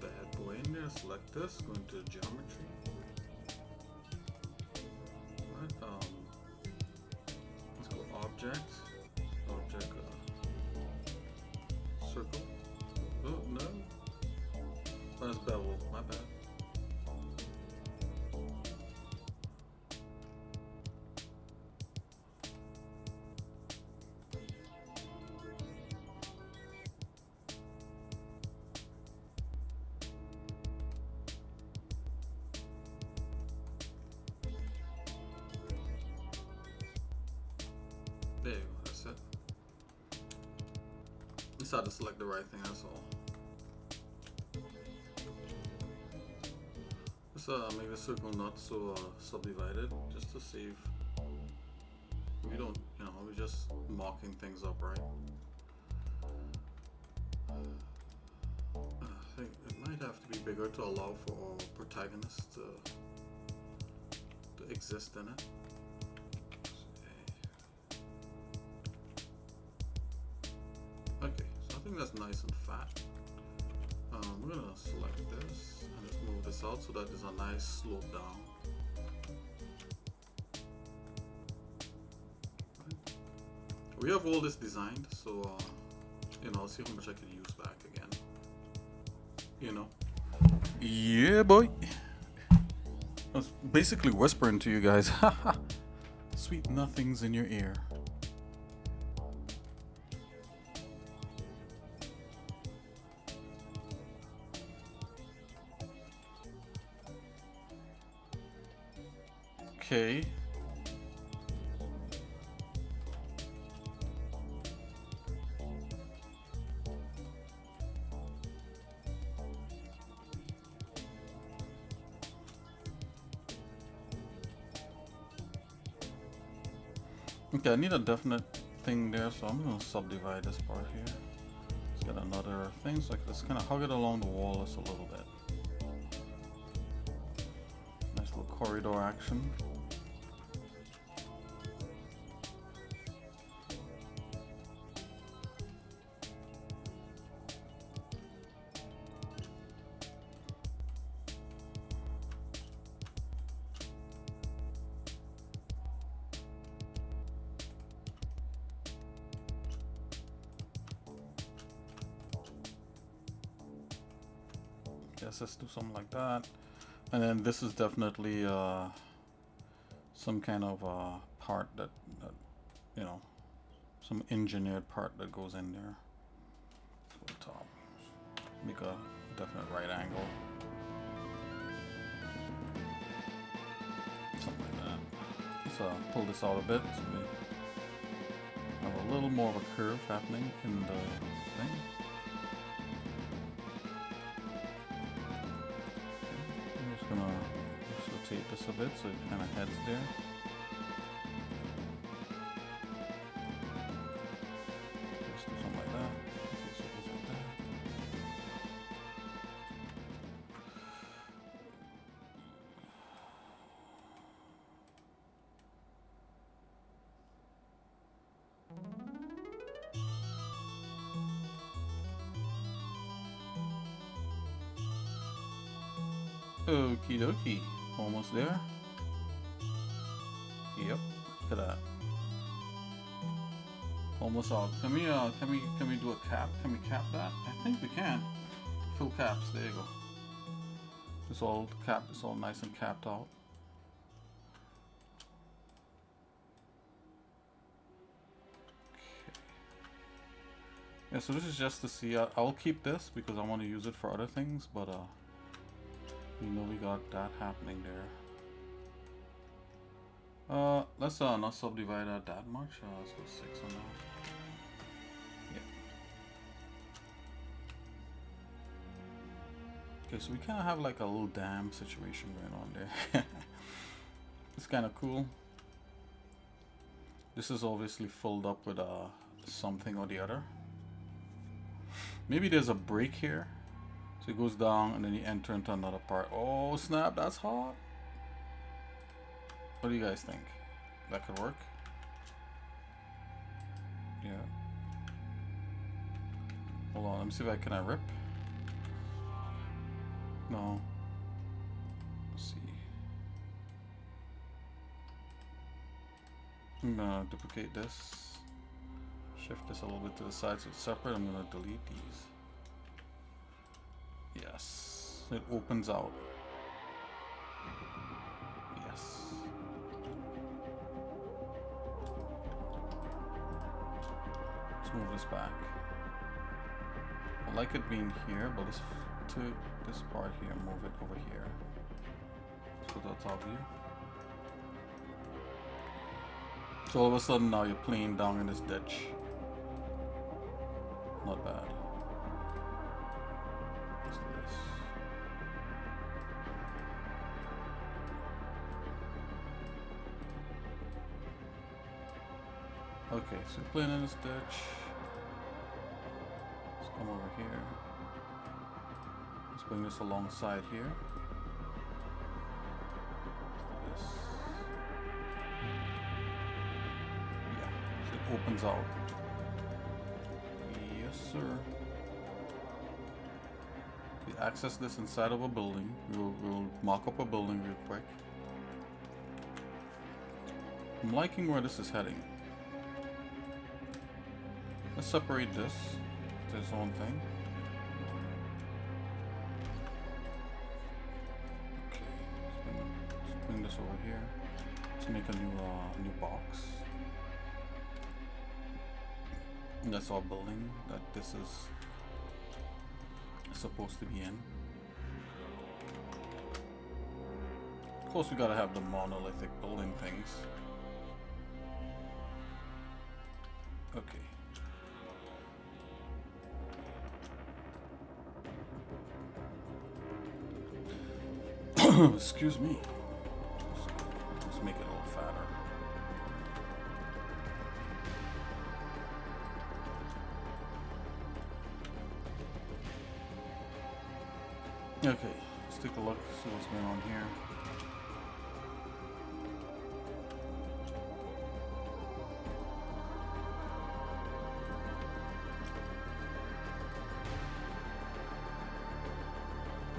bad boy in there. Select this. Go into geometry. Right. Let's go object. Object. Circle. Oh no. That's bevel. My bad. There you go, that's it. Just had to select the right thing, that's all. Let's make the circle not so subdivided, just to see if we don't, we're just marking things up, right? I think it might have to be bigger to allow for our protagonists to exist in it. Okay, so I think that's nice and fat. We're gonna select this and just move this out so that there's a nice slope down. Right. We have all this designed, so I'll see how much I can use back again. Yeah, boy. I was basically whispering to you guys. Sweet nothings in your ear. Okay. Okay, I need a definite thing there, so I'm gonna subdivide this part here. Let's get another thing, so let's kind of hug it along the wall just a little bit. Nice little corridor action. Guess let's do something like that. And then this is definitely some kind of part that, you know, some engineered part that goes in there. To the top. Make a definite right angle. Something like that. Let's pull this out a bit so we have a little more of a curve happening in the thing. Gonna just rotate this a bit so it kind of heads there. Just do something like that. Okay, so it goes like that. Okie dokie, almost there. Yep, look at that. Almost out. Can we do a cap? Can we cap that? I think we can. Full caps. There you go. It's all capped. It's all nice and capped out. Okay. Yeah. So this is just to see. I'll keep this because I want to use it for other things, but you know we got that happening there. Let's not subdivide that much. Let's go 6 on that. Yeah. Okay, so we kind of have like a little dam situation going on there. It's kind of cool. This is obviously filled up with something or the other. Maybe there's a break here. So it goes down and then you enter into another part. Oh snap, that's hot. What do you guys think? That could work? Yeah. Hold on, let me see if can I rip? No. Let's see. I'm gonna duplicate this. Shift this a little bit to the side so it's separate. I'm gonna delete these. Yes, it opens out. Yes. Let's move this back. I like it being here, but let's to this part here, move it over here. Let's go to the top view. So all of a sudden now you're playing down in this ditch. Not bad. Okay, so we're playing in this ditch. Let's come over here. Let's bring this alongside here. Let's do this. Yeah, so it opens out. Yes, sir. We access this inside of a building. We'll mock up a building real quick. I'm liking where this is heading. Let's separate this to its own thing. Okay, let's bring this over here. Let's make a new box. And that's our building that this is supposed to be in. Of course, we gotta have the monolithic building things. Okay. Excuse me. Let's make it a little fatter. Okay, let's take a look, see what's going on here.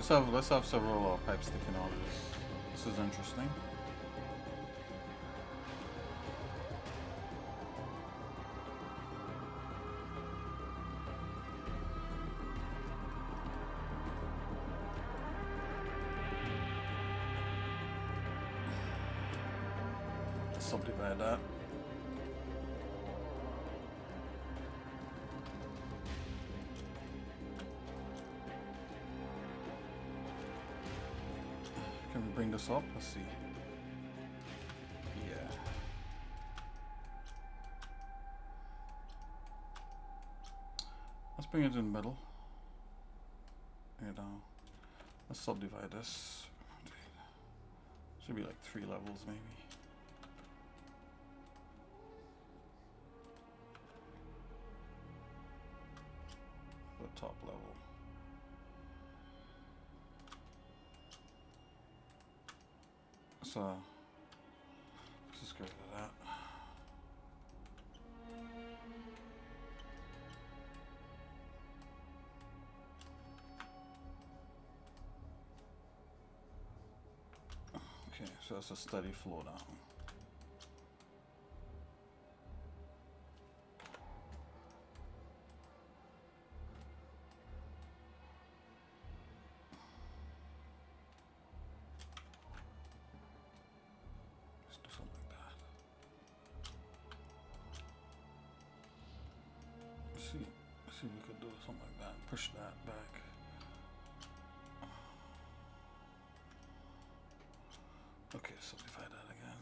Let's have several pipes sticking out of this. This is interesting. Let's subdivide that. Can we bring this up? Let's see. Yeah. Let's bring it in the middle. Bring it down. Let's subdivide this. Should be like 3 levels maybe. The top level. So let's just get rid of that. Okay, so it's a steady flow down. Let's do something like that. See if we could do something like that. Push that back. Okay, simplify that again.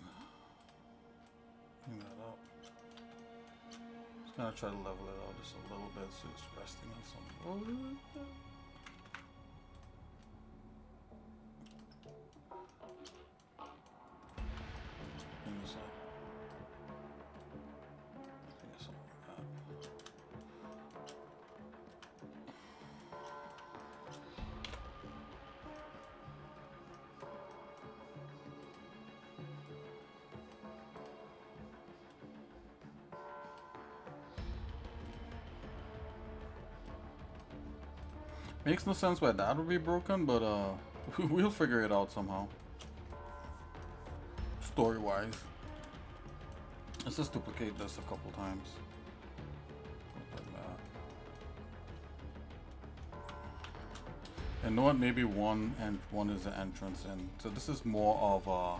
Bring that up. Just gonna try to level it out just a little bit so it's resting on some. Bring this up. Yeah, something like that. Makes no sense why that would be broken, but we'll figure it out somehow. Story-wise. Let's just duplicate this a couple times. Like that. And know what? Maybe one is the entrance in. So this is more of a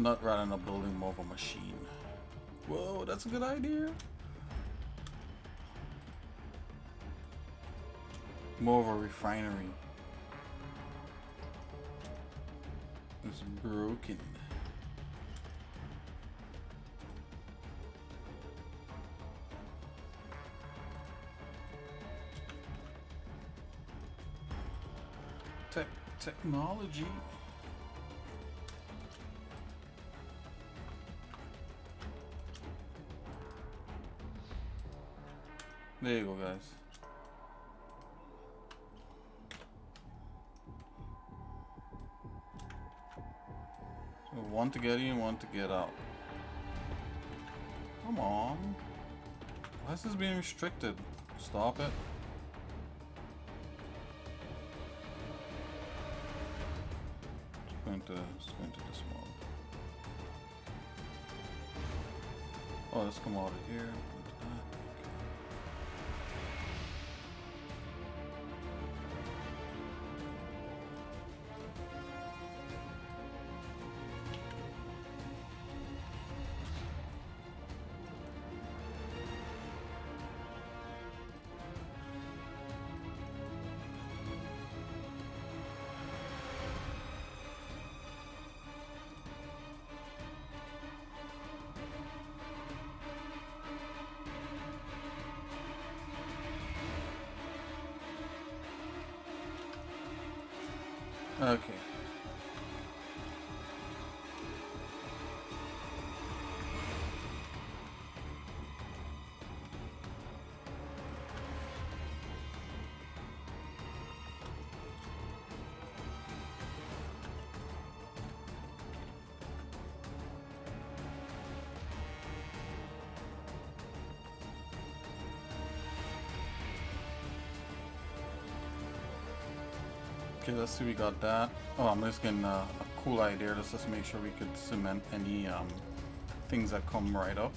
not rather than a building, more of a machine. Whoa, that's a good idea. More of a refinery. It's broken. Technology. There you go, guys. So one to get in, one to get out. Come on. Why is this being restricted? Stop it. Just going to this mode. Oh, let's come out of here. Okay. Okay, let's see, we got that. Oh, I'm just getting a cool idea. Let's just make sure we could cement any things that come right up.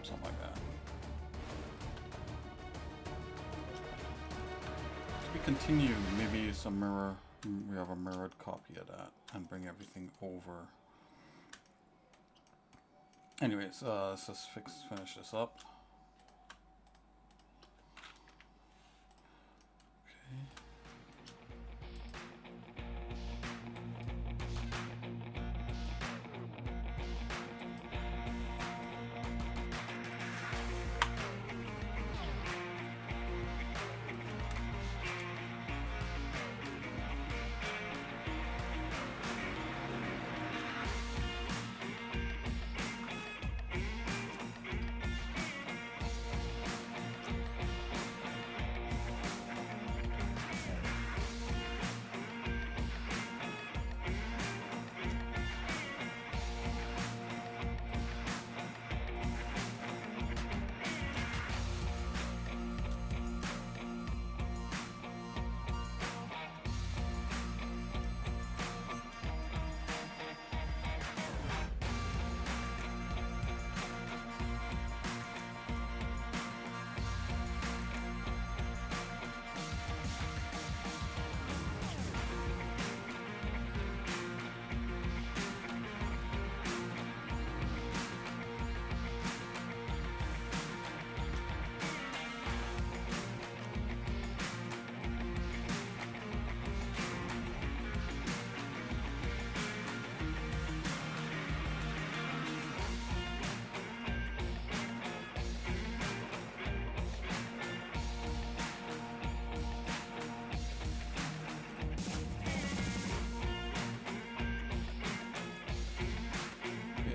Something like that. If we continue, maybe some mirror. We have a mirrored copy of that and bring everything over. Anyways, let's just finish this up. Okay.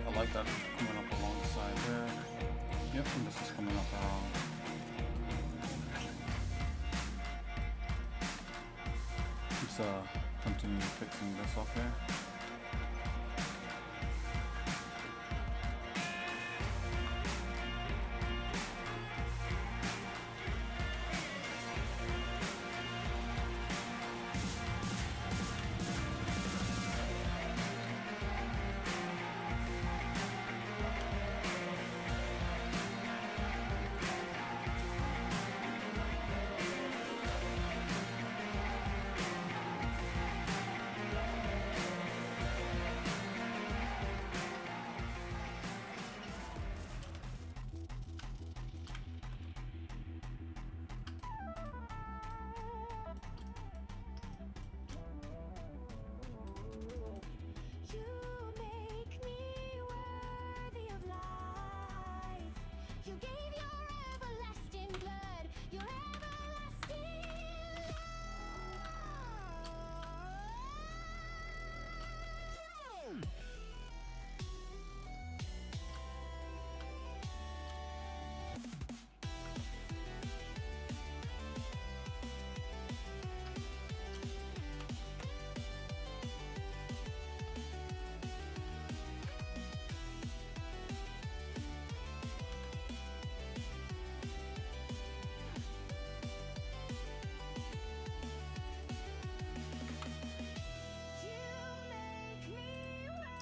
I like that coming up alongside there. Yep, and this is coming up around. Just continue fixing this up here.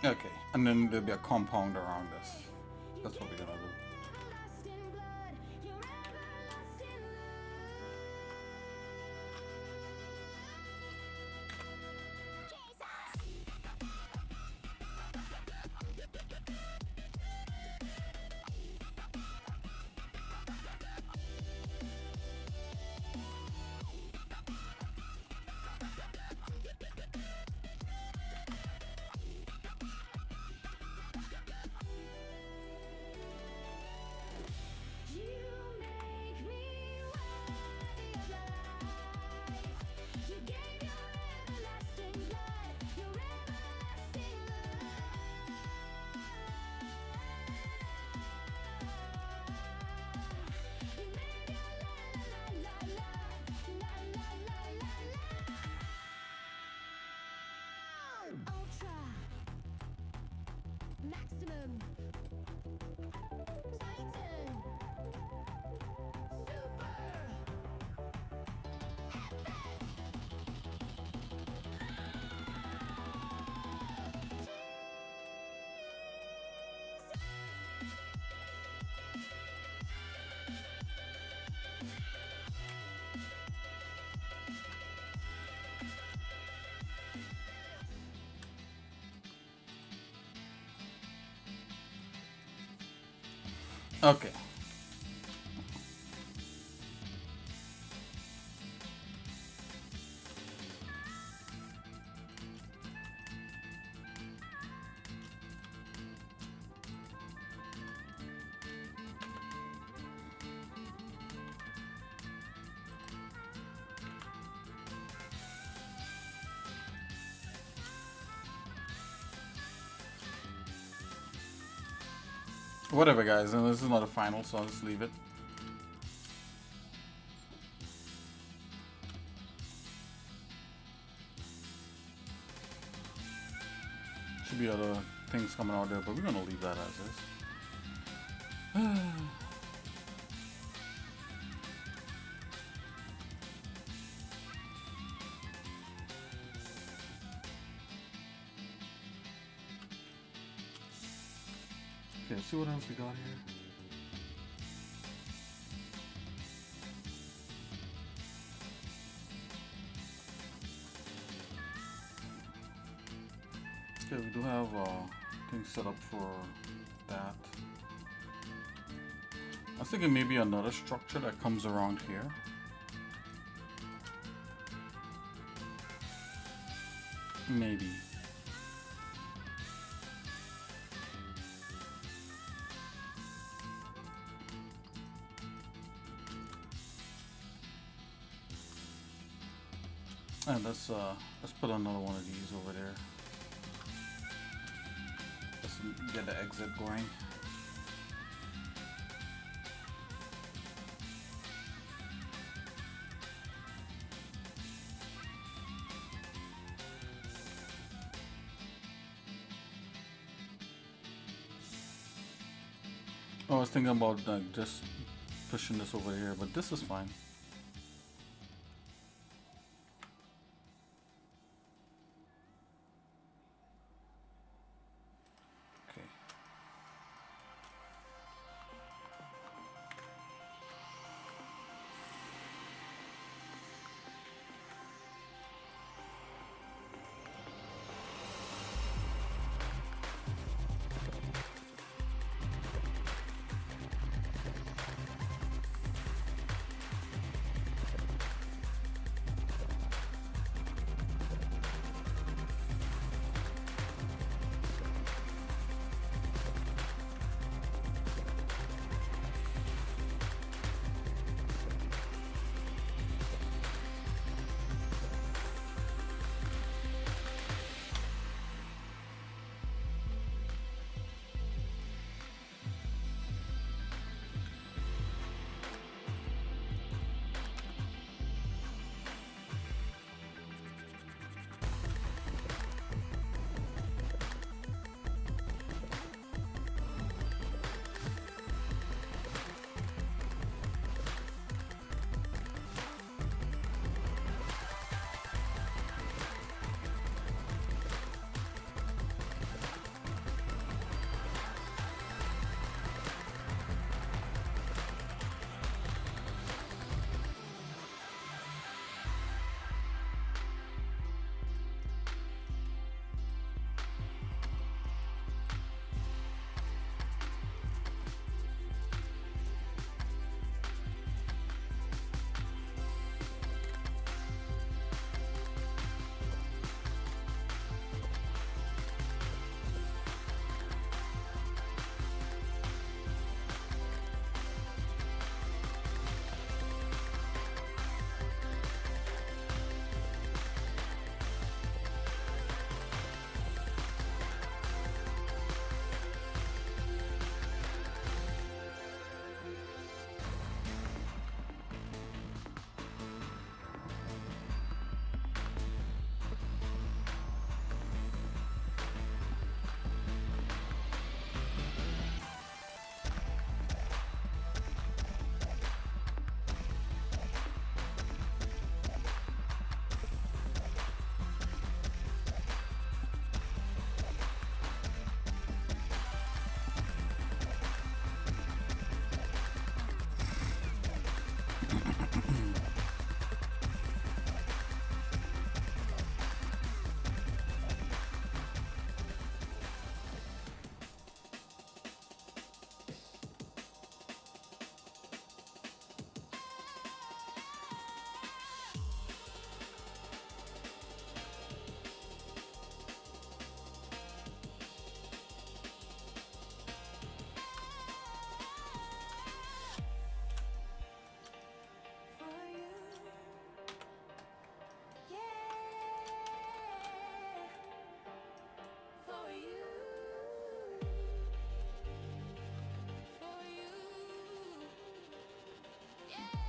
Okay, and then there'll be a compound around this. That's what we're gonna do. Awesome! Titan! Super! Okay. Whatever, guys. And this is not a final, so I'll just leave it. Should be other things coming out there, but we're gonna leave that as is. Okay, let's see what else we got here. Okay, we do have things set up for that. I was thinking maybe another structure that comes around here. Maybe. And let's put another one of these over there. Let's get the exit going. I was thinking about just pushing this over here, but this is fine.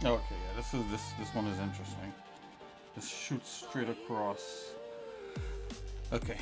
Okay, yeah, this one is interesting. This shoots straight across. Okay.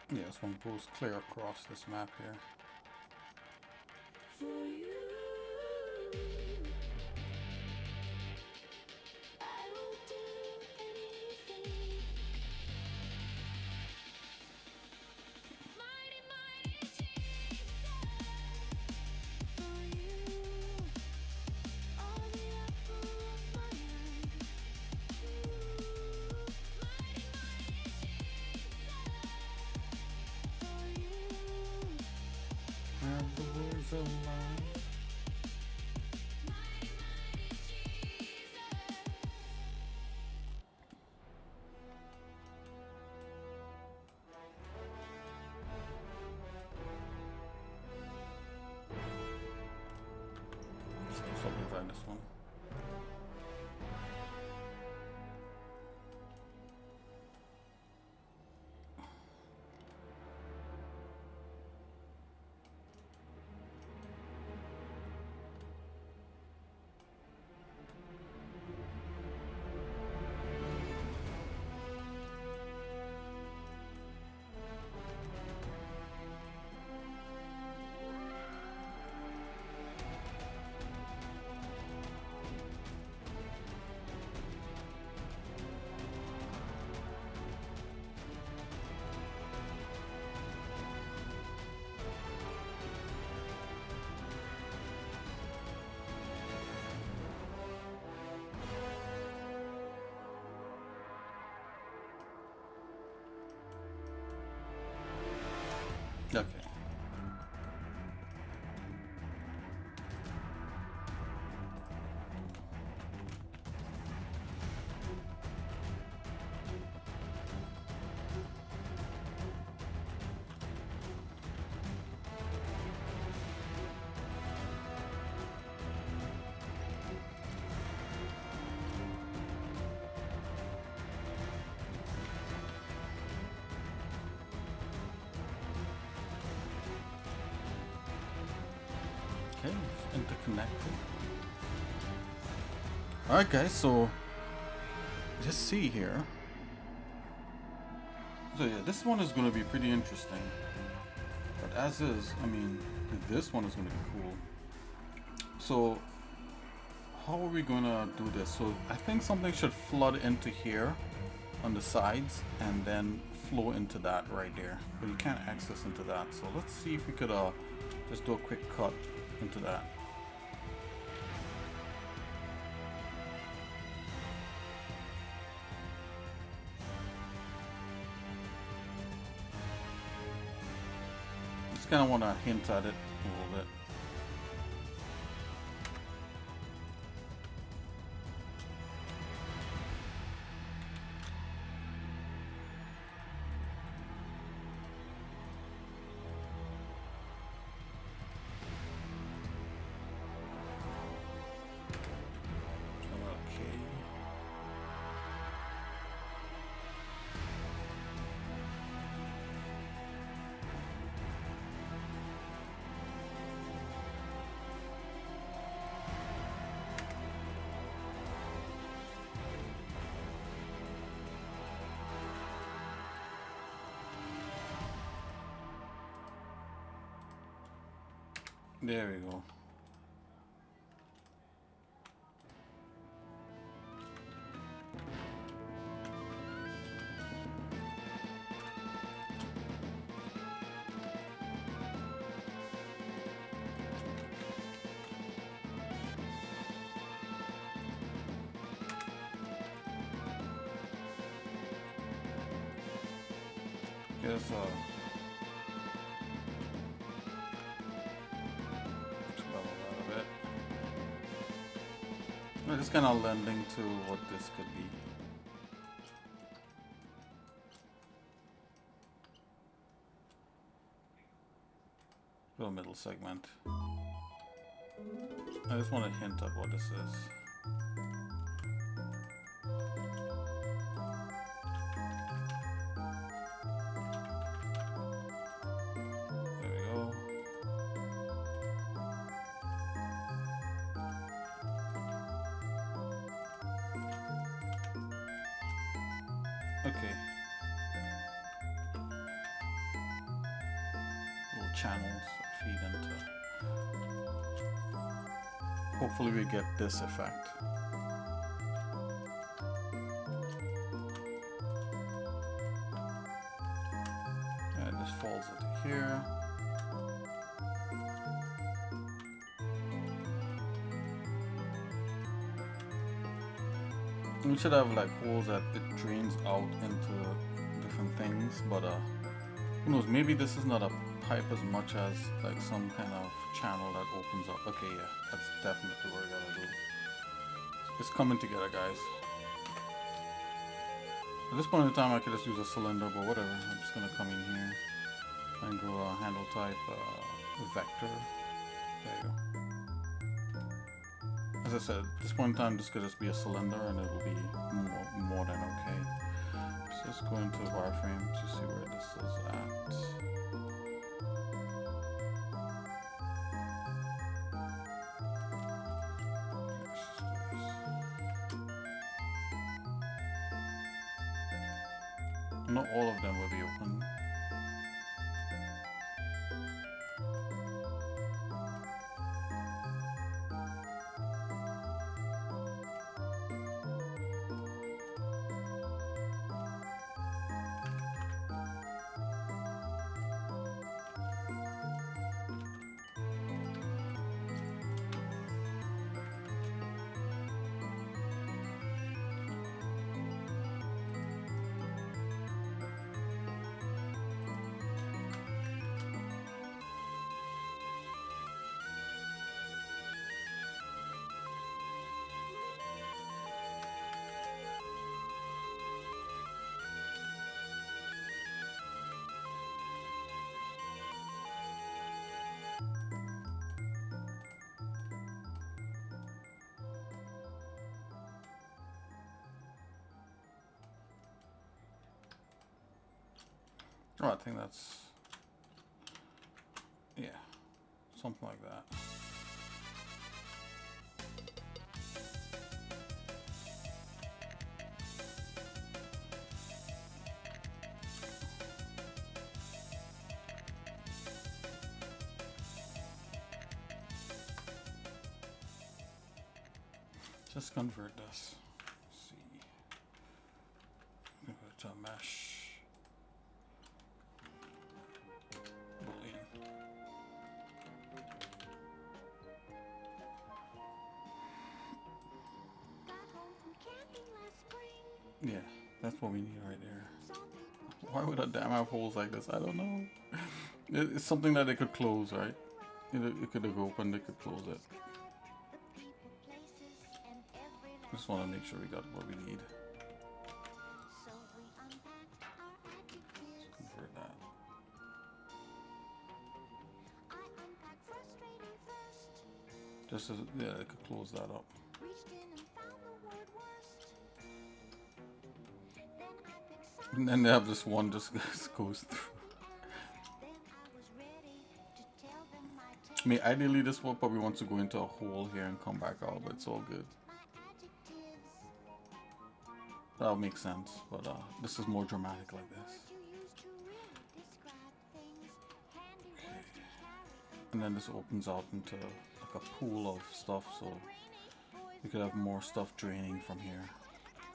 Yeah, this one goes clear across this map here. Something inside this one. Okay. Okay, it's interconnected. Alright guys, so just see here. So yeah, this one is going to be pretty interesting. But as is, I mean, this one is going to be cool. So how are we going to do this? So I think something should flood into here on the sides and then flow into that right there. But you can't access into that. So let's see if we could just do a quick cut into that. Just kind of want to hint at it a little bit. There we go. Guess just level that a bit. We're just kind of lending to what this could be. Little middle segment. I just want to hint at what this is. There we go. Okay. Little channels feed into. Hopefully we get this effect. And this falls into here. We should have like holes that it drains out into different things, but who knows, maybe this is not a pipe as much as like some kind of channel that opens up. Okay, yeah, that's definitely what we gotta do. It's coming together, guys. At this point in time I could just use a cylinder, but whatever. I'm just gonna come in here and go handle type vector. There you go. As I said, at this point in time, this could just be a cylinder and it will be more than okay. So let's go into wireframe to see where this is at. Not all of them will be open. Oh, I think that's, yeah, something like that. Just convert this. Let's see. Convert to a mesh. Yeah, that's what we need right there. Why would a dam have holes like this? I don't know. It's something that they could close, right? It could have opened, they could close it. Just want to make sure we got what we need. Let's convert that. Just as, yeah, they could close that up. And then they have this one just goes through. I mean, ideally this one probably wants to go into a hole here and come back out, but it's all good. That'll make sense, but this is more dramatic like this. Okay. And then this opens out into like a pool of stuff, so you could have more stuff draining from here.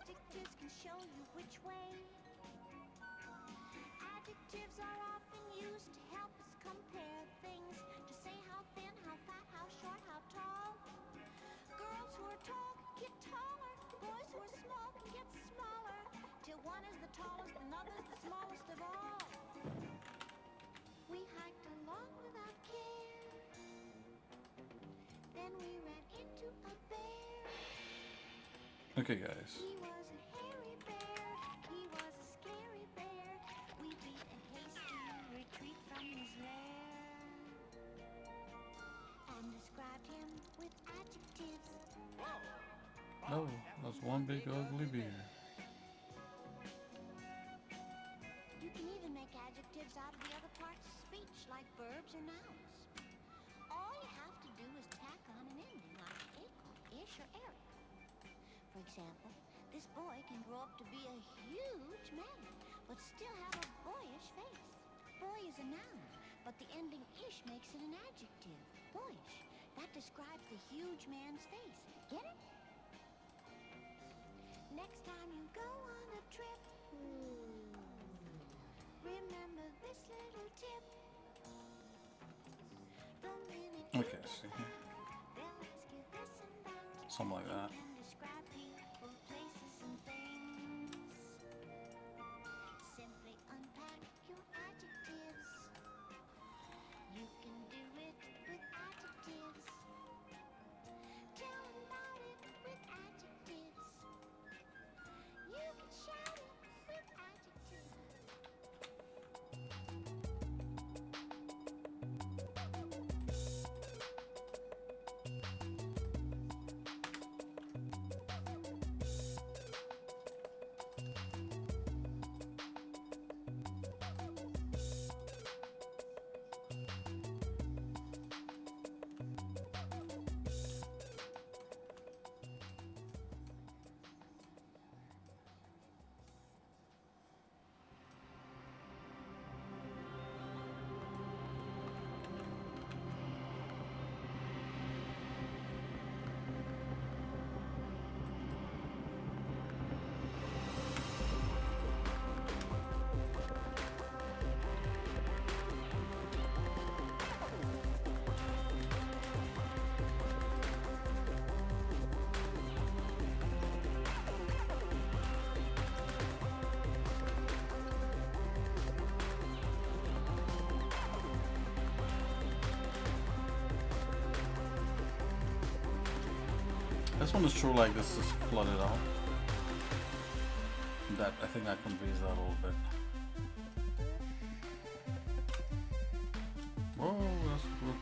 Adjectives can show you which way. Adjectives are often used to help us compare things, to say how thin, how fat, how short, how tall. Girls who are tall get taller, boys who are small can get smaller, till one is the tallest and other's the smallest of all. We hiked along without care, then we ran into a bear. Okay, guys. He was a hairy bear, he was a scary bear. We beat a hasty retreat from his lair, and described him with adjectives. No, that's one big ugly bear. You can even make adjectives out of the other parts of speech, like verbs or nouns. All you have to do is tack on an ending, like ick, ish, or eric. For example, this boy can grow up to be a huge man, but still have a boyish face. Boy is a noun, but the ending ish makes it an adjective, boyish. That describes the huge man's face. Get it? Next time you go on a trip, remember this little tip. The minute you Okay, see here. they'll ask you this and that. Something like that. And describe people, places, and things. Simply unpack your adjectives. You can do it with adjectives. Tell about it with adjectives. You can shout it with adjectives. This one is true, like this is flooded out. That, I think that conveys that a little bit. Whoa, that's good.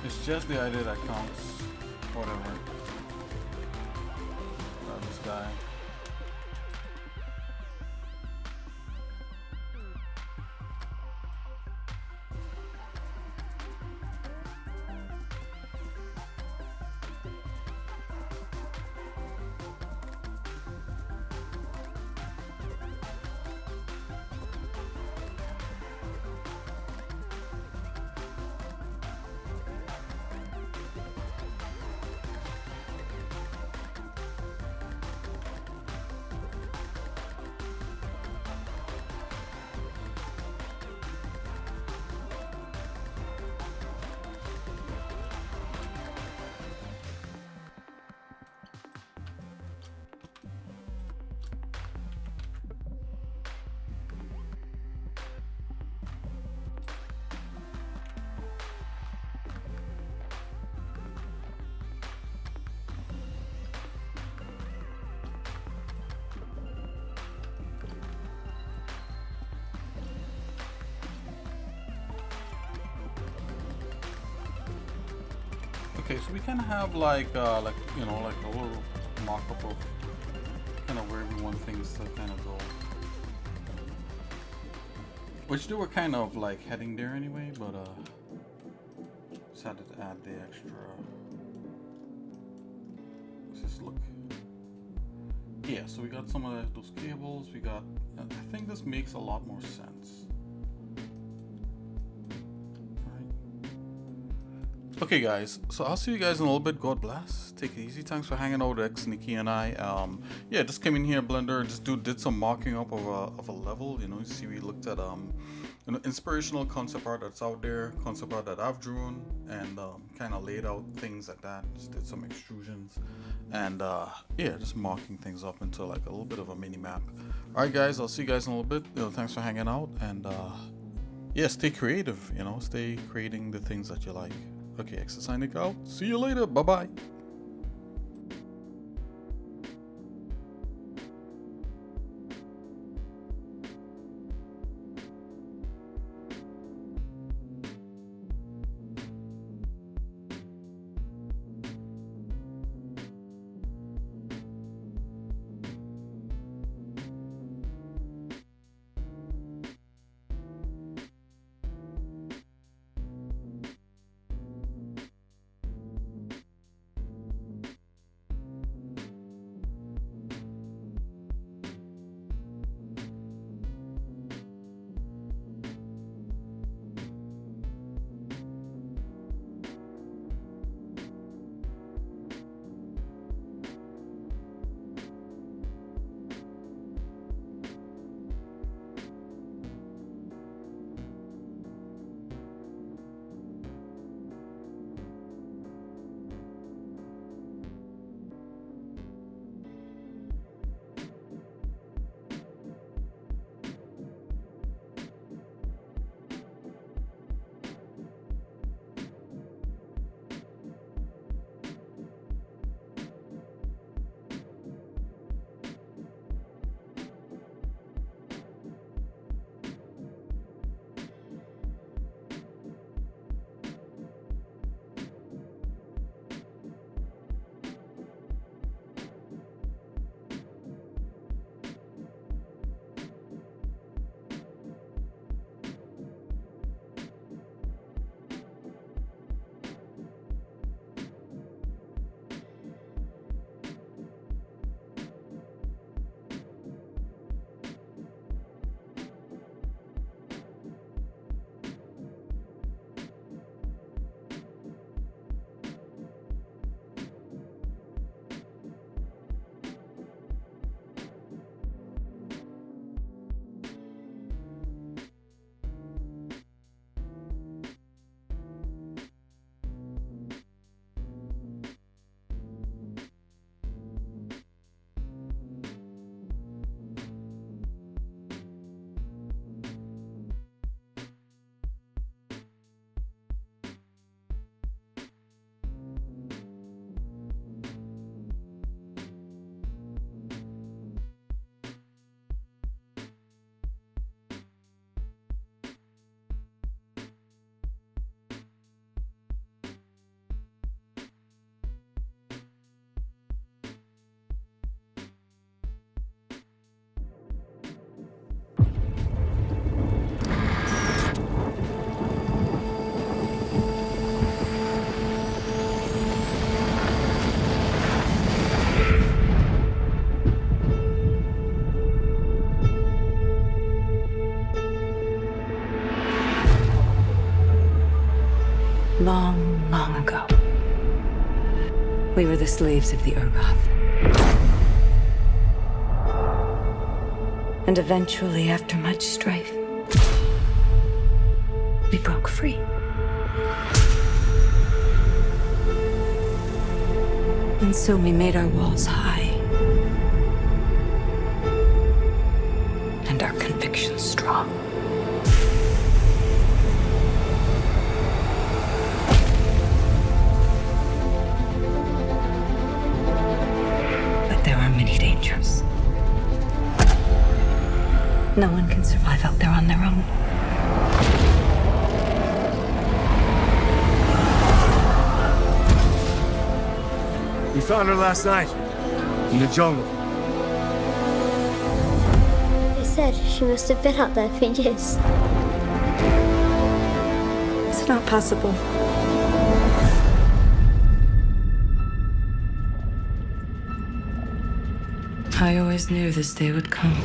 It's just the idea that counts. Whatever. This guy. Okay, so we kind of have like you know, like a little mock-up of kind of where everyone thinks to kind of go. Which they were kind of like heading there anyway, but decided to add the extra. Let's just look. Yeah, so we got some of those cables. We got. I think this makes a lot more sense. Okay guys, so I'll see you guys in a little bit. God bless. Take it easy. Thanks for hanging out with xsinick and I. Yeah, just came in here, Blender, just did some mocking up of a level. You know, you see we looked at you know, inspirational concept art that's out there, concept art that I've drawn, and kind of laid out things like that. Just did some extrusions, and yeah, just mocking things up into like a little bit of a mini map. All right, guys, I'll see you guys in a little bit. You know, thanks for hanging out, and yeah, stay creative. You know, stay creating the things that you like. Okay, xsinick out. See you later. Bye-bye. Long, long ago, we were the slaves of the Urgoth. And eventually, after much strife, we broke free. And so we made our walls high, and our convictions strong. No one can survive out there on their own. found her last night. In the jungle. They said she must have been out there for years. It's not possible. I always knew this day would come.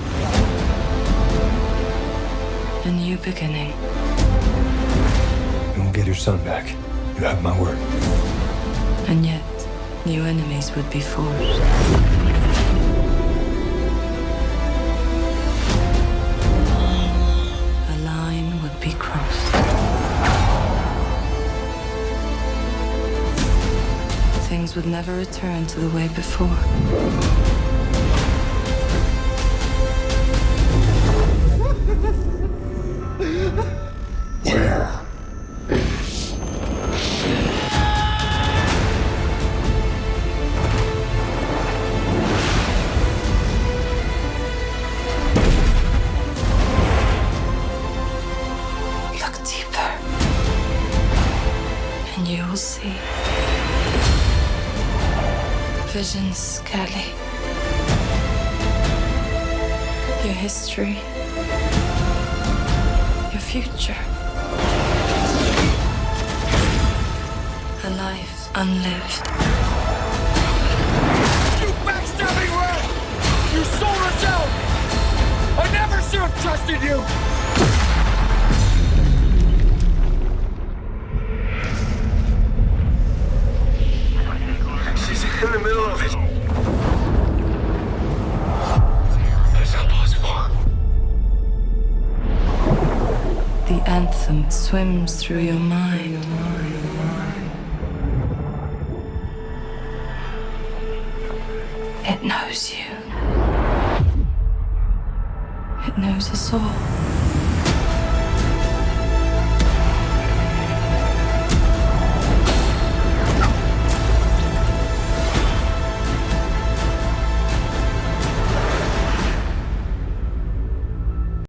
A new beginning. You won't get your son back. You have my word. And yet, new enemies would be forged. A line would be crossed. Things would never return to the way before. Look deeper, and you will see visions, Kelly. Your history, your future, a life unlived. You backstabbing rat! You sold us out! I never should have trusted you! She's in the middle of it. That's not possible. The anthem swims through your mind. It knows you. It knows us all.